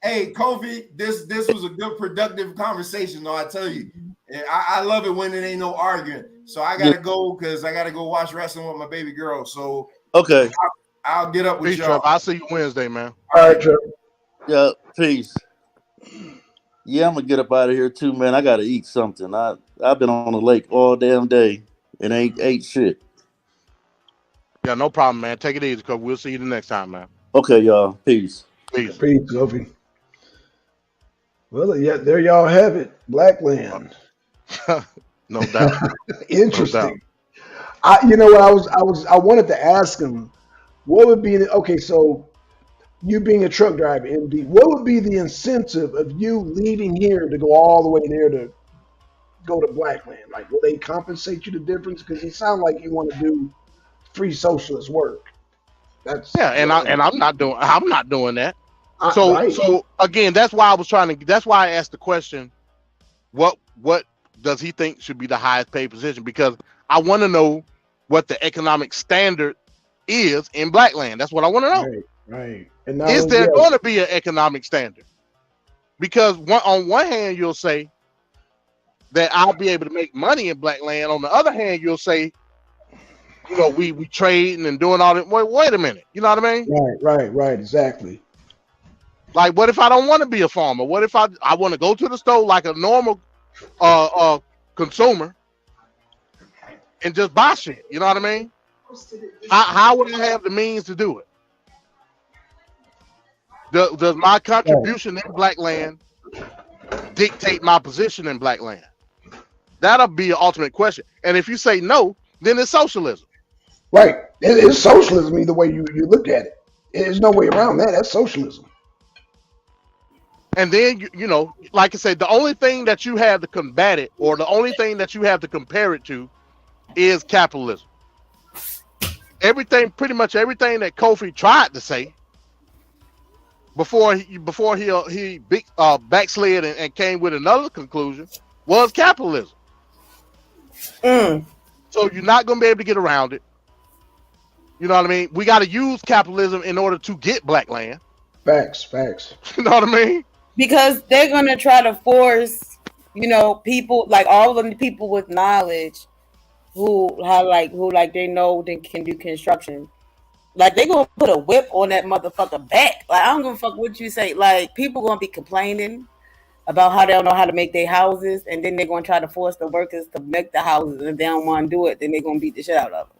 Hey, Kofi, this was a good, productive conversation, though, I tell you. And I love it when it ain't no arguing. So I gotta go because I gotta go watch wrestling with my baby girl. So okay. I'll get up with y'all. Trevor, I'll see you Wednesday, man. All right, Trevor. Yeah, peace. Yeah, I'm gonna get up out of here too, man. I gotta eat something. I've been on the lake all damn day and ain't ate shit. Yeah, no problem, man. Take it easy, cause we'll see you the next time, man. Okay, y'all. Peace. Peace, Kofi. Well, yeah, there y'all have it. Blackland. No doubt. Interesting. No doubt. I wanted to ask him, what would be so you being a truck driver, MD, what would be the incentive of you leaving here to go all the way there to go to Blackland? Like, will they compensate you the difference? Because you sound like you want to do free socialist work. And I'm not doing that. So again, that's why I asked the question, what does he think should be the highest paid position? Because I want to know what the economic standard is in Blackland. That's what I want to know. Right. And is there going to be an economic standard? Because on one hand, you'll say that I'll be able to make money in Blackland. On the other hand, you'll say, we trading and doing all that. Wait a minute. You know what I mean? Right. Exactly. Like, what if I don't want to be a farmer? What if I want to go to the store like a normal consumer and just buy shit? You know what I mean? How would I have the means to do it? Does my contribution in Blackland dictate my position in Blackland? That'll be an ultimate question. And if you say no, then it's socialism. Right. It's socialism either way you look at it. There's no way around that. That's socialism. And then, like I said, the only thing that you have to combat it, or the only thing that you have to compare it to, is capitalism. Pretty much everything that Kofi tried to say before he backslid and came with another conclusion was capitalism. So you're not going to be able to get around it. You know what I mean? We got to use capitalism in order to get Blackland. Facts. You know what I mean? Because they're going to try to force, people, like all of the people with knowledge who they know they can do construction. Like, they going to put a whip on that motherfucker back. Like, I don't give a fuck what you say. Like, people going to be complaining. about how they don't know how to make their houses, and then they're gonna try to force the workers to make the houses, and if they don't want to do it, then they're gonna beat the shit out of them.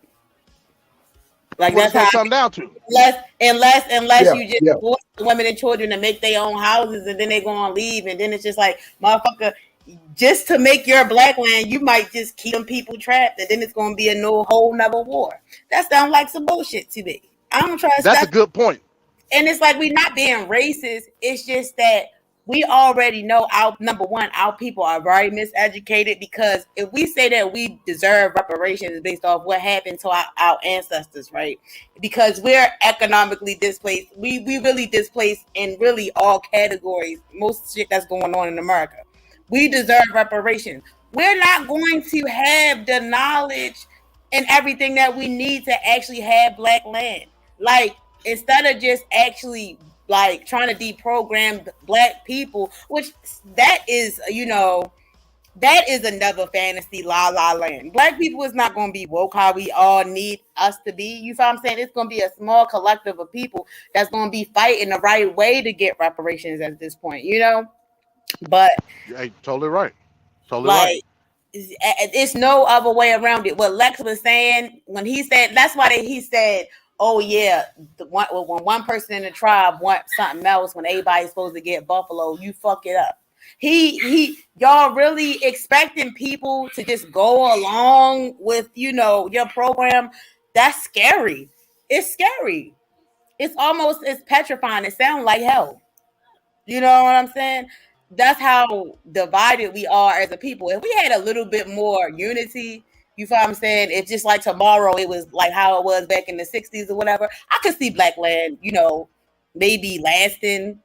Like What it's that's gonna how come down to. unless Yeah, you just yeah. force the women and children to make their own houses, and then they're gonna leave, and then it's just like motherfucker. Just to make your Blackland, you might just keep them people trapped, and then it's gonna be a whole nother war. That sounds like some bullshit to me. I don't trust That's that. a good point. And it's like we're not being racist. It's just that we already know our number one, our people are very miseducated, because if we say that we deserve reparations based off what happened to our ancestors, right? Because we're economically displaced, we really displaced in really all categories, most shit that's going on in America. We deserve reparations. We're not going to have the knowledge and everything that we need to actually have Black land. Like, instead of just actually like trying to deprogram Black people, which that is, that is another fantasy la land. Black people is not going to be woke how we all need us to be. You feel what I'm saying? It's going to be a small collective of people that's going to be fighting the right way to get reparations at this point, But You're totally right. Totally like, right. it's no other way around it. What Lex was saying when he said, that's why he said, oh yeah, when one person in the tribe wants something else, when everybody's supposed to get buffalo, you fuck it up. Y'all really expecting people to just go along with your program? That's scary. It's scary. It's petrifying. It sounds like hell. You know what I'm saying? That's how divided we are as a people. If we had a little bit more unity, you feel what I'm saying? It's just like tomorrow, it was like how it was back in the 60s or whatever. I could see Blackland, maybe lasting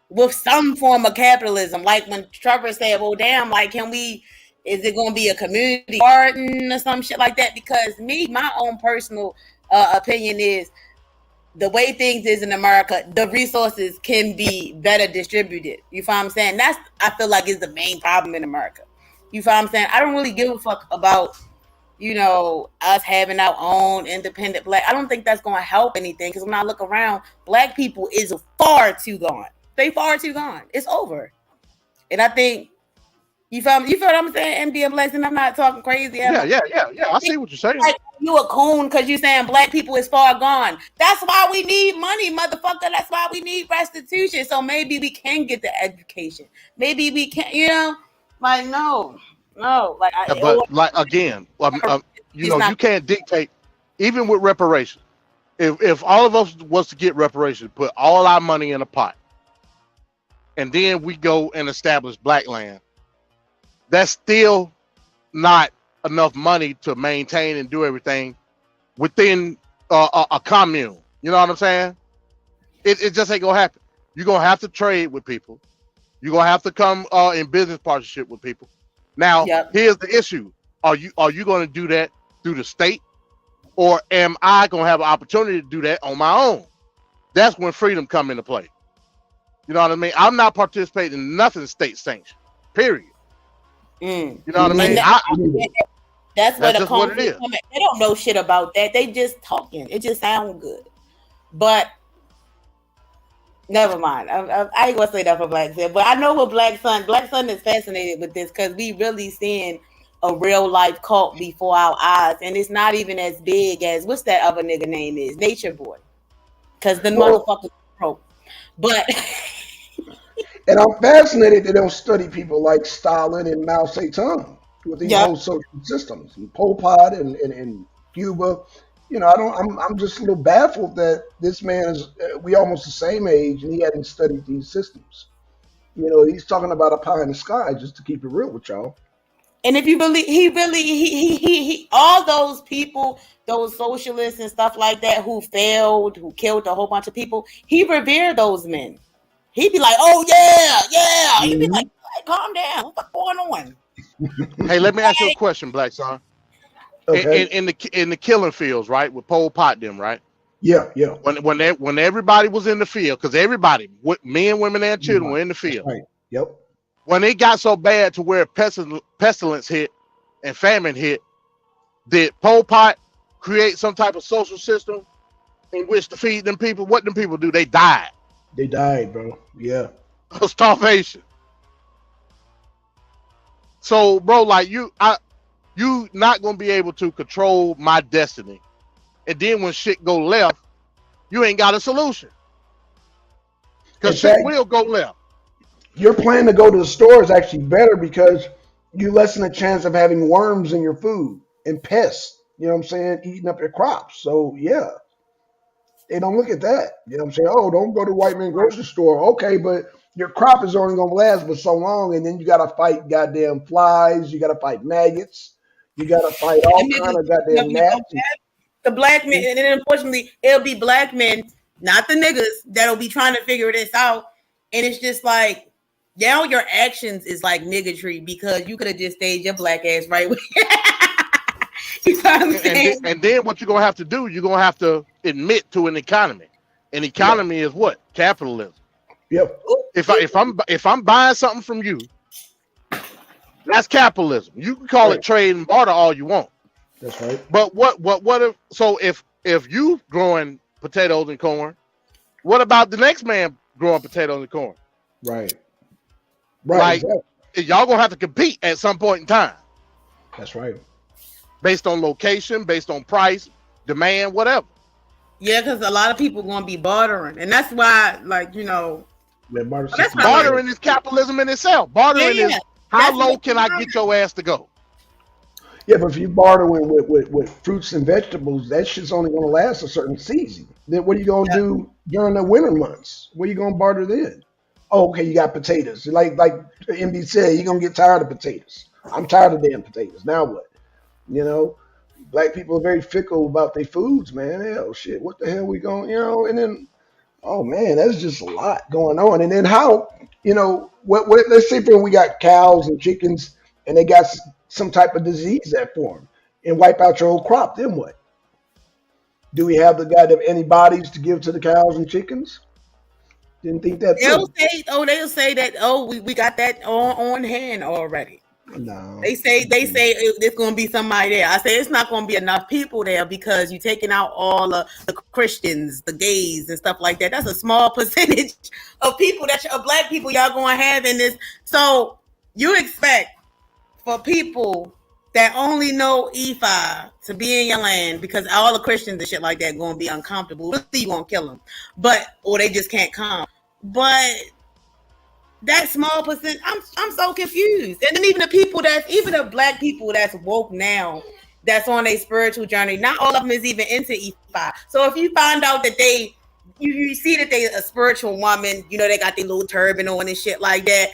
with some form of capitalism. Like when Trevor said, well, damn, like, is it going to be a community garden or some shit like that? Because my own personal opinion is, the way things is in America, the resources can be better distributed. You feel what I'm saying? I feel like is the main problem in America. You feel what I'm saying? I don't really give a fuck about, us having our own independent Black. I don't think that's going to help anything, because when I look around, Black people is far too gone. They far too gone. It's over. And I think, you feel what I'm saying? MD and Blackson, I'm not talking crazy. Yeah. I see what you're saying. Like, you a coon because you saying Black people is far gone. That's why we need money, motherfucker. That's why we need restitution. So maybe we can get the education. Maybe we can, like, no. Like, But like again, you can't dictate, even with reparations. If all of us was to get reparations, put all our money in a pot, and then we go and establish Blackland, that's still not enough money to maintain and do everything within a commune. You know what I'm saying? It just ain't gonna happen. You're gonna have to trade with people. You're gonna have to come in business partnership with people. Now, Here's the issue: Are you gonna do that through the state, or am I gonna have an opportunity to do that on my own? That's when freedom come into play. You know what I mean? I'm not participating in nothing state sanctioned. Period. You know what I mean? That's where the what it is. They don't know shit about that. They just talking. It just sounds good. But never mind. I ain't gonna say that for Blackson. But I know what Blackson is fascinated with this, because we really seeing a real life cult before our eyes, and it's not even as big as what's that other nigga name is, Nature Boy, because the motherfuckers broke. But and I'm fascinated they don't study people like Stalin and Mao Zedong with these whole social systems, and Pol Pot and Cuba. I'm just a little baffled that this man is. We almost the same age, and he hadn't studied these systems. He's talking about a pie in the sky, just to keep it real with y'all. And if you believe, he all those people, those socialists and stuff like that who failed, who killed a whole bunch of people, he revered those men. He'd be like, oh yeah. He'd be like, calm down. What's going on? Hey, let me ask you a question, Blackson. Okay. In the killing fields, right, with Pol Pot them, right? Yeah. When everybody was in the field, because everybody, men, women, and children were in the field. Right. Yep. When it got so bad to where pestilence hit and famine hit, did Pol Pot create some type of social system in which to feed them people? What them people do? They died. They died, bro. Yeah. Starvation. So, bro, like you not gonna be able to control my destiny. And then when shit go left, you ain't got a solution. Because shit will go left. Your plan to go to the store is actually better because you lessen the chance of having worms in your food and pests, you know what I'm saying, eating up your crops. So yeah, they don't look at that. You know what I'm saying? Oh, don't go to white man grocery store. Okay, but your crop is only gonna last for so long, and then you gotta fight goddamn flies, you gotta fight maggots, you gotta fight all kind of goddamn gnats. The black men, and then unfortunately, it'll be black men, not the niggas, that'll be trying to figure this out. And it's just like, now your actions is like niggatry because you could have just stayed your black ass right with you know what I'm saying? And then what you're gonna have to do, you're gonna have to admit to an economy. An economy is what? Capitalism. Yep. If I'm buying something from you, that's capitalism. You can call it trade and barter all you want. That's right. But if you growing potatoes and corn, what about the next man growing potatoes and corn? Right. Like y'all gonna have to compete at some point in time. That's right. Based on location, based on price, demand, whatever. Yeah, because a lot of people gonna be bartering, and that's why, like, you know, bartering is capitalism in itself. Bartering is how low can I get your ass to go? Yeah, but if you barter with fruits and vegetables, that shit's only going to last a certain season. Then what are you going to do during the winter months? What are you going to barter then? Oh, okay, you got potatoes. Like MB said, you're going to get tired of potatoes. I'm tired of damn potatoes. Now what? You know, black people are very fickle about their foods, man. Hell, shit, what the hell we going, you know? And then, oh, man, that's just a lot going on. And then how, you know, what let's say we got cows and chickens and they got some type of disease that form and wipe out your whole crop, then what? Do we have the goddamn antibodies to give to the cows and chickens? Didn't think that they'll say that, we got that on hand already. No. They say there's gonna be somebody there. I say it's not gonna be enough people there because you're taking out all the Christians, the gays, and stuff like that. That's a small percentage of people of black people y'all gonna have in this. So you expect for people that only know E5 to be in your land because all the Christians and shit like that going to be uncomfortable. You won't kill them, or they just can't come. But that small percent, I'm so confused. And then even the black people that's woke now, that's on a spiritual journey, not all of them is even into E5. So if you find out that you see that they a spiritual woman, you know, they got their little turban on and shit like that.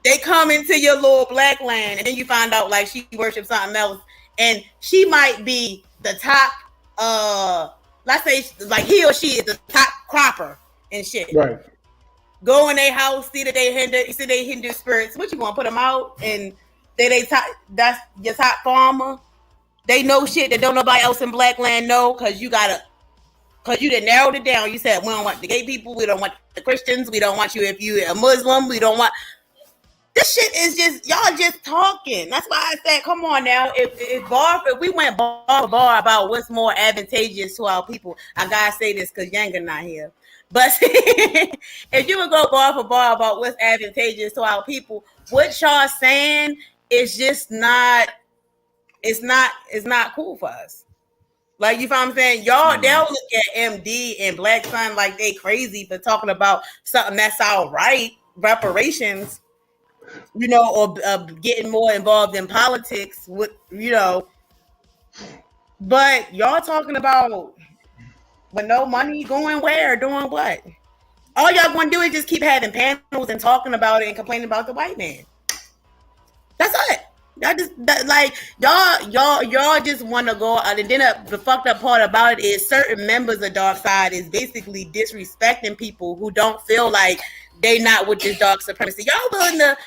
They come into your little Blackland, and then you find out like she worships something else, and she might be the top. Let's say like he or she is the top cropper and shit. Right. Go in their house, see that they Hindu spirits. What you gonna put them out? And they top. That's your top farmer. They know shit that don't nobody else in Blackland know because you done narrowed it down. You said we don't want the gay people, we don't want the Christians, we don't want you if you're a Muslim, we don't want. This shit is just y'all just talking. That's why I said, come on now. If we went bar for bar about what's more advantageous to our people, I gotta say this because Yanga not here. But if you would go bar for bar about what's advantageous to our people, what y'all saying is just not. It's not cool for us. Like, you know what I'm saying? Y'all, they'll look at MD and Blackson like they crazy for talking about something that's all right, reparations. You know, or getting more involved in politics with, you know, but y'all talking about with no money going where, doing what? All y'all going to do is just keep having panels and talking about it and complaining about the white man. That's it. Y'all just want to go out. And then the fucked up part about it is certain members of Dark Side is basically disrespecting people who don't feel like they not with this dark supremacy. Y'all willing to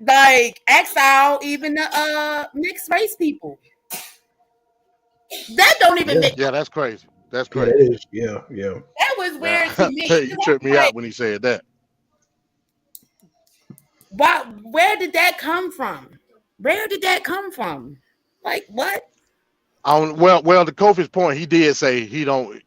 like exile even the mixed race people. That don't even make. Yeah, that's crazy. That's crazy. Yeah, it is. Yeah. That was weird to me. You tripped me out when he said that. Where did that come from? Where did that come from? Like what? Well, to Kofi's point, he did say he don't,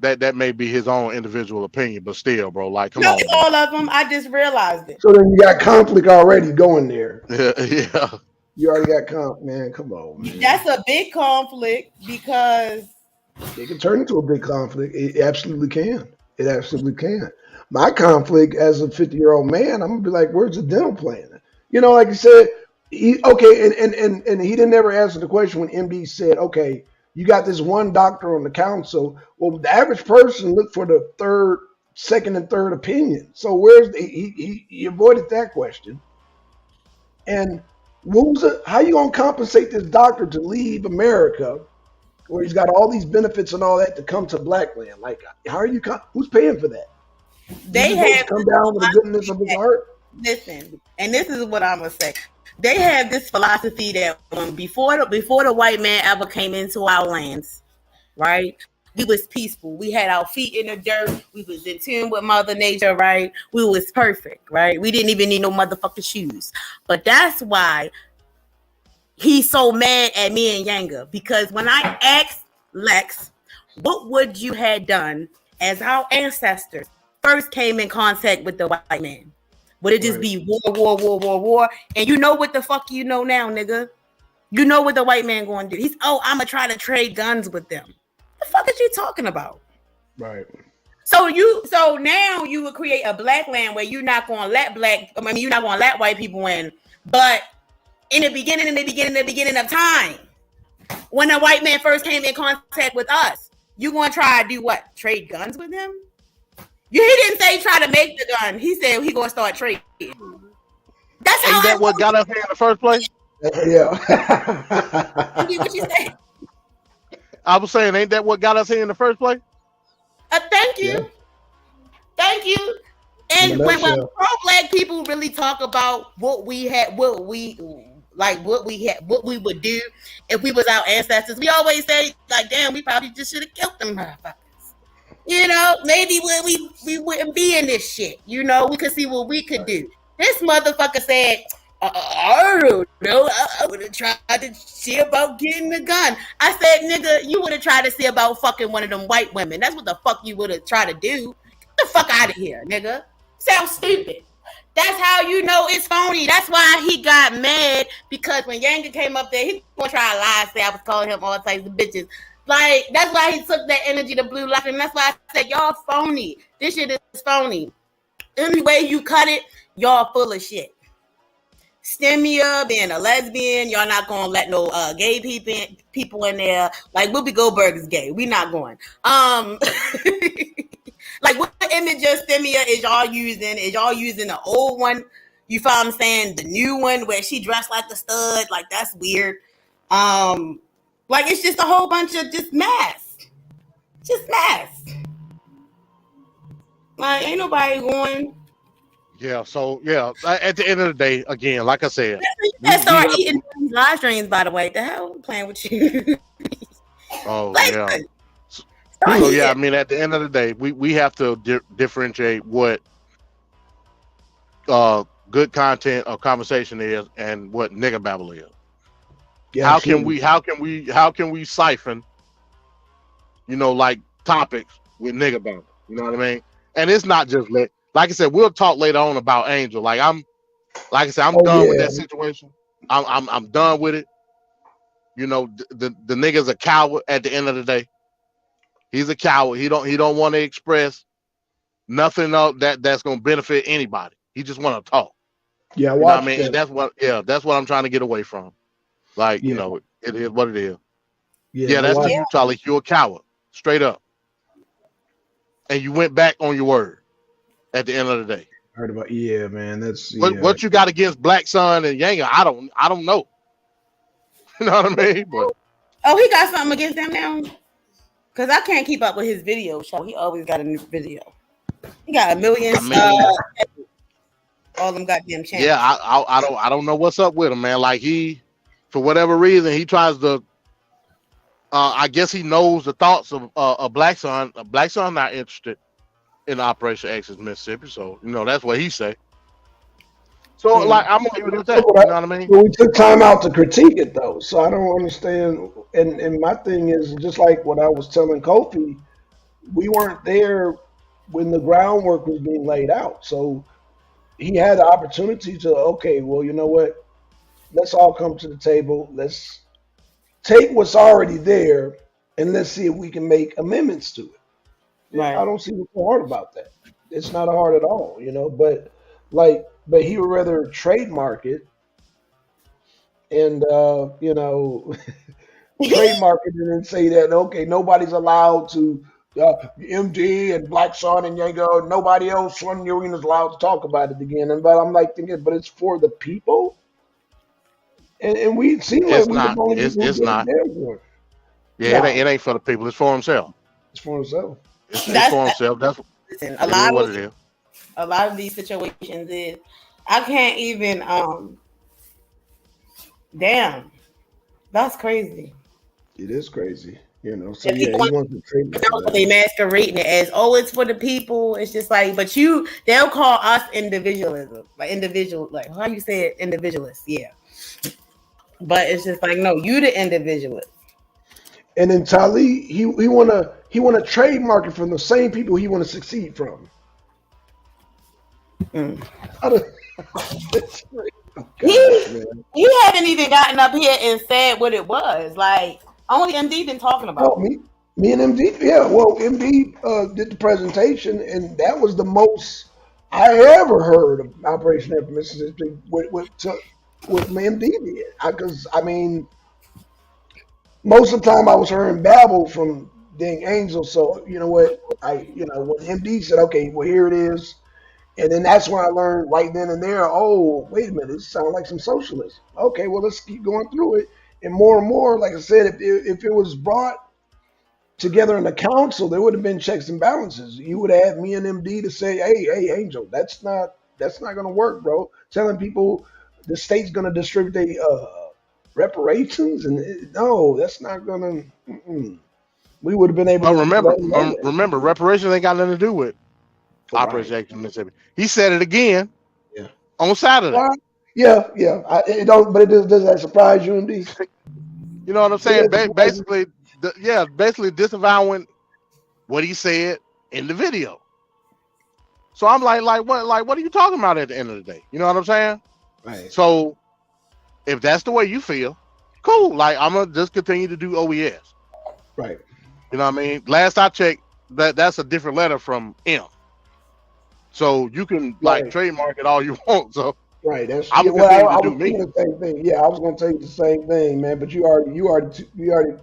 that may be his own individual opinion, but still, bro, like, come No, on, it's man. all of them. I just realized it. So then you got conflict already going there. Yeah. You already got man. Come on, man. That's a big conflict because It can turn into a big conflict. It absolutely can. It absolutely can. My conflict as a 50-year-old man, I'm gonna be like, where's the dental plan? Like you said, and he didn't ever answer the question when MB said, okay, you got this one doctor on the council. Well, the average person look for the second and third opinion. So he avoided that question. And how you gonna compensate this doctor to leave America, where he's got all these benefits and all that, to come to Blackland? Like, how are you? Who's paying for that? they have come down with the goodness of his heart. Listen, and this is what I'm gonna say. They have this philosophy that before the white man ever came into our lands, right? We was peaceful. We had our feet in the dirt. We was in tune with Mother Nature, right? We was perfect, right? We didn't even need no motherfucking shoes. But that's why he's so mad at me and Yanga, because when I asked Lex, what would you have done as our ancestors first came in contact with the white man? Would it just be war? And you know what the fuck you know now, nigga? You know what the white man going to do? I'm going to try to trade guns with them. The fuck is you talking about? Right. So now you would create a Blackland where you're not going to let you're not going to let white people in. But in the beginning of time, when the white man first came in contact with us, you going to try to do what? Trade guns with him? He didn't say try to make the gun. He said he gonna start trading. That's how. Ain't that what got us here in the first place? Yeah. What you say? I was saying, ain't that what got us here in the first place? Thank you. Yeah. Thank you. And when pro-black people really talk about what we would do if we was our ancestors, we always say, like, damn, we probably just should have killed them motherfuckers. Maybe we wouldn't be in this shit. We could see what we could do. This motherfucker said, I don't know. I would have tried to see about getting the gun. I said, nigga, you would have tried to see about fucking one of them white women. That's what the fuck you would have tried to do. Get the fuck out of here, nigga. Sounds stupid. That's how you know it's phony. That's why he got mad, because when Yanga came up there, he gonna try to lie and say I was calling him all types of bitches. Like, that's why he took that energy to Blue Lock, and that's why I said, y'all phony. This shit is phony. Any way you cut it, y'all full of shit. Stemia, being a lesbian, y'all not gonna let no gay people in there. Like, Whoopi Goldberg is gay. We not going. Like, what image of Stemia is y'all using? Is y'all using the old one? You feel what I'm saying? The new one where she dressed like the stud? Like, that's weird. Like, it's just a whole bunch of just mess. Just mess. Like, ain't nobody going. Yeah, so, at the end of the day, again, like I said. You start eating live streams, by the way. The hell? I'm playing with you. Oh, yeah. So, yeah, I mean, at the end of the day, we have to differentiate what good content or conversation is and what nigga babble is. Yeah, how can we siphon, like topics with nigga babble? You know what I mean? And it's not just like I said, we'll talk later on about Angel. I'm done with that situation. I'm done with it. The nigga's a coward at the end of the day. He's a coward. He don't want to express nothing that's gonna benefit anybody. He just want to talk. Yeah, I mean, and that's what I'm trying to get away from. Like, it is what it is. Yeah, that's you, Charlie. You're a coward, straight up. And you went back on your word at the end of the day. Heard about man. That's what you got against Blackson and Yanga. I don't know. You know what I mean? But he got something against them now. Cause I can't keep up with his video show. He always got a new video. He got 1 million. All them goddamn channels. Yeah, I don't know what's up with him, man. Like, he, for whatever reason, he tries to. I guess he knows the thoughts of Blackson. Blackson not interested in Operation Exodus Mississippi, so that's what he say. So like I'm gonna leave it at that. But You know what I mean? we took time out to critique it though, so I don't understand. And my thing is just like what I was telling Kofi, we weren't there when the groundwork was being laid out. So he had the opportunity to, okay, well, you know what? Let's all come to the table. Let's take what's already there and let's see if we can make amendments to it. Right. I don't see what's so hard about that. It's not hard at all, but but he would rather trademark it and trademark it and then say that okay, nobody's allowed to MD and Blackson and Yanga, nobody else on the arena is allowed to talk about it again. And but I'm like thinking, but it's for the people, and we seem like It's we the not. only people who It's get it not. there for it. Yeah, No, it ain't for the people. It's for himself. it's for himself. It's for That's himself. That's listen, it is what it is. a lot of these situations is I can't even damn. That's crazy. It is crazy, So And yeah, people he wants to trademark they that. masquerading it as it's for the people. It's just like, but they'll call us individualism, like individual, like how you say it, individualists, yeah. But it's just like, no, you the individualist. And then Tali, he wanna trademark it from the same people he want to succeed from. Mm. I don't- Oh, He gosh, man. he haven't even gotten up here and said what it was. Like only MD been talking No, about. me and MD, yeah. Well, MD did the presentation, and that was the most I ever heard of Operation F Mississippi with my MD did. Because I mean, most of the time I was hearing babble from dang Angel. So you know what, when MD said, okay, well here it is. And then that's when I learned right then and there, oh, wait a minute, this sounds like some socialism. Okay, well, let's keep going through it. And more, like I said, if it was brought together in the council, there would have been checks and balances. You would have had me and MD to say, hey, Angel, that's not going to work, bro. Telling people the state's going to distribute their reparations, and no, that's not going to. We would have been able But to let them know that. remember, reparations ain't got nothing to do with Operation Right. Action Mississippi. He said it again Yeah. on Saturday. Well, yeah. It don't, but does that surprise you, MD? You know what I'm It saying? doesn't surprise you? Basically disavowing what he said in the video. So I'm like what are you talking about at the end of the day? You know what I'm saying? Right. So if that's the way you feel, cool. Like I'm gonna just continue to do OES. Right. You know what I mean? Last I checked, that's a different letter from M. So you can like Right. trademark it all you want. So Right. That's I'm yeah. gonna Well, continue I to do was me. thinking the same thing. Yeah, I was going to tell you the same thing, man. But you already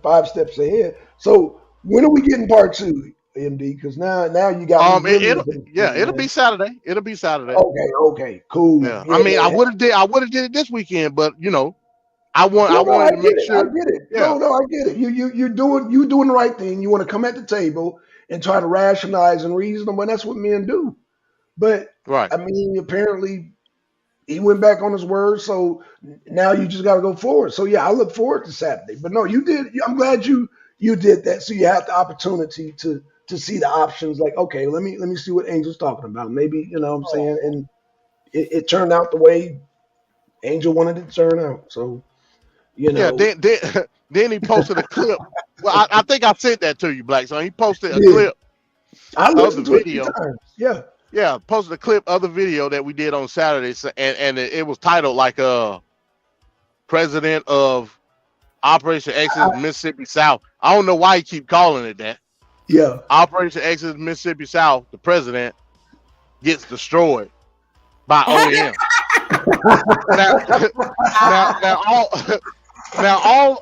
5 steps ahead. So when are we getting part 2, MD? Because now you got me really interested, It'll be man. Saturday. It'll be Saturday. Okay, cool. Yeah. Yeah, I mean, I man. would have did it this weekend, but I No, wanted I to get make it. I sure. get it. Yeah. No, I get it. You're doing the right thing. You want to come at the table and try to rationalize and reason them, and that's what men do. But Right. I mean, apparently he went back on his word, so now you just got to go forward. So yeah, I look forward to Saturday. But no, you did. I'm glad you did that. So you had the opportunity to see the options. Like, okay, let me see what Angel's talking about. Maybe what I'm saying, and it turned out the way Angel wanted it to turn out. So Yeah. Then he posted a clip. Well, I think I sent that to you, Black. So he posted a yeah, clip I of the listened to it 3 video. times. Yeah, Yeah, posted a clip of the video that we did on Saturday, and it was titled like President of Operation Exodus Mississippi South. I don't know why he keep calling it that. yeah. Operation Exodus Mississippi South, the president gets destroyed by OEM.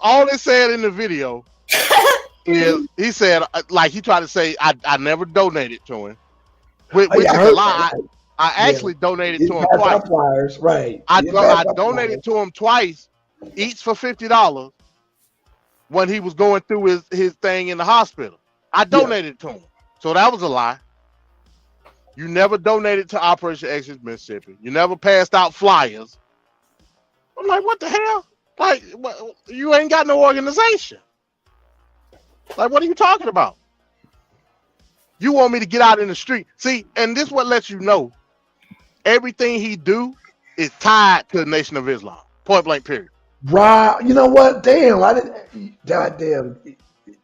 all it said in the video is he said like he tried to say I never donated to him, which Oh, yeah, is I a heard lie. that. I Yeah. actually donated You to him passed twice. out flyers, right? I You passed out donated flyers. to him twice, each for $50 when he was going through his thing in the hospital. I Yeah, donated to him. So that was a lie. You never donated to Operation Exodus Mississippi. You never passed out flyers. I'm like, what the hell? Like, you ain't got no organization. Like, what are you talking about? You want me to get out in the street. See, and this what lets you know everything he do is tied to the Nation of Islam. Point blank. Period. Right. You know what? Damn, I didn't. Goddamn. Point MD,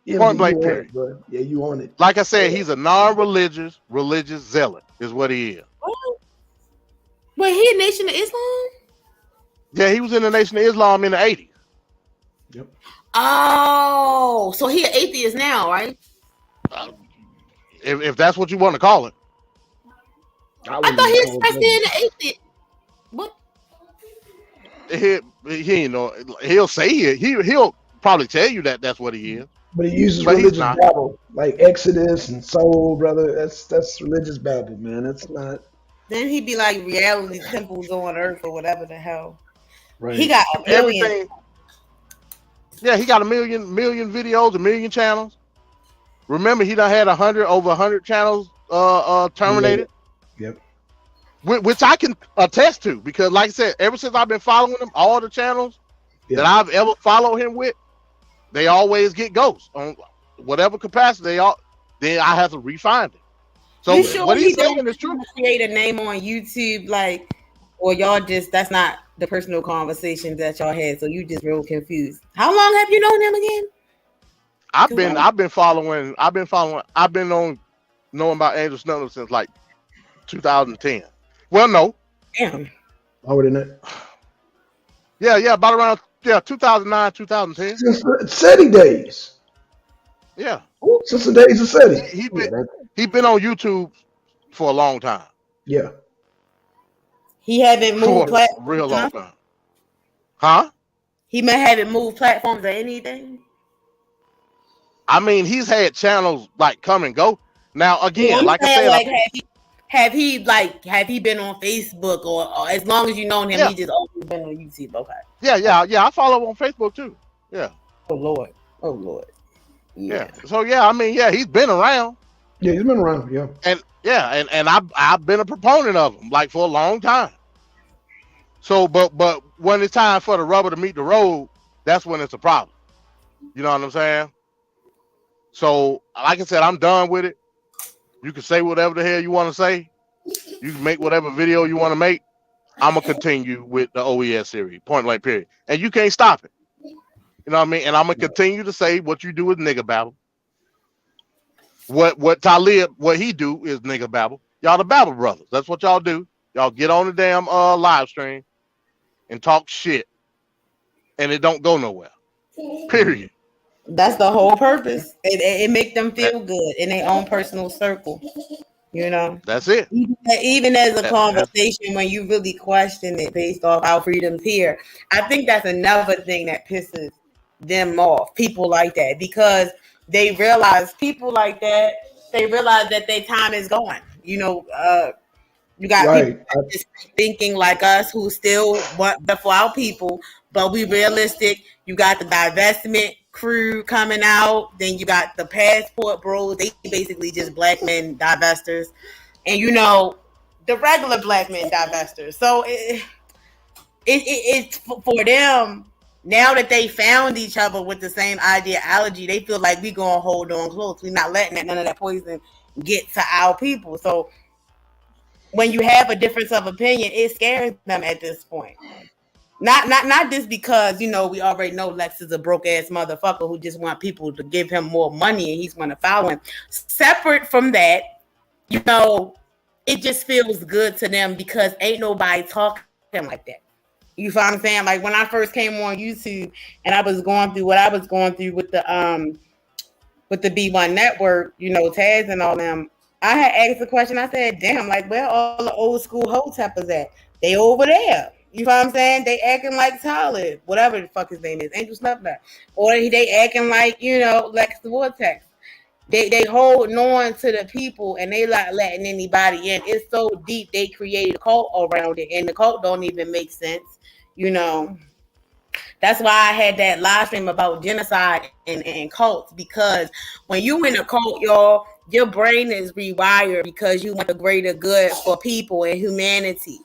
you blank. on Period. it, bro. Yeah, you on it. Like I said, he's a non-religious, religious zealot. Is what he is. Wait, he a Nation of Islam? Yeah, he was in the Nation of Islam in the 80s. Yep. Oh, so he an atheist now, right? If that's what you want to call it. I thought he was supposed to be an atheist. What? He you know, he'll say he'll probably tell you that that's what he is. But he uses But he's religious not. babble, like Exodus and Soul, brother. That's religious babble, man. That's not Then he'd be like reality temples on Earth or whatever the hell. right. He got a million. Everything. Yeah, he got a million videos, a million channels. Remember, he done had over 100 channels terminated. Yep. Which I can attest to, because like I said, ever since I've been following him, all the channels that I've ever followed him with, they always get ghosts on whatever capacity then I have to refine it. So you sure what he he's don't saying is true. create a name on YouTube, like, or y'all just that's not the personal conversations that y'all had, so you just real confused. How long have you known him again? I've been knowing about Angel Snowden since like 2010. Well, no. Damn. Lower than that. Yeah, about around 2009, 2010. Since the SETI days. Yeah. Since the days of SETI. He been on YouTube for a long time. Yeah. He haven't moved For a platforms. real long time. Huh? He haven't moved platforms or anything. I mean, he's had channels like come and go. Now again, like I said, like, have he been on Facebook or as long as you known him, he just always been on YouTube? Okay. Yeah. I follow on Facebook too. Yeah. Oh Lord. Yeah. So yeah, I mean, yeah, he's been around. Yeah, he's been around. Yeah. And I've been a proponent of him like for a long time. So, but when it's time for the rubber to meet the road, that's when it's a problem. You know what I'm saying? So, like I said, I'm done with it. You can say whatever the hell you want to say. You can make whatever video you want to make. I'm gonna continue with the OES series, point blank period. And you can't stop it. You know what I mean? And I'm gonna continue to say what you do is nigga babble. What Talib, what he do is nigga babble. Y'all the Babble Brothers. That's what y'all do. Y'all get on the damn live stream and talk shit, and it don't go nowhere. Period. That's the whole purpose. It make them feel good in their own personal circle. You know, that's it. Even as a conversation, when you really question it based off our freedoms here, I think that's another thing that pisses them off. People like that, because they realize that their time is gone. You know, you got people just thinking like us who still want for our people, but we realistic. You got the divestment crew coming out, then you got the passport bros. They basically just black men divestors, and you know the regular black men divestors. So it's for them. Now that they found each other with the same ideology, they feel like we gonna hold on close. We're not letting none of that poison get to our people. So when you have a difference of opinion, it scares them at this point. Not just because, you know, we already know Lex is a broke ass motherfucker who just want people to give him more money and he's going to follow him. Separate from that, you know, it just feels good to them because ain't nobody talking like that. You feel what I'm saying? Like when I first came on YouTube and I was going through what I was going through with the B1 network, you know, Taz and all them, I had asked a question. I said, damn, like where all the old school hoteppers at? They over there. You know what I'm saying? They acting like Talib, whatever the fuck his name is, Angel Snapback. Or they acting like, you know, Lex the Vortex. They holding on to the people and they not letting anybody in. It's so deep they created a cult around it, and the cult don't even make sense. You know, that's why I had that live stream about genocide and cults, because when you in a cult, y'all, your brain is rewired because you want the greater good for people and humanity.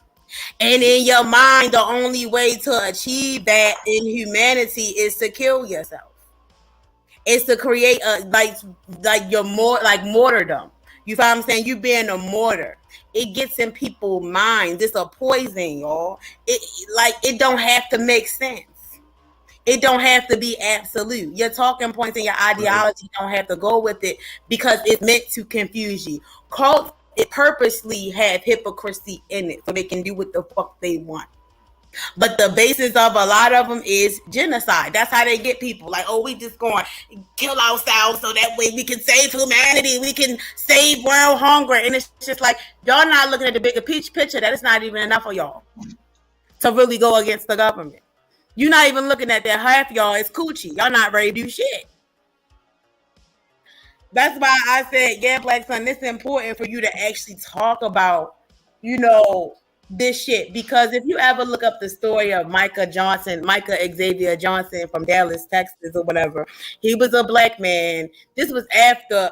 And in your mind, the only way to achieve that in humanity is to kill yourself. It's to create a like your more like martyrdom. You find what I'm saying? You being a mortar. It gets in people's minds. It's a poison, y'all. It don't have to make sense. It don't have to be absolute. Your talking points and your ideology don't have to go with it because it's meant to confuse you. Cults, it purposely have hypocrisy in it so they can do what the fuck they want. But the basis of a lot of them is genocide. That's how they get people. Like, oh, we just going to kill ourselves so that way we can save humanity. We can save world hunger. And it's just like, y'all not looking at the bigger picture. That is not even enough for y'all to really go against the government. You're not even looking at that half y'all is coochie. Y'all not ready to do shit. That's why I said, yeah, Blackson, this is important for you to actually talk about, this shit. Because if you ever look up the story of Micah Xavier Johnson from Dallas, Texas or whatever, he was a black man. This was after,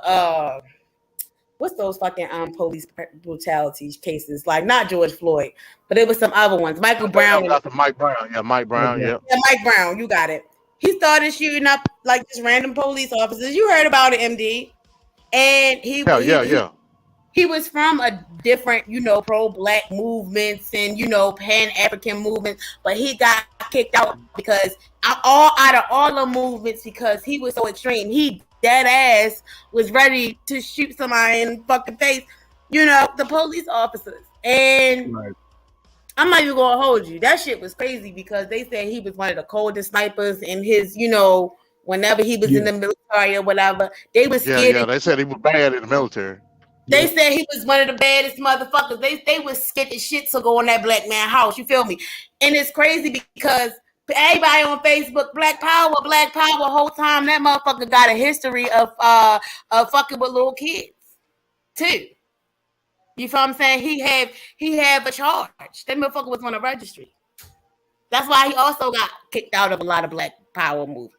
what's those fucking police brutality cases? Like not George Floyd, but it was some other ones. Michael Brown. Mike Brown. Yeah, Mike Brown. Yeah. Yeah, Mike Brown. You got it. He started shooting up like just random police officers. You heard about it, MD. And he was from a different, pro-black movements and, pan-African movements, but he got kicked out because out of all the movements because he was so extreme. He dead ass was ready to shoot somebody in the fucking face, the police officers. And right. I'm not even gonna hold you. That shit was crazy because they said he was one of the coldest snipers in his, whenever he was in the military or whatever. They was scared. Yeah, they said he was bad in the military. They said he was one of the baddest motherfuckers. They was scared as shit to go in that black man house. You feel me? And it's crazy because everybody on Facebook, Black Power, whole time that motherfucker got a history of fucking with little kids too. You feel what I'm saying? He had a charge. That motherfucker was on a registry. That's why he also got kicked out of a lot of Black Power movement.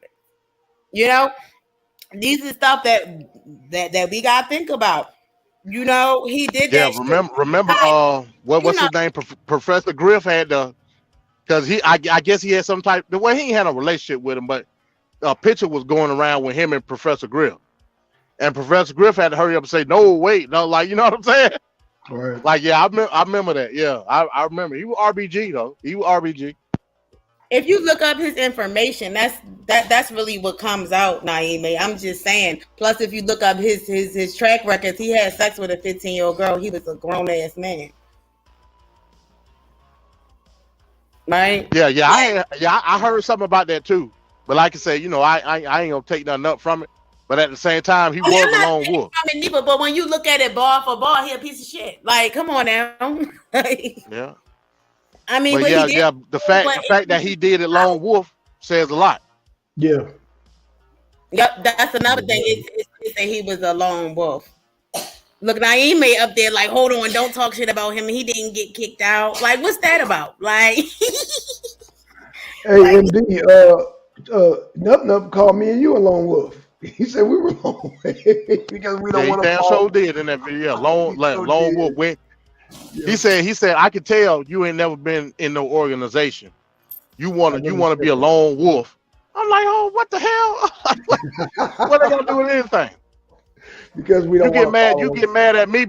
These are stuff that we gotta think about. He did that. Yeah, remember what's his name? Professor Griff had because I guess he had some type. The way he ain't had a relationship with him, but a picture was going around with him and Professor Griff, and Professor Griff had to hurry up and say, "No, wait, no," like you know what I'm saying? Right. Like yeah, I remember that. Yeah, I remember. He was RBG though. He was RBG. If you look up his information, that's really what comes out, Naime. I'm just saying. Plus, if you look up his track records, he had sex with a 15-year-old girl. He was a grown ass man. Right? Yeah. I heard something about that too. But like I say, I ain't gonna take nothing up from it. But at the same time, he was a lone wolf. Neither, but when you look at it bar for bar, he a piece of shit. Like, come on now. Yeah. I mean, but the fact that he did it lone wolf says a lot. Yeah. Yep, that's another thing. It's that he was a lone wolf. Look, Naime up there, like, hold on, don't talk shit about him. He didn't get kicked out. Like, what's that about? Like, hey, MD, Nup called me and you a lone wolf. He said we were lone because we don't want to. So did in that video. Lone wolf went. Yeah. He said, I could tell you ain't never been in no organization. You want to be a lone wolf. I'm like, oh, what the hell? What are they gonna do with anything? Because we don't. You get mad at me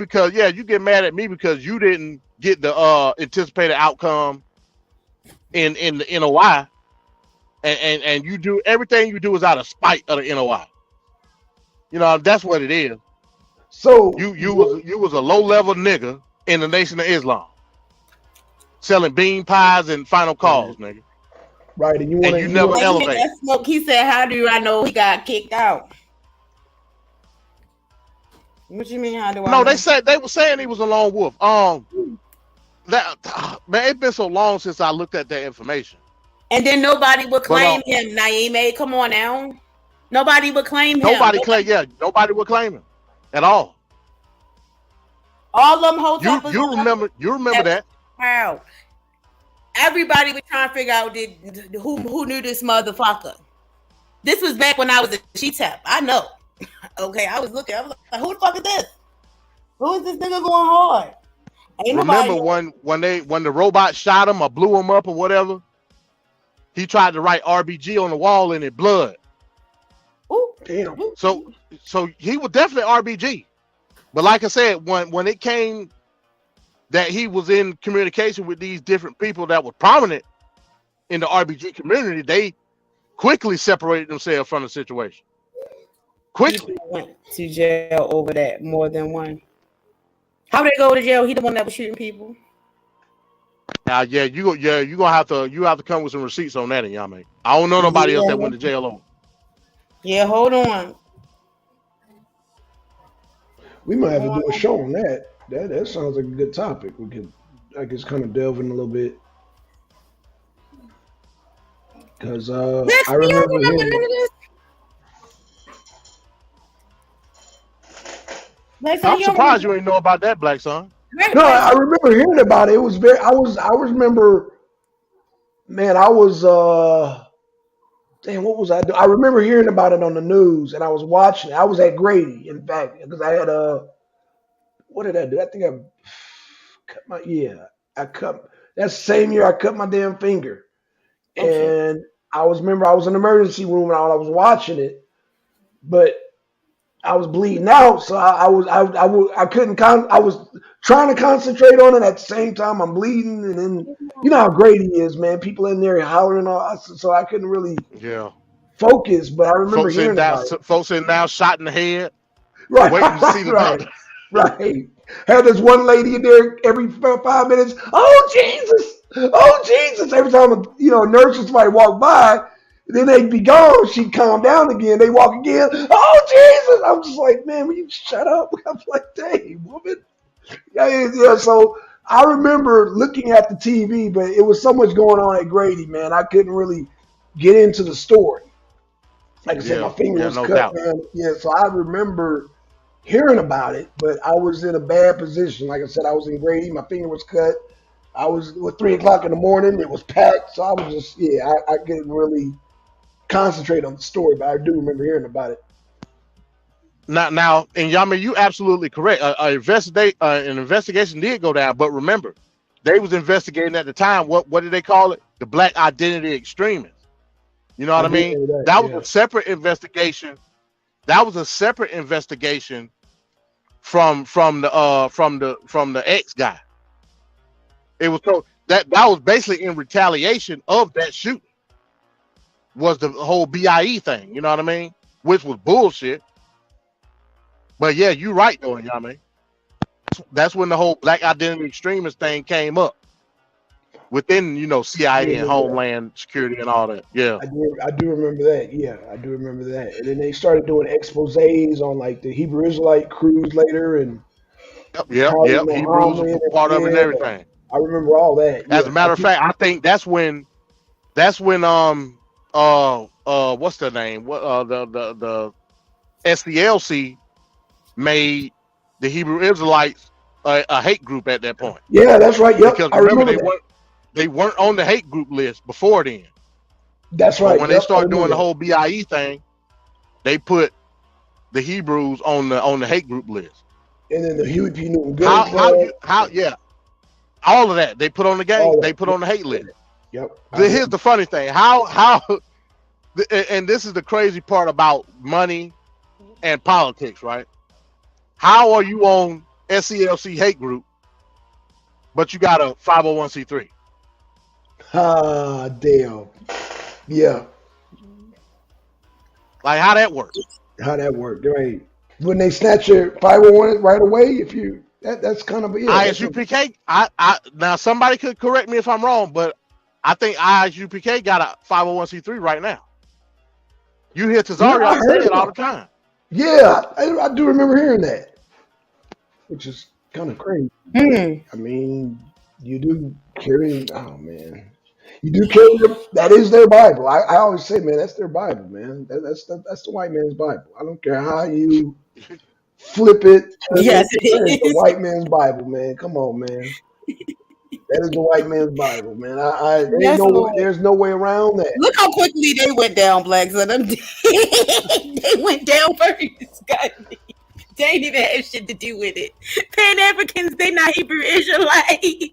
because you didn't get the anticipated outcome in the NOI, and you do everything you do is out of spite of the NOI. That's what it is. So you was a low level nigga in the Nation of Islam, selling bean pies and final calls, nigga. Right, and you never elevate. He said, "How do I know he got kicked out?" What you mean? How do I? No, they were saying he was a lone wolf. Man, it's been so long since I looked at that information. And then nobody would claim him, Naime. Come on now, nobody would claim him. Nobody would claim him at all. All them whole you remember that? Wow. Everybody was trying to figure out who knew this motherfucker. This was back when I was a She-Tap. I know. Okay, I was looking. I was like, who the fuck is this? Who is this nigga going hard? Remember when the robot shot him or blew him up or whatever? He tried to write RBG on the wall in it blood. Ooh, damn. So he was definitely RBG. But like I said, when it came that he was in communication with these different people that were prominent in the RBG community, they quickly separated themselves from the situation. Quickly. People went to jail over that, more than one. How would they go to jail? He the one that was shooting people. Now, you gonna have to come with some receipts on that, Yanga. I don't know nobody else that went to jail over. Yeah, hold on. We might have to do a show on that. That sounds like a good topic. We could, I guess, kind of delve in a little bit. Because I remember I'm surprised you ain't know about that, Blackson. No, I remember hearing about it. It was very. I remember. Man, I was. Damn, what was I doing? I remember hearing about it on the news, and I was watching it. I was at Grady, in fact, because I had what did I do? I think I cut my. Yeah, I cut. That same year, I cut my damn finger, and I was in the emergency room and I was watching it, but I was bleeding out, so I was trying to concentrate on it at the same time I'm bleeding, and then you know how Grady is, man. People in there hollering all, so I couldn't really focus. But I remember hearing about it. Folks in now shot in the head, right? Waiting to see the doctor. Right. Had this one lady in there every 5 minutes. Oh Jesus! Every time a nurse or somebody walk by. Then they'd be gone. She'd calm down again. They walk again. Oh, Jesus. I'm just like, man, will you shut up? I'm like, dang, woman. Yeah. So I remember looking at the TV, but it was so much going on at Grady, man. I couldn't really get into the story. Like I said, my finger was cut, man. Yeah, so I remember hearing about it, but I was in a bad position. Like I said, I was in Grady. My finger was cut. I was at 3 o'clock in the morning. It was packed. So I was just, I couldn't really concentrate on the story, but I do remember hearing about it. Now, and Yanga, you absolutely correct. An investigation did go down, but remember, they was investigating at the time. What did they call it? The Black Identity Extremists. You know what I mean? That was a separate investigation. That was a separate investigation from the ex guy. It was so that was basically in retaliation of that shooting. Was the whole BIE thing, you know what I mean? Which was bullshit. But yeah, you're right though, Yanga. That's when the whole Black Identity Extremist thing came up within, CIA and Homeland Security and all that. Yeah, I do remember that. Yeah, I do remember that. And then they started doing exposés on like the Hebrew Israelite crews later, and Hebrews were part of it and everything. I remember all that. As a matter of fact, I think that's when what's the name? The SCLC made the Hebrew Israelites a hate group at that point. Yeah, that's right. Yep. Because remember they weren't on the hate group list before then. That's right. But when they started doing the whole BIE thing, they put the Hebrews on the hate group list. And then the Huey P. Newton. All of that they put on the game. They put on the hate list. Yep. Here's the funny thing. How and this is the crazy part about money and politics, right? How are you on SCLC hate group, but you got a 501c3? Ah, damn. Yeah. Like how that works? How that worked, right? When they snatch your 501 right away, if you that's kind of ISUPK. I now somebody could correct me if I'm wrong, but I think ISUPK got a 501c3 right now. You hear Tazaria say it all the time. Yeah, I do remember hearing that, which is kind of crazy. I mean, you do carry. Oh man, you do carry. That is their Bible. I always say, man, that's their Bible, man. That's the white man's Bible. I don't care how you flip it. Yes, it is the white man's Bible, man. Come on, man. That is the white man's Bible, man. There's no way around that. Look how quickly they went down, Blackson. They went down first. God, they ain't even have shit to do with it. Pan Africans, they not Hebrew Israelites.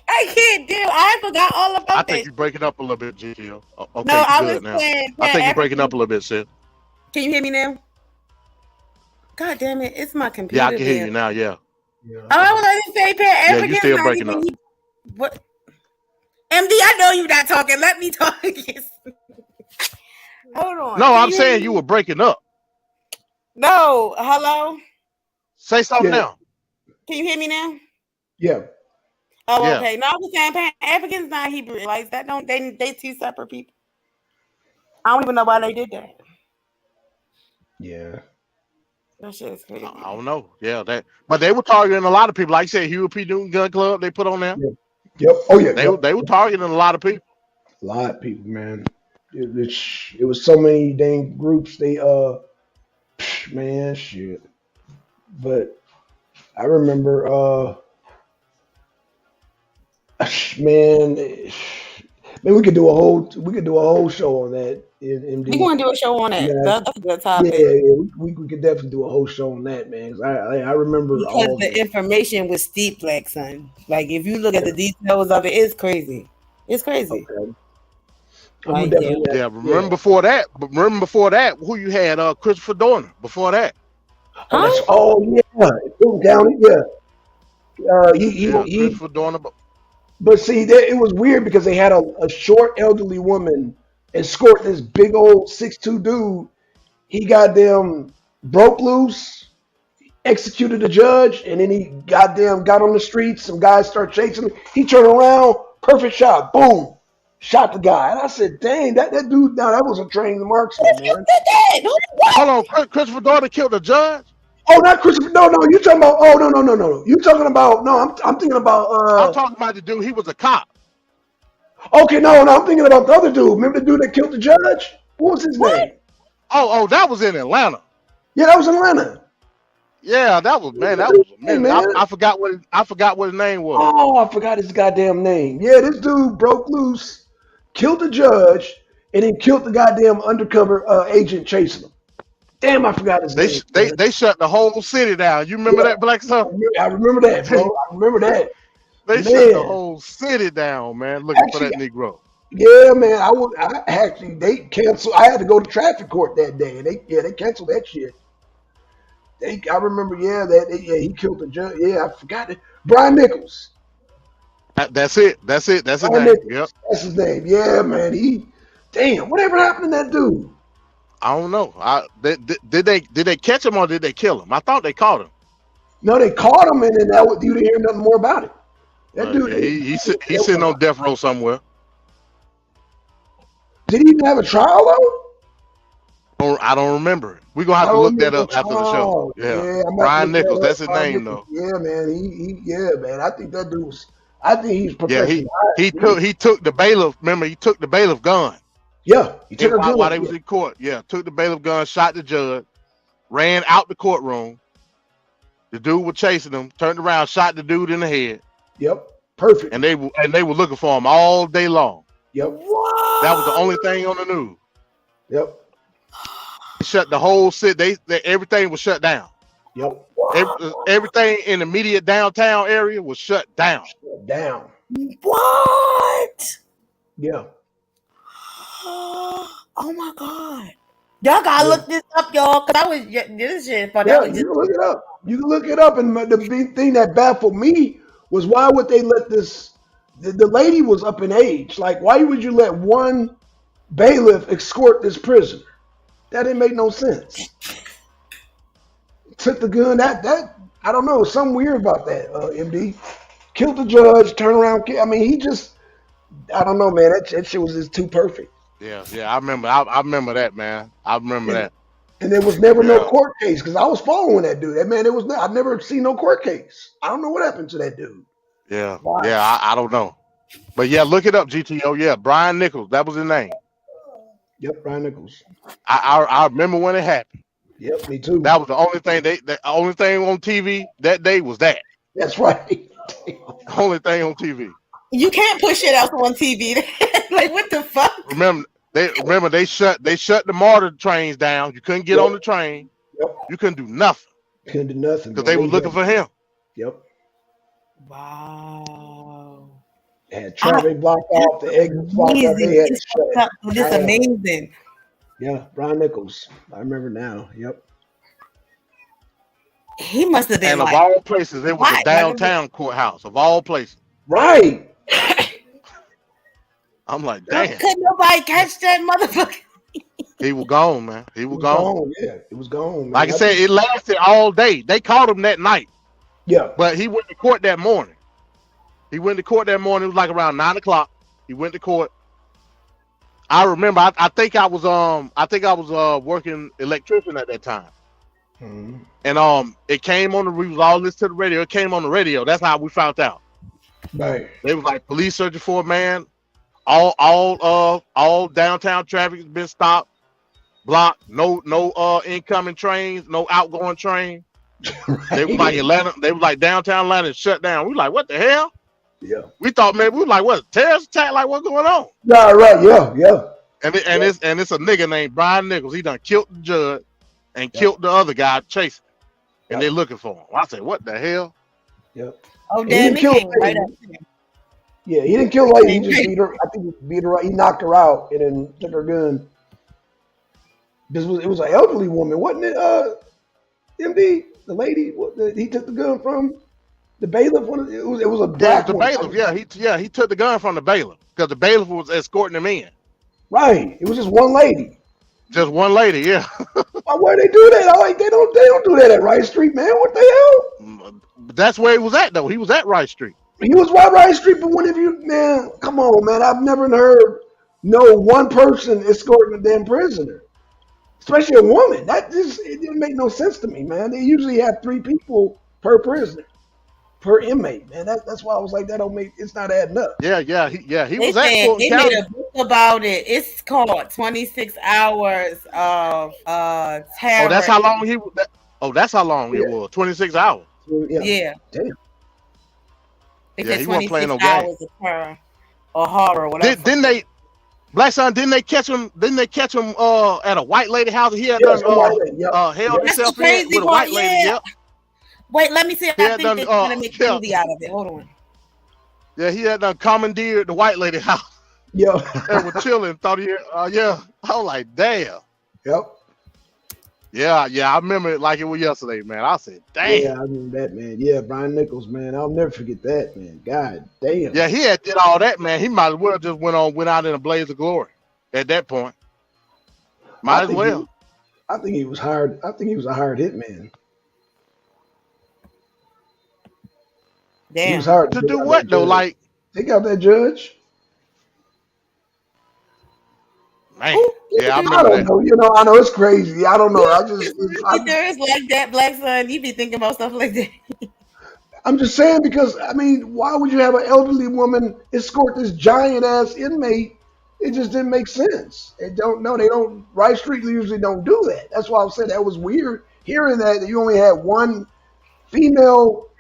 I can't do. I forgot all about that. I think you're breaking up a little bit, GTO. Okay, no, I good was now. saying. I think you're breaking up a little bit, sis. Can you hear me now? God damn it! It's my computer. Yeah, I can hear you now. Yeah. Oh, I was going to say, Yeah, you still breaking up. What? MD, I know you're not talking. Let me talk. Hold on. No, I'm saying you were breaking up. No, hello. Say something now. Can you hear me now? Yeah. Oh, Yeah. okay. No, I was saying Pan Africans not Hebrew Israelites. That don't they two separate people. I don't even know why they did that. Yeah. That shit is crazy. I don't know. Yeah, but they were targeting a lot of people. Like you said, Huey P. Newton Gun Club, they put on there. Yep. Oh yeah. They were targeting a lot of people. A lot of people, man. It was so many dang groups. They man, shit. But I remember man, we could do a whole show on that. In We want to do a show on that. Yeah. That's a good topic. Yeah, we could definitely do a whole show on that, man. 'Cause I remember because all the information was steep, Blackson. Like if you look at the details of it, it's crazy. It's crazy. Okay. Like, Yeah, remember before that, who you had? Christopher Dorner. Before that. Oh yeah, Downey. Yeah. He Christopher Dorner. But see, it was weird because they had a short elderly woman escort this big old 6'2" dude. He goddamn broke loose, executed the judge, and then he goddamn got on the streets. Some guys start chasing him. He turned around, perfect shot, boom, shot the guy. And I said, dang, that dude, now that was a trained marksman, man. Hold on, Christopher Dorner killed the judge? Oh, not Christopher. No, you talking about? Oh, no. You talking about? No, I'm thinking about. I'm talking about the dude. He was a cop. Okay, no, I'm thinking about the other dude. Remember the dude that killed the judge? What was his name? Oh, that was in Atlanta. Yeah, that was in Atlanta. Yeah, that was I forgot what his name was. Oh, I forgot his goddamn name. Yeah, this dude broke loose, killed the judge, and then killed the goddamn undercover agent chasing him. Damn, I forgot his name. They shut the whole city down. You remember that, Blackson? I remember that, bro. I remember that. They shut the whole city down, man, looking for that Negro. Yeah, man. They canceled. I had to go to traffic court that day, and they canceled that shit. I remember, he killed the judge. Yeah, I forgot it. Brian Nichols. That's it. That's his name. Yep. That's his name. Yeah, man. Damn, whatever happened to that dude? I don't know. Did they catch him or did they kill him? I thought they caught him. No, they caught him, and then you didn't hear nothing more about it. That dude, he's sitting on death row somewhere. Did he even have a trial though? I don't remember. We're gonna have to look that up after the show. Yeah, Brian Nichols, that's his name though. Yeah, man. Man. I think that dude was. I think he's professional. Yeah, he took the bailiff. Remember, he took the bailiff gun. Yeah, he took while they was in court. Yeah, took the bailiff gun, shot the judge, ran out the courtroom. The dude was chasing him, turned around, shot the dude in the head. Yep, perfect. And they were looking for him all day long. Yep. That was the only thing on the news. Yep. Shut the whole city. Everything was shut down. Yep. Everything in the immediate downtown area was shut down. Shut down. What? Yeah. Oh my God. Y'all gotta look this up, y'all, because this shit. You can look it up. You can look it up, and the big thing that baffled me was why would they let this? The lady was up in age. Like, why would you let one bailiff escort this prisoner? That didn't make no sense. Took the gun. That I don't know. Something weird about that. MD killed the judge. Turn around. I mean, he just. I don't know, man. That shit was just too perfect. Yeah. I remember. I remember that, man. I remember that. And there was never no court case because I was following that dude. That man, I've never seen no court case. I don't know what happened to that dude. Yeah. Wow. Yeah. I don't know. But yeah, look it up, GTO. Yeah, Brian Nichols. That was his name. Yep, Brian Nichols. I remember when it happened. Yep, me too. That was the only thing the only thing on TV that day was that. That's right. The only thing on TV. You can't push it out on TV. Like what the fuck? Remember they shut the MARTA trains down. You couldn't get on the train. Yep. You couldn't do nothing. Couldn't do nothing because they were looking for him. Yep. Wow. They had traffic blocked off, the exit blocked off. They had It's amazing. Yeah, Brian Nichols. I remember now. Yep. He must have been And of like, all places, it was why? a downtown courthouse. Of all places, Right. I'm like, damn. Could nobody catch that motherfucker? He was gone, man. He It was was gone. gone. Yeah, it was gone, man. Like I said, it lasted all day. They caught him that night, yeah. but he went to court that morning. It was like around 9 o'clock. He went to court. I remember. I think I was working electrician at that time, and it came on the. We was all listening to the radio. It came on the radio. That's how we found out. Right. They was like, police searching for a man. All downtown traffic has been stopped, blocked. No incoming trains, no outgoing train. Right. They was like Atlanta. They was like downtown Atlanta shut down. We like, what the hell? Yeah. We thought, man, we was like, what, terrorist attack? Like, what's going on? Yeah. Right. Yeah. And it's a nigga named Brian Nichols. He done killed the judge and killed the other guy chasing. And they looking for him. I said, what the hell? Yep. Oh, damn, he came right up there. Yeah, he didn't kill the lady. He just beat her. I think he beat her. He knocked her out and then took her gun. It was an elderly woman, wasn't it? MD, the lady he took the gun from the bailiff. It was a black the bailiff. He took the gun from the bailiff because the bailiff was escorting him in. Right. It was just one lady. Just one lady. Yeah. Why they do that? They don't do that at Rice Street, man. What the hell? That's where he was at though. He was at Rice Street. He was right Rice Street, but when man, come on, man. I've never heard no one person escorting a damn prisoner. Especially a woman. It didn't make no sense to me, man. They usually have 3 people per prisoner, per inmate, man. That's why I was like, it's not adding up. Yeah. He was at They made a book about it. It's called 26 Hours of Terror. Oh, that's how long he was. That's how long it was. 26 hours. Yeah. Damn. They said he wasn't 26 playing no hours of terror or horror, whatever. Didn't they, Blackson? Didn't they catch him? At a white lady house? He had done held himself in with a white lady. Yep. Wait, let me see. I think they're trying to make a movie out of it. Hold on. Yeah, he had done commandeered the white lady house. Yeah. And was chilling. Thought he, yeah. I was like, damn. Yep. Yeah, I remember it like it was yesterday, man. I said, damn. Yeah, I remember that, man. Yeah, Brian Nichols, man. I'll never forget that, man. God damn. Yeah, he had did all that, man. He might as well just went out in a blaze of glory at that point. Might as well. I think he was hired. I think he was a hired hitman. Damn. He was hired to do what though? Like, take out that judge. Man, yeah, I remember I don't know. I know it's crazy. I don't know. There is like that, Blackson. You be thinking about stuff like that. I'm just saying because why would you have an elderly woman escort this giant ass inmate? It just didn't make sense. They don't. Rice Street usually don't do that. That's why I said that was weird hearing that you only had one female,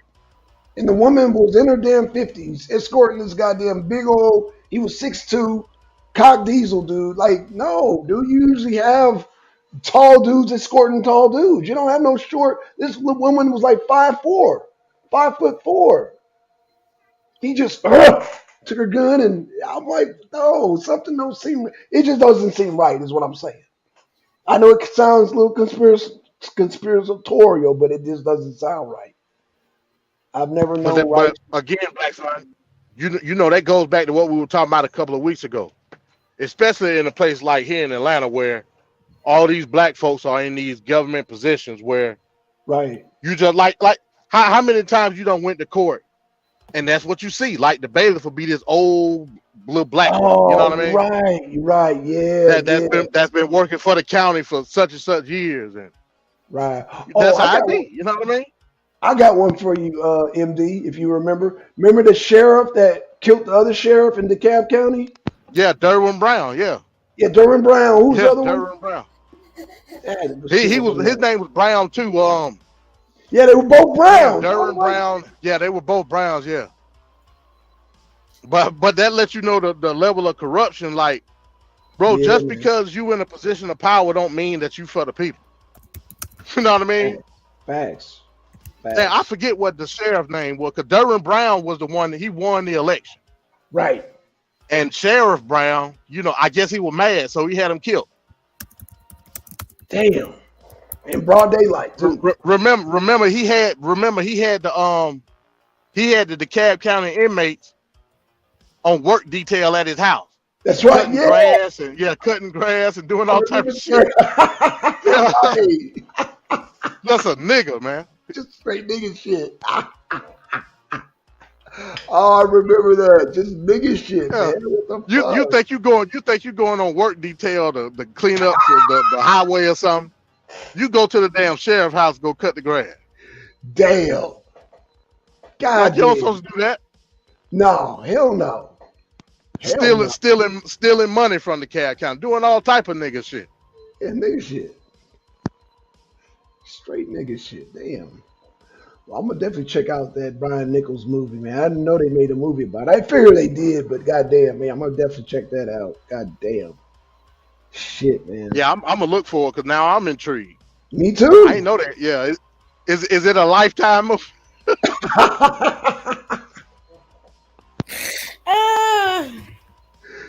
and the woman was in her damn 50s escorting this goddamn big old. He was 6'2". Cock diesel dude. Like, no, dude, you usually have tall dudes escorting tall dudes. You don't have no short. This woman was like 5'4", 5'4". He just took her gun, and I'm like, no, something don't seem. It just doesn't seem right, is what I'm saying. I know it sounds a little conspiratorial, but it just doesn't sound right. I've never known. But again, Blackson, you know that goes back to what we were talking about a couple of weeks ago. Especially in a place like here in Atlanta where all these black folks are in these government positions where you just like how many times you done went to court and that's what you see. Like the bailiff will be this old little black man, you know what I mean? Right, yeah. That's been working for the county for such and such years and that's how I be, you know what I mean? I got one for you, MD, if you remember. Remember the sheriff that killed the other sheriff in DeKalb County? Yeah, Derwin Brown. Yeah. Yeah, Derwin Brown. Who's the other Derwin one? Brown. His name was Brown too. Yeah, they were both Browns. Yeah, Derwin Brown. Yeah, they were both Browns. Yeah. But that lets you know the level of corruption. Like, bro, just because you in a position of power don't mean that you for the people. You know what I mean? Facts. And I forget what the sheriff name was, because Derwin Brown was the one that he won the election. Right. And Sheriff Brown, I guess he was mad, so he had him killed. Damn. In broad daylight too. Remember he had the DeKalb County inmates on work detail at his house. That's right. Cutting Yeah. grass and cutting grass and doing all type of shit. Yeah. Hey, That's a nigga, man. just straight nigga shit. Oh, I remember that. Just nigga shit, Yeah. man. What the You fuck? think you going on work detail to clean up the highway or something? You go to the damn sheriff's house, go cut the grass. Damn. God You don't damn. supposed to do that. No, hell no. Hell no. Stealing money from the DeKalb County, doing all type of nigga shit. Yeah, nigga shit. Straight nigga shit. Damn. Well, I'm gonna definitely check out that Brian Nichols movie, man. I didn't know they made a movie about it. I figured they did, but goddamn, man, I'm gonna definitely check that out. Goddamn. Shit, man. Yeah, I'm gonna look for it because now I'm intrigued. Me too. I didn't know that. Yeah, is it a Lifetime movie?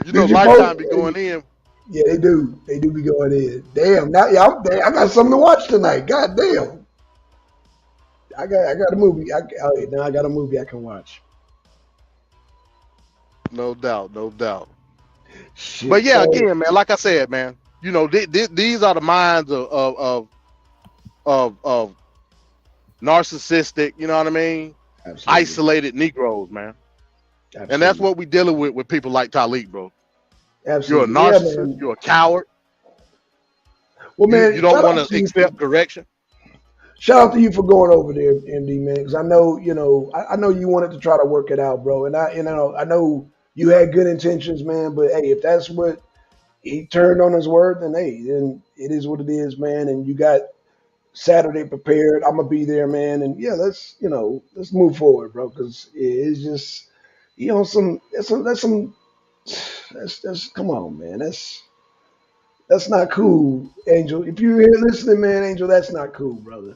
You know, Did you Lifetime post- be going in. Yeah, they do. They do be going in. Damn. Now, yeah, I got something to watch tonight. God damn. I got a movie. Now I got a movie I can watch. No doubt, no doubt. Shit. But yeah, so- again, man, like I said, man, you know, these are the minds of narcissistic, you know what I mean? Absolutely. Isolated Negroes, man. Absolutely. And that's what we dealing with people like Talib, bro. Absolutely. You're a Yeah, narcissist. man. You're a coward. Well, man, You don't shout want out to you. accept correction. Shout out to you for going over there, MD, man, because I know, I know you wanted to try to work it out, bro, and I know you had good intentions, man. But hey, if that's what he turned on his word, then then it is what it is, man. And you got Saturday prepared. I'm gonna be there, man. And yeah, let's move forward, bro, because it's just that's come on, man. That's not cool, Angel. If you're here listening, man, Angel, that's not cool, brother.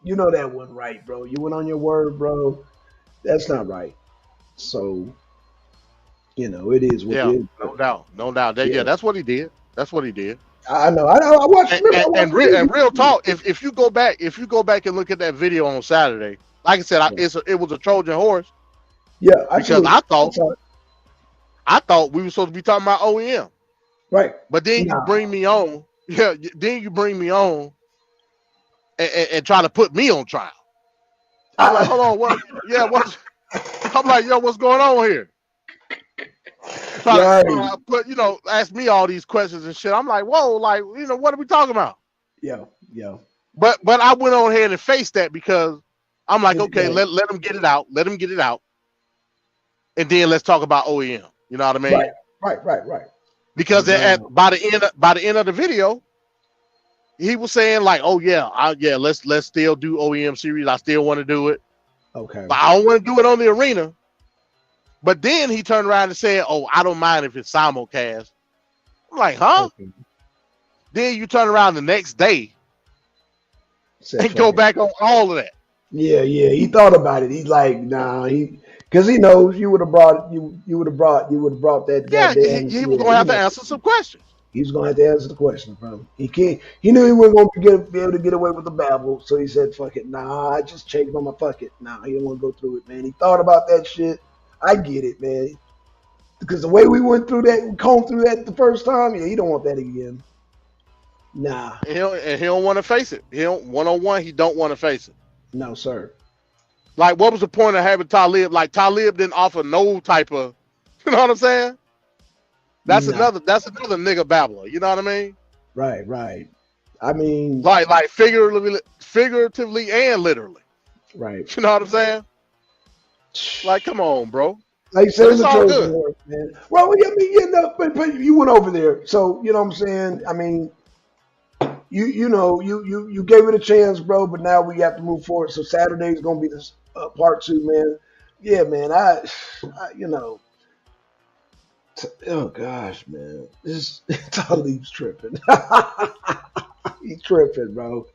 You know that wasn't right, bro. You went on your word, bro. That's not right. So, it is what Yeah, it is. no doubt, no doubt. Yeah. That's what he did. That's what he did. I know. I watched. And real talk, if you go back and look at that video on Saturday, like I said, it was a Trojan horse Yeah, because absolutely. I thought we were supposed to be talking about OEM, Right. but then you bring me on, and try to put me on trial. I'm like, hold on, what? Yeah, what? I'm like, yo, what's going on here? Try to put, ask me all these questions and shit. I'm like, whoa, like, what are we talking about? Yeah. But I went on ahead and faced that because I'm like, okay, let them get it out. Let them get it out. And then let's talk about OEM. You know what I mean? Right. Because by the end of the video, he was saying like, oh yeah, let's still do OEM series. I still want to do it. Okay. But I don't want to do it on the arena. But then he turned around and said, oh, I don't mind if it's simulcast. I'm like, huh? Okay. Then you turn around the next day Said and go back on all of that. Yeah. He thought about it. He's like, nah, because he knows you would have brought that. Yeah, goddamn, he was gonna have to answer some questions. He was gonna have to answer the question, bro. He knew he wasn't gonna be able to get away with the babble, so he said, "Fuck it, nah, I just changed my fuck it." Nah, he didn't want to go through it, man. He thought about that shit. I get it, man. Because the way we went through that, we combed through that the first time, yeah, he don't want that again. Nah. He don't want to face it. He don't 1-on-1. He don't want to face it. No, sir. Like, what was the point of having Talib? Like, Talib didn't offer no type of, you know what I'm saying? That's another nigga babbler. You know what I mean? Right. I mean, like figuratively and literally. Right. You know what I'm saying? Like, come on, bro. Like you said, But it's all good. Horse, man. Well, I mean, but you went over there, so you know what I'm saying. I mean, you gave it a chance, bro. But now we have to move forward. So Saturday is gonna be this part 2, man. Yeah, man. I oh gosh, man, this Talib's tripping. He's tripping, bro.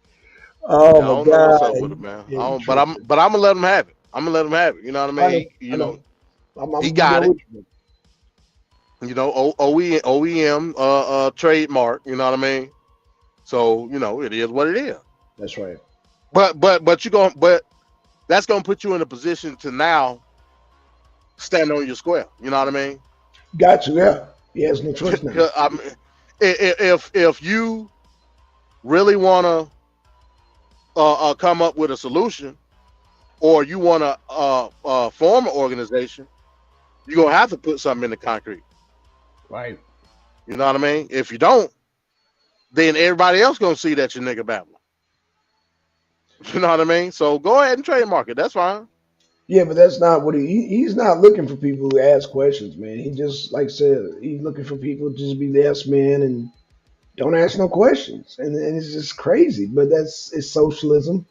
Oh I my don't god. know what's up with him, man. Yeah, but I'm gonna let him have it. I'm gonna let him have it. You know what I mean? I'm he got it. OEM trademark. You know what I mean? So it is what it is. That's right. But that's gonna put you in a position to now stand on your square. You know what I mean? Got you. Yeah. He has no choice now. I mean, if you really want to come up with a solution, or you want to form an organization, you're gonna have to put something in the concrete. Right. You know what I mean? If you don't, then everybody else gonna see that you're nigga babbling. You know what I mean? So go ahead and trademark it. That's fine. Yeah, but that's not what he's not looking for people who ask questions, man. He just, like I said, he's looking for people to just be the yes man and don't ask no questions. And it's just crazy. But it's socialism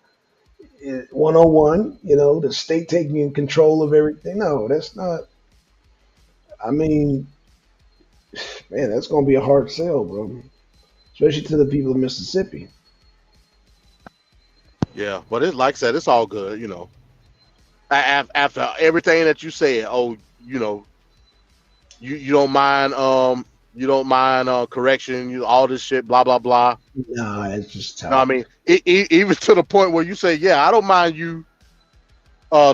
101, the state taking control of everything. No, that's not. I mean, man, that's going to be a hard sell, bro. Especially to the people of Mississippi. Yeah, but it's like I said, it's all good. After everything that you said, you don't mind correction, all this shit, blah blah blah. No, it's just tough. You know what I mean? Even to the point where you say, yeah, I don't mind you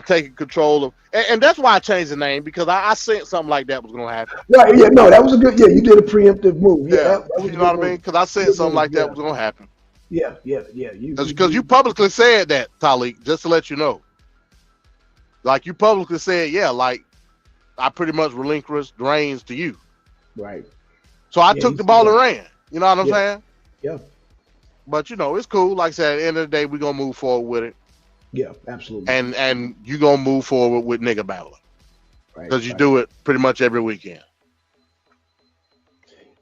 taking control of, and that's why I changed the name, because I sensed something like that was gonna happen. Right? Yeah, no, that was a good. Yeah, you did a preemptive move. Yeah, that was you know what I mean? Because I sensed something like that was gonna happen. Yeah. Because you publicly said that, Talik, just to let you know. Like, you publicly said, yeah, like, I pretty much relinquished the reins to you. Right. So I took the ball and ran. You know what I'm saying? Yeah. But, it's cool. Like I said, at the end of the day, we're going to move forward with it. Yeah, absolutely. And you're going to move forward with nigga battling. Right. Because you do it pretty much every weekend.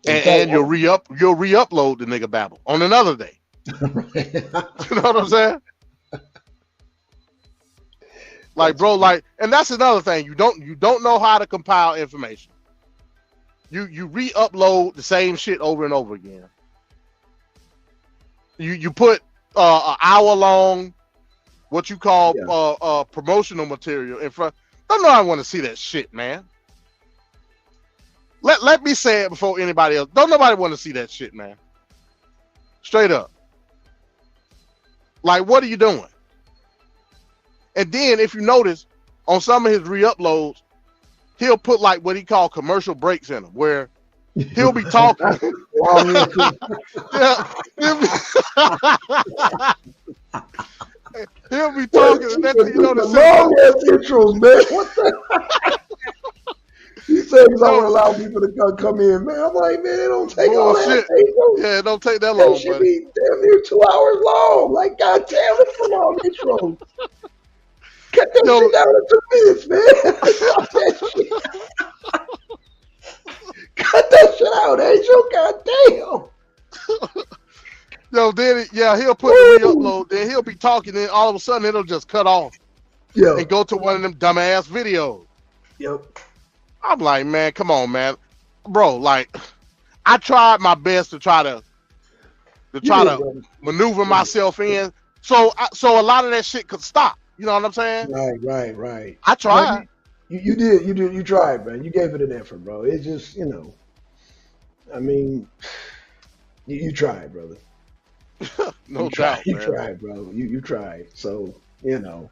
And you'll re-upload the nigga babble on another day. Right. You know what I'm saying? Like, bro, and that's another thing. You don't know how to compile information. You re-upload the same shit over and over again. You put an hour long, what you call promotional material in front. Don't know I want to see that shit, man. Let me say it before anybody else. Don't nobody want to see that shit, man. Straight up. Like, what are you doing? And then, if you notice, on some of his re-uploads, he'll put like what he call commercial breaks in them, where he'll be talking. He'll be talking, and next thing you know, the long ass intros, man. What the? He said he's going to allow people to come in, man. I'm like, man, it don't take all that. Yeah, it don't take that long. It should be damn near 2 hours long. Like, goddamn, it's a long intro. Cut that shit down to 2 minutes, man. Cut that shit out, Angel. Goddamn. He'll put the re-upload, then he'll be talking, and all of a sudden it'll just cut off. Yeah. And go to one of them dumbass videos. Yep. I'm like, man, come on, man. Bro, like, I tried my best to try to maneuver myself in. So a lot of that shit could stop. You know what I'm saying? Right. I tried. You did. You tried, man. You gave it an effort, bro. It just, I mean, you tried, brother. No doubt, you tried, bro. You tried. So, man,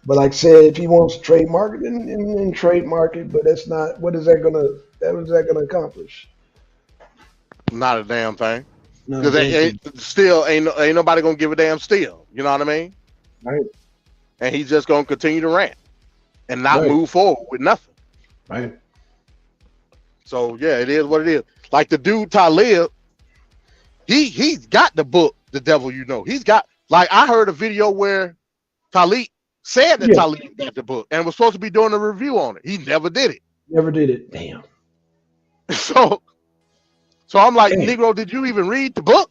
but like I said, if he wants to trademark it, then trademark it. But that's not. What is that gonna accomplish? Not a damn thing. Because ain't nobody gonna give a damn still. You know what I mean? Right. And he's just gonna continue to rant and not move forward with nothing. Right. So yeah, it is what it is. Like the dude Talib, he's got the book, The Devil You Know. He's got, like, I heard a video where Talib said that Talib got the book and was supposed to be doing a review on it. He never did it. Never did it. Damn. So I'm like, damn. Negro, did you even read the book?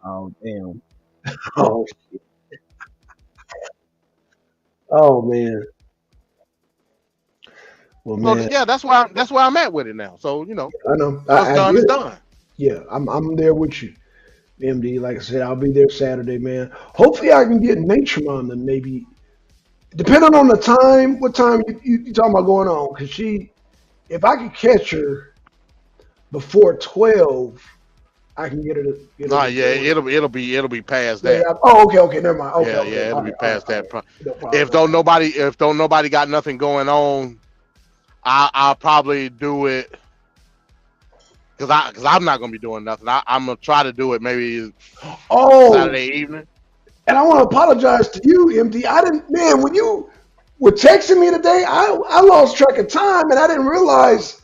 Oh damn. Oh shit. Oh man. Well, man. So, yeah, that's why I'm at with it now. So I know. What's done is done. Yeah, I'm there with you, MD. Like I said, I'll be there Saturday, man. Hopefully, I can get Nature on them. Maybe, depending on the time. What time you talking about going on? Because if I could catch her before 12, I can get it. Nah, yeah, it'll be past that. Oh, okay, never mind. Okay, Yeah, okay. yeah, it'll be past that. No problem. If don't nobody got nothing going on, I'll probably do it because I'm not gonna be doing nothing. I'm gonna try to do it maybe Saturday evening. And I want to apologize to you, MD. I didn't, man. When you were texting me today, I lost track of time and I didn't realize.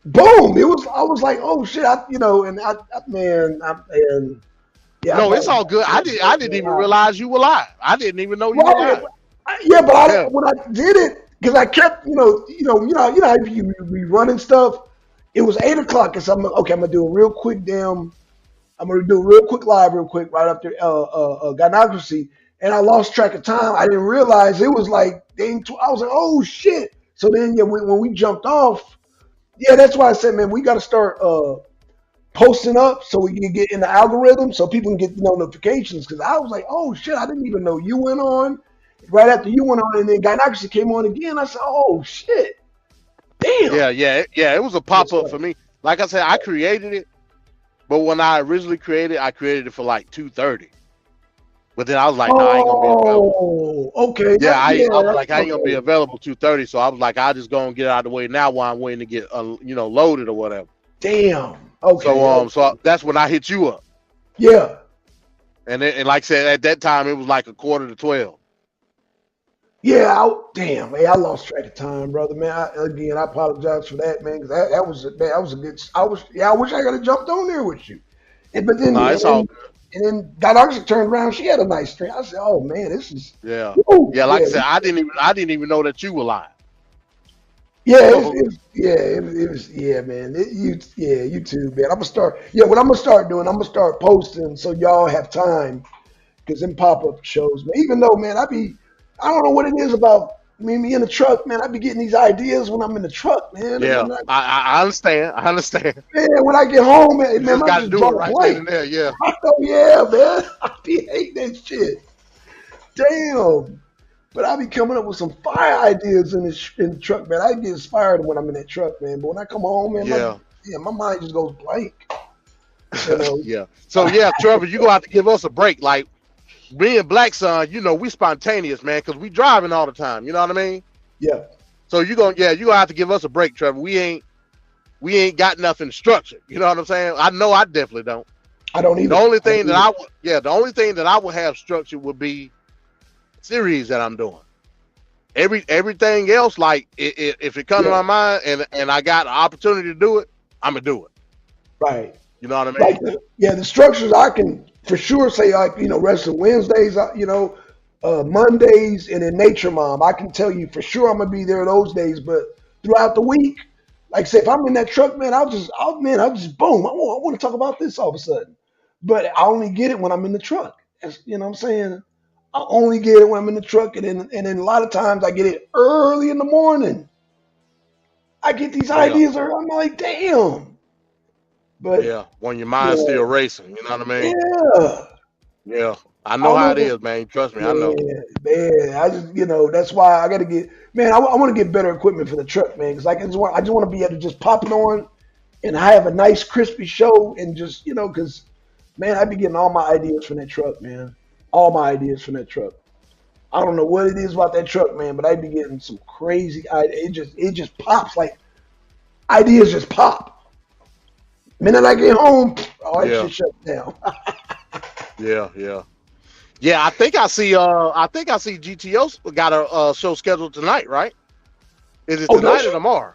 Boom! I was like, oh shit! Yeah. No, it's all good. I didn't even realize you were live. I didn't even know you were live. When I did it, because I kept, how you running stuff. It was 8 o'clock, and so I'm gonna do a real quick live real quick right after gynocracy, and I lost track of time. I didn't realize it was like I was like, oh shit! So then, when we jumped off, that's why I said, man, we got to start posting up so we can get in the algorithm so people can get notifications. Because I was like, oh shit, I didn't even know you went on. Right after you went on, and then gynocracy came on again. I said, oh shit, damn. Yeah. It was a pop up for me. Like I said, I created it. But when I originally created it for like 2:30. But then I was like, no, I ain't gonna be available. Okay. Yeah, I was like, I ain't gonna be available 2:30. So I was like, I'll just go and get it out of the way now while I'm waiting to get loaded or whatever. Damn. Okay. So that's when I hit you up. Yeah. And like I said, at that time it was like 11:45. Yeah. I lost track of time, brother. Man, I apologize for that, man. Because that was a good. I wish I could have jumped on there with you. But then, it's all good. And then Gynocracy turned around. She had a nice stream. I said, "Oh man, this is." Yeah. Like I said, I didn't even know that you were live. Yeah, it was. Yeah, man. You too, man. I'm gonna start. Yeah, what I'm gonna start doing, I'm gonna start posting so y'all have time. Because them pop-up shows, man. Even though, man, I don't know what it is about me in the truck, man. I be getting these ideas when I'm in the truck, man. Yeah, I understand. Man, when I get home, man, you just gotta do it right then and there. Yeah. Yeah, man. I be hating that shit. Damn. But I be coming up with some fire ideas in the truck, man. I get inspired when I'm in that truck, man. But when I come home, man, my mind just goes blank. Yeah. So Trevor, you gonna have to give us a break. Like me and Blackson, we spontaneous, man, because we driving all the time. You know what I mean? Yeah. So you gonna have to give us a break, Trevor. We ain't got nothing structured. You know what I'm saying? I know I definitely don't. I don't either. The only thing that I would have structured would be series that I'm doing. Everything else, like if it comes to my mind and I got an opportunity to do it, I'm gonna do it. Right. You know what I mean? Like the structures I can for sure say, like, Wrestling Wednesdays, Mondays, and then Nature Mom. I can tell you for sure I'm gonna be there those days, but throughout the week, like say if I'm in that truck, man, I'll just boom. I want to talk about this all of a sudden. But I only get it when I'm in the truck. You know what I'm saying? I only get it when I'm in the truck, and then a lot of times I get it early in the morning. I get these ideas early. I'm like, damn. But when your mind's still racing, you know what I mean? Yeah. I know how it is, man. Trust me, I know. Man, I just, that's why I got to get, man, I want to get better equipment for the truck, man. Because I just want to be able to just pop it on and have a nice, crispy show and just, because, man, I be getting all my ideas from that truck, man. All my ideas from that truck. I don't know what it is about that truck, man, but I be getting some crazy ideas. It just pops, like, ideas just pop. Minute I get home, all that shit shut down. Yeah, I think I see GTO got a show scheduled tonight, right? Is it tonight or tomorrow?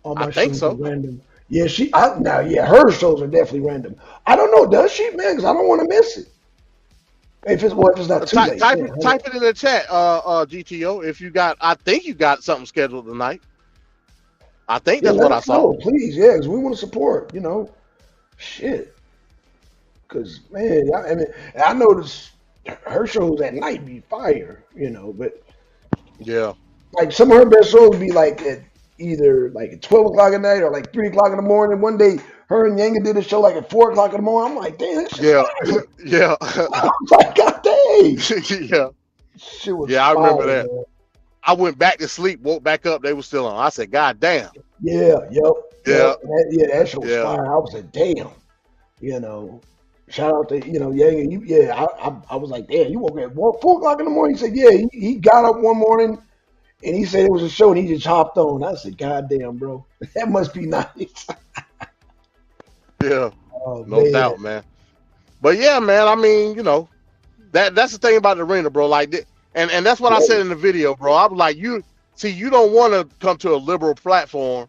I think so. Random. Yeah, her shows are definitely random. I don't know, does she, man? Because I don't want to miss it. If it's not too late. Type it in the chat, GTO. If I think you got something scheduled tonight. I think that's what I saw. Please, because we want to support, shit. Because, man, I noticed her shows at night be fire, but like some of her best shows be like at either like at 12 o'clock at night or like 3 o'clock in the morning. One day, her and Yanga did a show like at 4 o'clock in the morning. I'm like, damn, that's yeah. I'm like, God dang. I remember that. Man. I went back to sleep, woke back up, they were still on. I said, God damn. Yeah, yep. Yeah. That shit was Yeah. fire. I was like, damn. Shout out to Yanga. I was like, damn, you woke up at 4 o'clock in the morning. He said, yeah, he got up one morning and he said it was a show and he just hopped on. I said, God damn, bro, that must be nice. Yeah. Oh, No doubt, man. But yeah, man, I mean, that's the thing about the arena, bro. Like, and that's what I said in the video, bro. I was like, you don't want to come to a liberal platform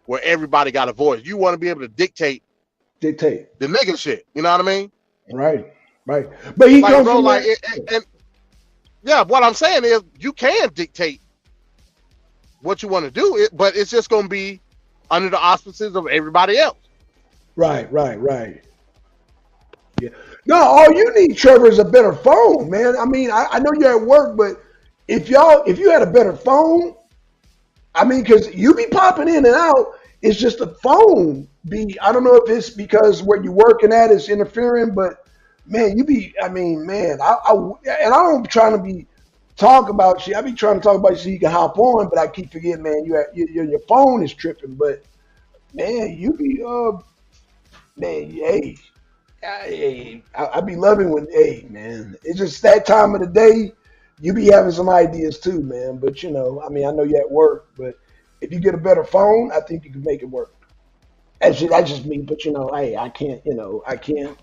where everybody got a voice. You want to be able to dictate the nigga shit. You know what I mean? Right. But he comes from yeah, what I'm saying is you can dictate what you want to do, but it's just going to be under the auspices of everybody else. Right. Yeah. No, all you need, Trevor, is a better phone, man. I mean, I know you're at work, but if you had a better phone, I mean, because you be popping in and out, it's just the phone I don't know if it's because where you're working at is interfering, but man, I don't trying to be talk about shit. I be trying to talk about you so you can hop on, but I keep forgetting, man, your phone is tripping, but man, you be man, I be loving when, man, it's just that time of the day. You be having some ideas too, man. But I know you're at work, but if you get a better phone, I think you can make it work. That's just me. But I can't. I can't.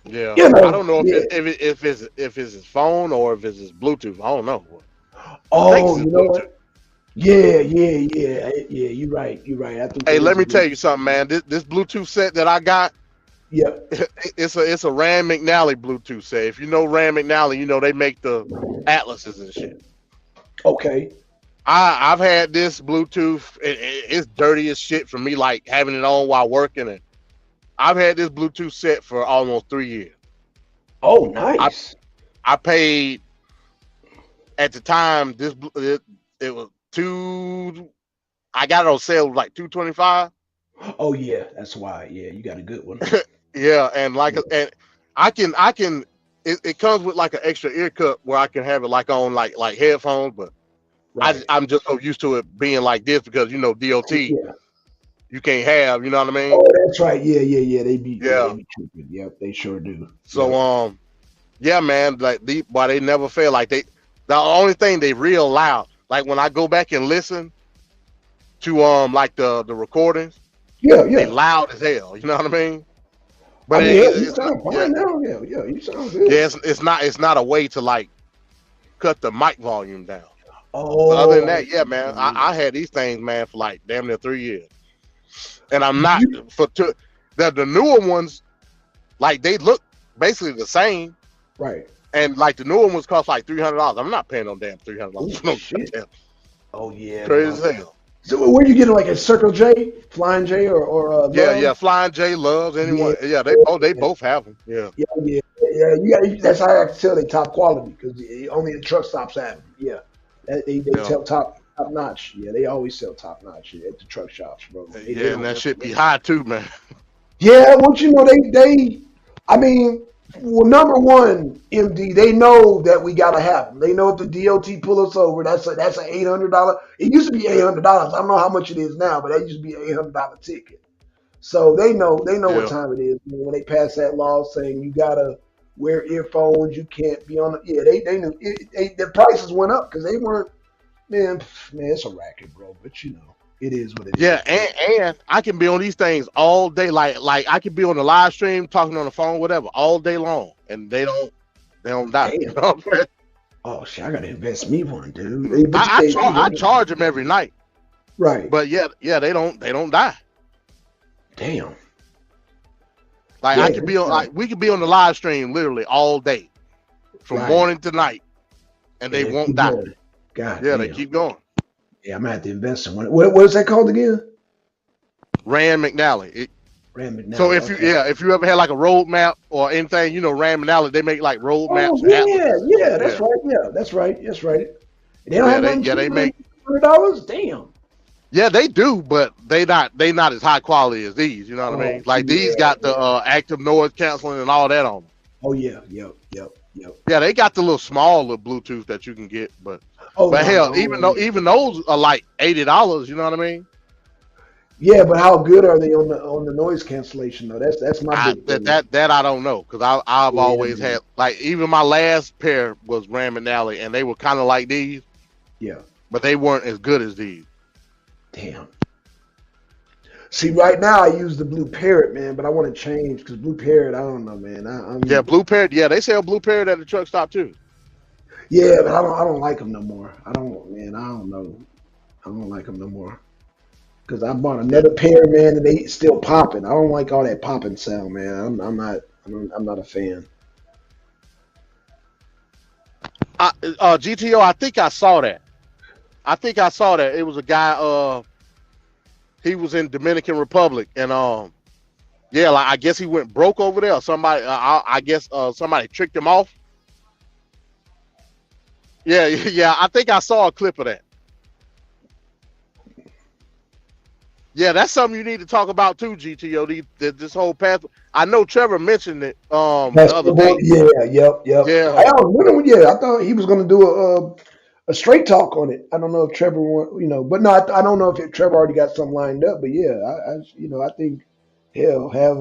Yeah, I don't know if it's his phone or if it's his Bluetooth. I don't know. Oh, you know what? Yeah. You're right. I think. Hey, let me tell you something, man. This Bluetooth set that I got. Yeah. It's a Rand McNally Bluetooth set. If you know Rand McNally, they make the atlases and shit. Okay. I've had this Bluetooth. It's dirty as shit for me, like having it on while working. And I've had this Bluetooth set for almost 3 years. Oh, nice. I paid at the time. It was I got it on sale like $225. Oh yeah, that's why. Yeah, you got a good one. Yeah, and and I can. It comes with like an extra ear cup where I can have it like on like headphones, but right. I'm just so used to it being like this because DOT you can't have. You know what I mean? Oh, that's right. Yeah. They be tripping. Yep, they sure do. So yeah, man. Like they never fail. Like the only thing they real loud. Like when I go back and listen to like the recordings. Yeah. They loud as hell. You know what I mean? But you sound fine now. Yeah, you sound good. Yeah, it's not a way to like cut the mic volume down. Oh. But other than that, yeah, man, I had these things, man, for like damn near 3 years, and I'm not the newer ones, like they look basically the same, right? And like the newer ones cost like $300. I'm not paying no damn $300. No shit. Oh yeah, crazy as hell. So where you getting like a Circle J, Flying J, or yeah, Flying J, Loves, anyone? Yeah, they both have them. Yeah. That's how I can tell they top quality because only the truck stops have them. Yeah, they sell top notch. Yeah, they always sell top notch at the truck shops, bro. And that shit be high too, man. Yeah, well, they. I mean, well, number one, MD, they know that we gotta have them. They know if the DOT pull us over, that's an $800. It used to be $800. I don't know how much it is now, but that used to be an $800 ticket. So they know what time it is when they pass that law saying you gotta wear earphones, you can't be on the. Yeah, they knew the prices went up because they weren't. Man, it's a racket, bro. But it is what it is. Yeah, and I can be on these things all day. Like I can be on the live stream, talking on the phone, whatever, all day long, and they don't die. You know what I'm saying? Oh shit, I gotta invest me one, dude. I charge them every night. Right. But yeah, they don't die. Damn. Like I could be on, we could be on the live stream literally all day, from morning to night, and they won't die. God. Yeah, they keep going. Yeah, I'm gonna have to invest in one. What is that called again? Rand McNally. Rand McNally. So if you ever had like a roadmap or anything, Rand McNally, they make like roadmaps. Oh, that's right. Yeah, that's right. They don't have they make $100. Damn. Yeah, they do, but they not as high quality as these. You know what I mean? Like these got the active noise canceling and all that on them. Oh yeah, yep. Yeah, they got the little Bluetooth that you can get, but hell, even those are like $80. You know what I mean? Yeah, but how good are they on the noise cancellation though? That's my big thing. That I don't know, because I've Yeah, always man. had, like, even my last pair was Ram and Alley, and they were kind of like these, Yeah. but they weren't as good as these. Damn. See, right now I use the Blue Parrot, man, but I want to change because Blue Parrot, I don't know, man. Yeah, Blue Parrot. Yeah, they sell Blue Parrot at the truck stop too. Yeah, but I don't like them no more. I don't, man. I don't know. I don't like them no more because I bought another pair, man, and they still popping. I don't like all that popping sound, man. I'm not a fan. GTO. I think I saw that. It was a guy. He was in Dominican Republic, and yeah, like I guess he went broke over there. Somebody, I guess, somebody tricked him off. Yeah, yeah. I think I saw a clip of that. Yeah, that's something you need to talk about too, GTO. This whole path. I know Trevor mentioned it the other day. Yeah, yep. Yeah, I was wondering, I thought he was gonna do a straight talk on it. I don't know if Trevor but no, I don't know if Trevor already got something lined up. But yeah, I think he'll have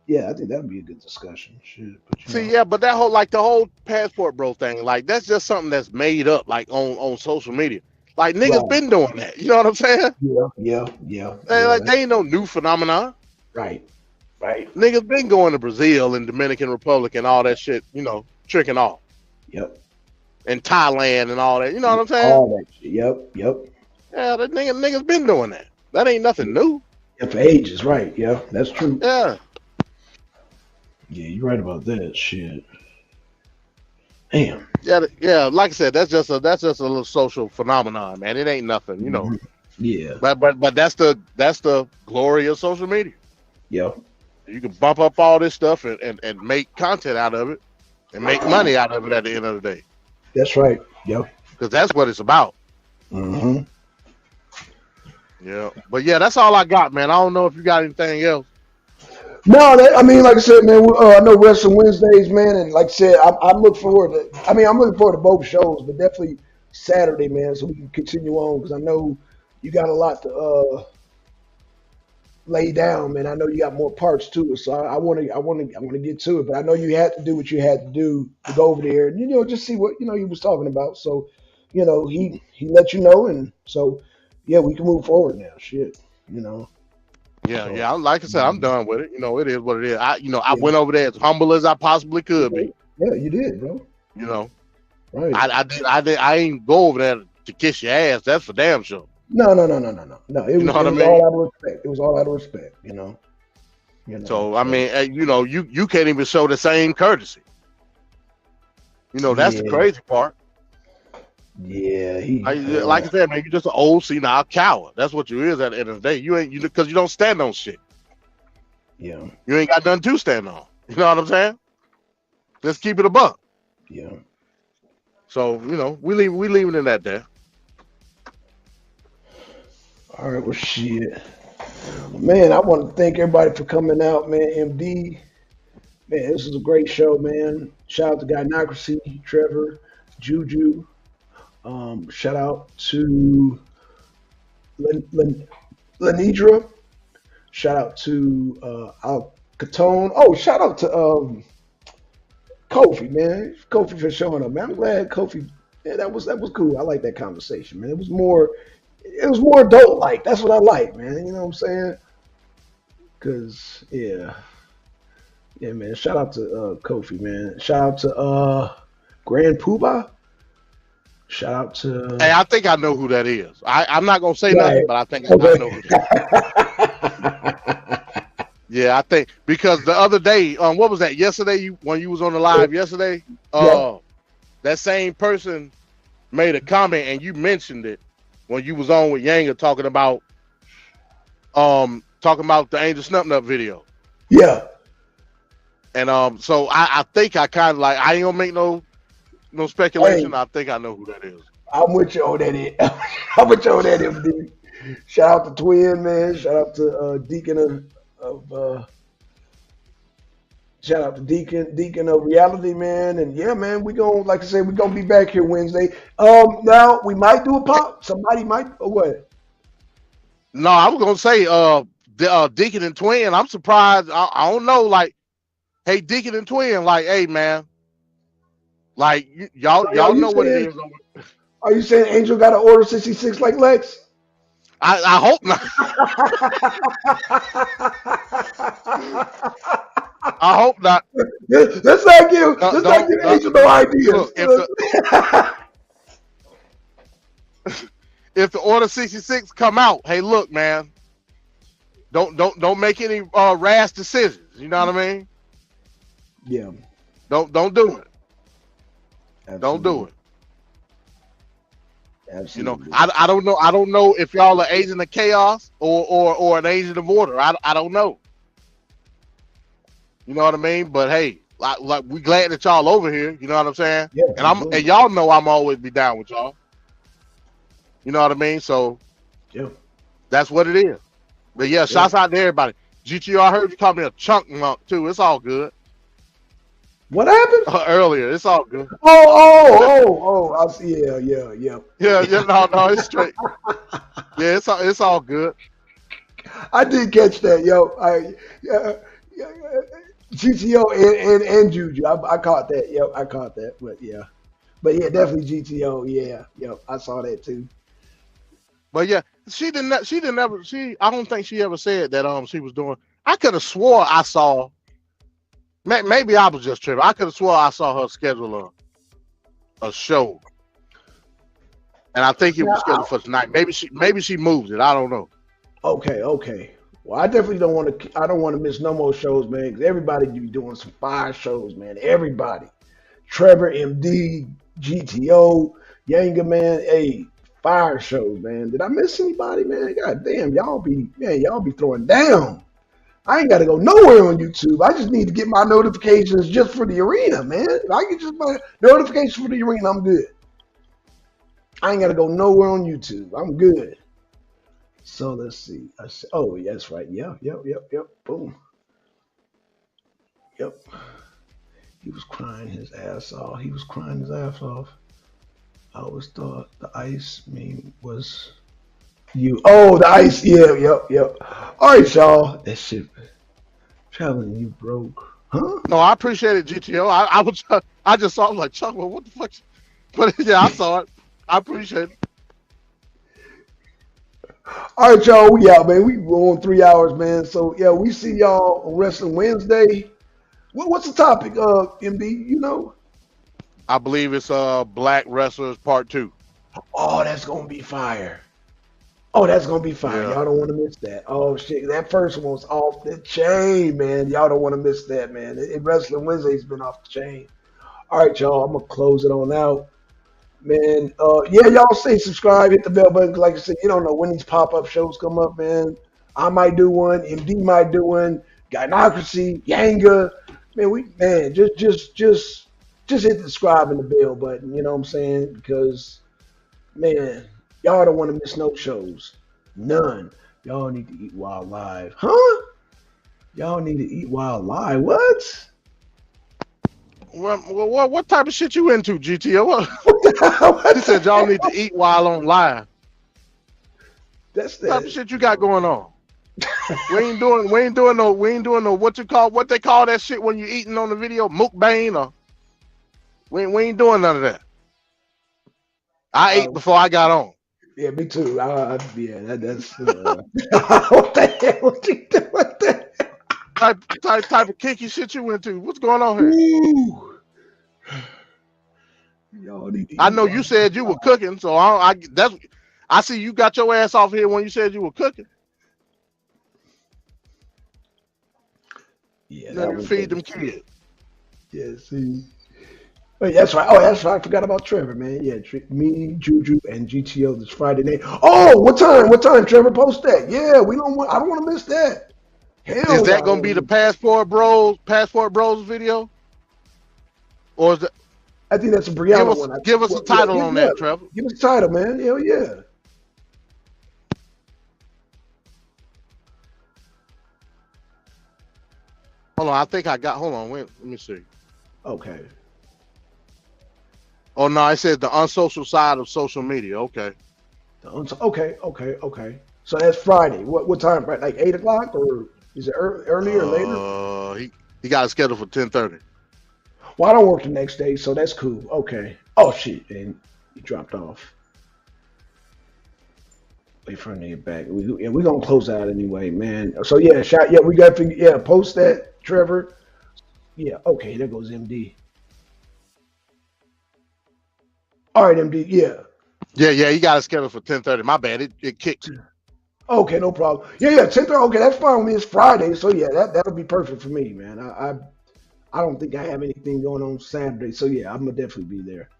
I think that'd be a good discussion. Shit, but see, yeah, but that whole, like, the whole passport bro thing, like, that's just something that's made up, like, on social media. Like, niggas right, been doing that. You know what I'm saying? yeah. Like, they ain't no new phenomenon. Right. Niggas been going to Brazil and Dominican Republic and all that shit, tricking off. Yep. And Thailand and all that. You know what I'm saying? All that shit. Yep. Yeah, that niggas been doing that. That ain't nothing new. Yeah, for ages, right? Yeah, that's true. Yeah. Yeah, you're right about that shit. Damn. Yeah. Like I said, that's just a little social phenomenon, man. It ain't nothing, Mhm. Yeah. But that's the glory of social media. Yeah. You can bump up all this stuff and make content out of it and make money out of it at the end of the day. That's right. Yep. Because that's what it's about. Mm-hmm. Yeah. But yeah, that's all I got, man. I don't know if you got anything else. No, I mean, like I said, man, I know Wrestling Wednesdays, man, and like I said, I'm looking forward to. I mean, I'm looking forward to both shows, but definitely Saturday, man, so we can continue on because I know you got a lot to lay down, man. I know you got more parts to it, so I want to get to it. But I know you had to do what you had to do to go over there and just see what he was talking about. So, he let you know, and so yeah, we can move forward now. Shit. Yeah, So, yeah. Like I said, I'm done with it. It is what it is. I yeah. went over there as humble as I possibly could be. Yeah, you did, bro. Right. I ain't go over there to kiss your ass. That's for damn sure. No. It was all out of respect. It was all out of respect, So I mean, you can't even show the same courtesy. That's the crazy part. Yeah, like I said, man, you're just an old senile coward. That's what you is at the end of the day. You ain't because you don't stand on shit. Yeah. You ain't got nothing to stand on. You know what I'm saying? Let's keep it a buck. Yeah. So we leaving it at that. All right, well, shit. Man, I want to thank everybody for coming out, man. MD, man, this is a great show, man. Shout out to Gynocracy, Trevor, Juju. Shout out to Lenidra. Shout out to Al Catone. Oh, shout out to Kofi, man. Kofi for showing up, man. I'm glad Kofi. Yeah, that was cool. I like that conversation, man. It was more adult like. That's what I like, man. You know what I'm saying? Cause yeah, man. Shout out to Kofi, man. Shout out to Grand Poobah. Shout out to. Hey, I think I know who that is. I'm not gonna say Right. nothing, but I think I know who that is. Yeah, I think because the other day, what was that? Yesterday, when you was on the live yesterday, Yeah. that same person made a comment and you mentioned it when you was on with Yanga talking about the Angel Snub Nut video. Yeah. And so I think I kind of like, I ain't gonna make no speculation. Hey. I think I know who that is. I'm with you on that. I'm with you on that, MD. Shout out to Twin, man. Shout out to Deacon of shout out to Deacon of Reality, man. And yeah, man, we gonna, like I said, we gonna be back here Wednesday. Now we might do a pop. Somebody might. Oh, what? No, I was gonna say Deacon and Twin. I'm surprised. I don't know. Like, hey, Deacon and Twin. Like, hey, man. Like So, y'all know what it is. Are you saying Angel got an order 66 like Lex? I hope not. I hope not. Let's not give Angel no ideas. Look, if the order 66 come out, hey, look, man. Don't make any rash decisions. You know what I mean? Yeah. Don't do it. Absolutely. Don't do it. Absolutely. You know, I don't know. I don't know if y'all are agent of chaos or an agent of order. I don't know. You know what I mean? But hey, like we glad that y'all over here. You know what I'm saying? Yeah, and y'all know I'm always be down with y'all. You know what I mean? So yeah, that's what it is. But yeah, shouts out to everybody. GTO, I heard you call me a chunk monk too. It's all good. What happened? Earlier, it's all good. I see. Yeah. No, it's straight. Yeah, it's all good. I did catch that, yo. GTO and Juju. I caught that. Yo, I caught that. But yeah, definitely GTO. Yeah, I saw that too. But yeah, she didn't ever. I don't think she ever said that. She was doing. I could have swore I saw. Maybe I was just tripping. I could have swore I saw her schedule a show, and I think it was scheduled for tonight. Maybe she moved it. I don't know. Okay. Well, I definitely don't want to. I don't want to miss no more shows, man. Because everybody be doing some fire shows, man. Everybody, Trevor, MD, GTO, Yanga, man. Hey, fire shows, man. Did I miss anybody, man? God damn, y'all be throwing down. I ain't got to go nowhere on YouTube. I just need to get my notifications just for the arena, man. If I get just my notifications for the arena, I'm good. I ain't got to go nowhere on YouTube. I'm good. So let's see. Oh, yeah, that's right. Yep. Boom. Yep. He was crying his ass off. I always thought the ice meme was you. Oh, the ice. Yeah. All right, y'all. That shit. Traveling, you broke. Huh? No, I appreciate it, GTO. I just saw it, like, Chuck, well, what the fuck? But yeah, I saw it. I appreciate it. All right, y'all. We out, man. We on 3 hours, man. So yeah, we see y'all on Wrestling Wednesday. What's the topic, MD? You know? I believe it's Black Wrestlers Part 2. Oh, that's gonna be fire. Yeah. Y'all don't want to miss that. Oh shit, that first one's off the chain, man. Y'all don't want to miss that, man. Wrestling Wednesday's been off the chain. All right, y'all. I'm gonna close it on out. Man, yeah, y'all say subscribe, hit the bell button. Like I said, you don't know when these pop-up shows come up, man. I might do one, MD might do one, Gynocracy, Yanga. Man, just hit the subscribe and the bell button, you know what I'm saying? Because, man, y'all don't want to miss no shows. None. Y'all need to eat while live. Huh? Y'all need to eat while live. What? Well, what type of shit you into, GTO? He said y'all need to eat while on live. That's what type of shit you got going on. we ain't doing no what they call that shit when you eating on the video, mukbang, or we ain't doing none of that. I ate before I got on. Yeah, me too. Yeah, that's what the hell? What you doing? What the hell? Type of kinky shit you went to. What's going on here? Ooh. I know you said you were cooking, so I see you got your ass off here when you said you were cooking. Yeah, let me feed them kids. Yeah, see. Oh, that's right. I forgot about Trevor, man. Yeah, me, Juju, and GTO this Friday night. Oh, what time? Trevor, post that. Yeah, I don't want to miss that. Hell, is that gonna be the Passport Bros video? Or is that? I think that's a Brianna one. Give us a title on that, Trevor. Give us a title, man. Hell yeah. Hold on, I think I got. Hold on, wait. Let me see. Okay. Oh no, it says the unsocial side of social media. Okay. Okay. So that's Friday. What time? Right, like 8 o'clock, or is it earlier or later? He got a schedule for 10:30. Well, I don't work the next day, so that's cool. Okay. Oh shit, and he dropped off. Wait for him to get back. We're gonna close out anyway, man. So yeah, we got to post that, Trevor. Yeah, okay, there goes MD. All right, MD, yeah. Yeah, he got a schedule for 10:30. My bad, it kicked. Okay, no problem. Yeah, 10:30. Okay, that's fine with me. It's Friday, so yeah, that'll be perfect for me, man. I don't think I have anything going on Saturday, so yeah, I'm gonna definitely be there.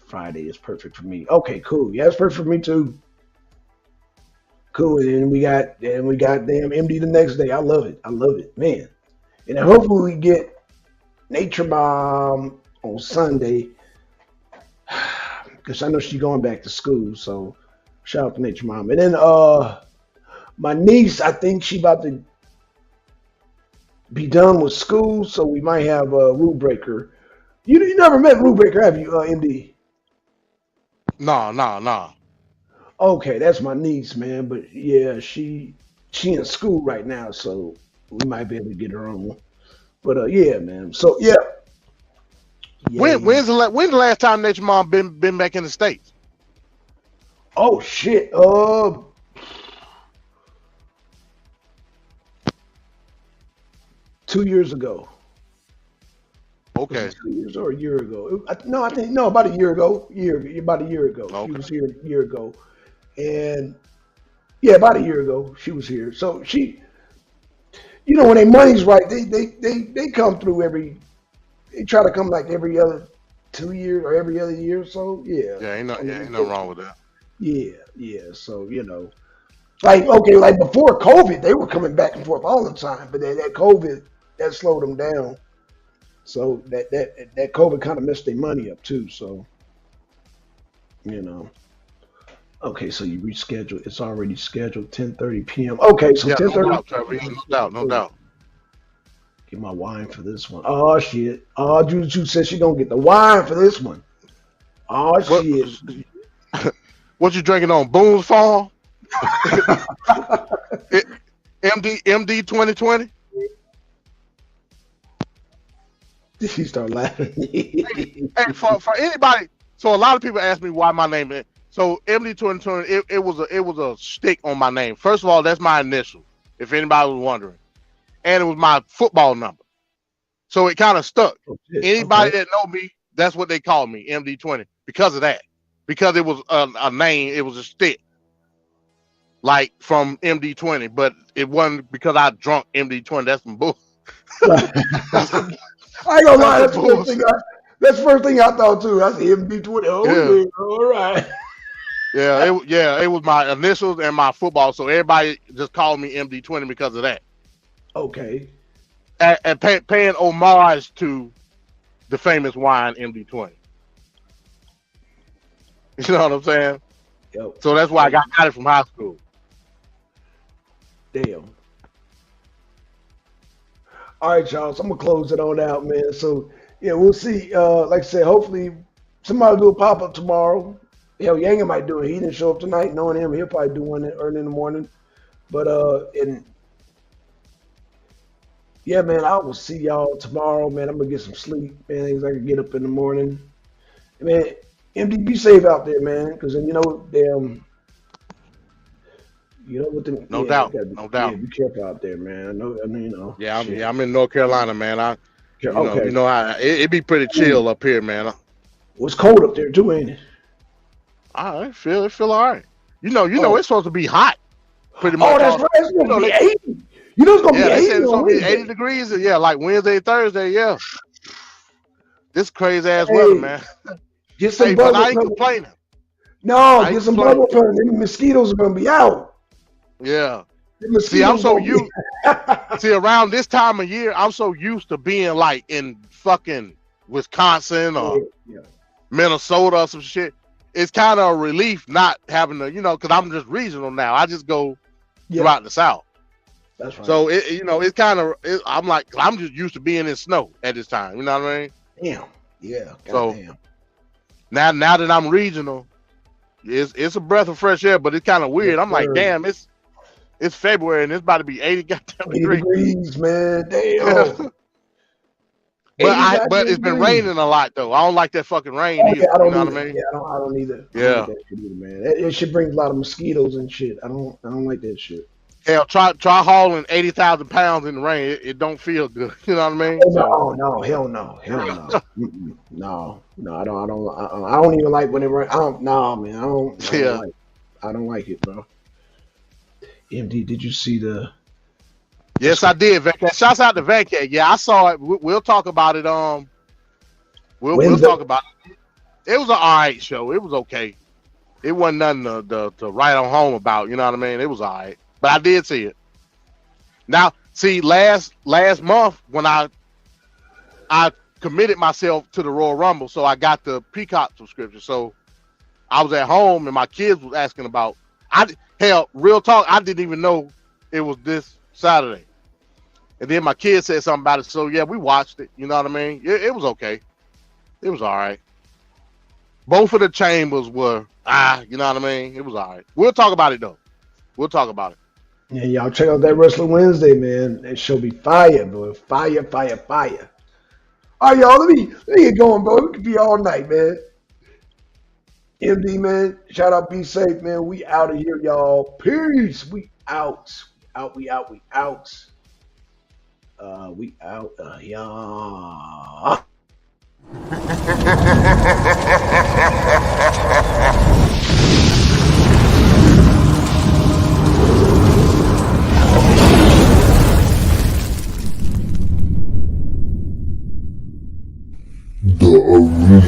Friday is perfect for me. Okay, cool. Yeah, it's perfect for me too. Cool. And then we got damn MD the next day. I love it, man. And then hopefully we get Nature Mom on Sunday, because I know she's going back to school. So shout out to Nature Mom. And then my niece, I think she about to be done with school, so we might have a Rule Breaker. You never met Rule Breaker, have you, MD? No. Okay, that's my niece, man. But yeah, she in school right now, so we might be able to get her on. But yeah, man. So yeah. When's the last time Nature Mom been back in the States? Oh shit. 2 years ago. Okay. 2 years or a year ago? I think about a year ago. About a year ago. Okay. She was here a year ago, and yeah, about a year ago she was here. So she, when their money's right, they come through they try to come like every other 2 years or every other year or so. Yeah. Yeah, ain't nothing wrong with that. Yeah. So like before COVID, they were coming back and forth all the time, but that COVID that slowed them down. So that COVID kind of messed their money up too. So Okay, so you reschedule. It's already scheduled 10:30 p.m. Okay, so 10:30. No doubt, Trevor. No doubt. Get my wine for this one. Oh shit. Oh, Juju said she gonna get the wine for this one. Oh shit. What you drinking on? Boone's Farm? MD 2020? She start laughing. Hey, for anybody, so a lot of people ask me why my name is. So MD 2020, it was a stick on my name. First of all, that's my initial, if anybody was wondering. And it was my football number. So it kind of stuck. Anybody that know me, that's what they call me, MD 20, because of that. Because it was a name, it was a stick. Like from MD 20, but it wasn't because I drunk MD 20. That's some bull. I ain't gonna lie, that's the first thing I thought too. I said MD 20. Oh yeah, all right. It was my initials and my football, so everybody just called me MD 20 because of that. Okay. And paying homage to the famous wine MD 20. You know what I'm saying? Yep. So that's why I got it from high school. Damn. All right, y'all. So I'm gonna close it on out, man. So yeah, we'll see. Like I said, hopefully somebody will do a pop up tomorrow. Hell, Yanga might do it. He didn't show up tonight. Knowing him, he'll probably do one early in the morning. But yeah, man, I will see y'all tomorrow, man. I'm gonna get some sleep, man. Things I can get up in the morning. Man, MD, be safe out there, man. Because then what them. No doubt. Yeah, be careful out there, man. Yeah, I'm in North Carolina, man. You know how it be pretty chill up here, man. Well, it's cold up there too, ain't it? I feel all right. It's supposed to be hot. Pretty much. Oh, that's right. It's gonna be 80. It's gonna be 80. It's gonna be 80 degrees. Yeah, like Wednesday, Thursday. Yeah. This crazy ass weather, man. Get some but I ain't complaining. No, get some bubble put. The mosquitoes are gonna be out. Yeah. See, I'm so used. See, around this time of year, I'm so used to being like in fucking Wisconsin or Minnesota or some shit. It's kind of a relief not having to, because I'm just regional now. I just go throughout the South. That's right. So it's kind of. I'm just used to being in snow at this time. You know what I mean? Damn. Yeah. So now that I'm regional, It's a breath of fresh air, but it's kind of weird. I'm like, damn, it's February and it's about to be 80 goddamn 80 degrees, man. Damn. But it's been raining a lot though. I don't like that fucking rain either. Yeah, I don't you know either. what I mean? Yeah, I don't either. Yeah. I don't like that shit either, man. It should bring a lot of mosquitoes and shit. I don't like that shit. Hell, try hauling 80,000 pounds in the rain. It don't feel good. You know what I mean? No, hell no. Mm-mm. No, I don't even like when it rains. Man. I don't like it, bro. MD, did you see the? Yes, I did. Shouts out to Vacay. Yeah, I saw it. We'll talk about it. We'll talk about it. It was an all right show. It was okay. It wasn't nothing to write on home about. You know what I mean? It was all right. But I did see it. Now, see, last month when I committed myself to the Royal Rumble, so I got the Peacock subscription. So I was at home and my kids was asking about. Real talk, I didn't even know it was this Saturday. And then my kids said something about it. So yeah, we watched it. You know what I mean? It was okay. It was all right. Both of the chambers were you know what I mean? It was all right. We'll talk about it though. We'll talk about it. Yeah, y'all check out that Wrestling Wednesday, man. That show be fire, bro. Fire. All right, y'all. Let me get going, bro. We could be all night, man. MD, man. Shout out, be safe, man. We out of here, y'all. Peace. We out. We out. Yeah. The Arena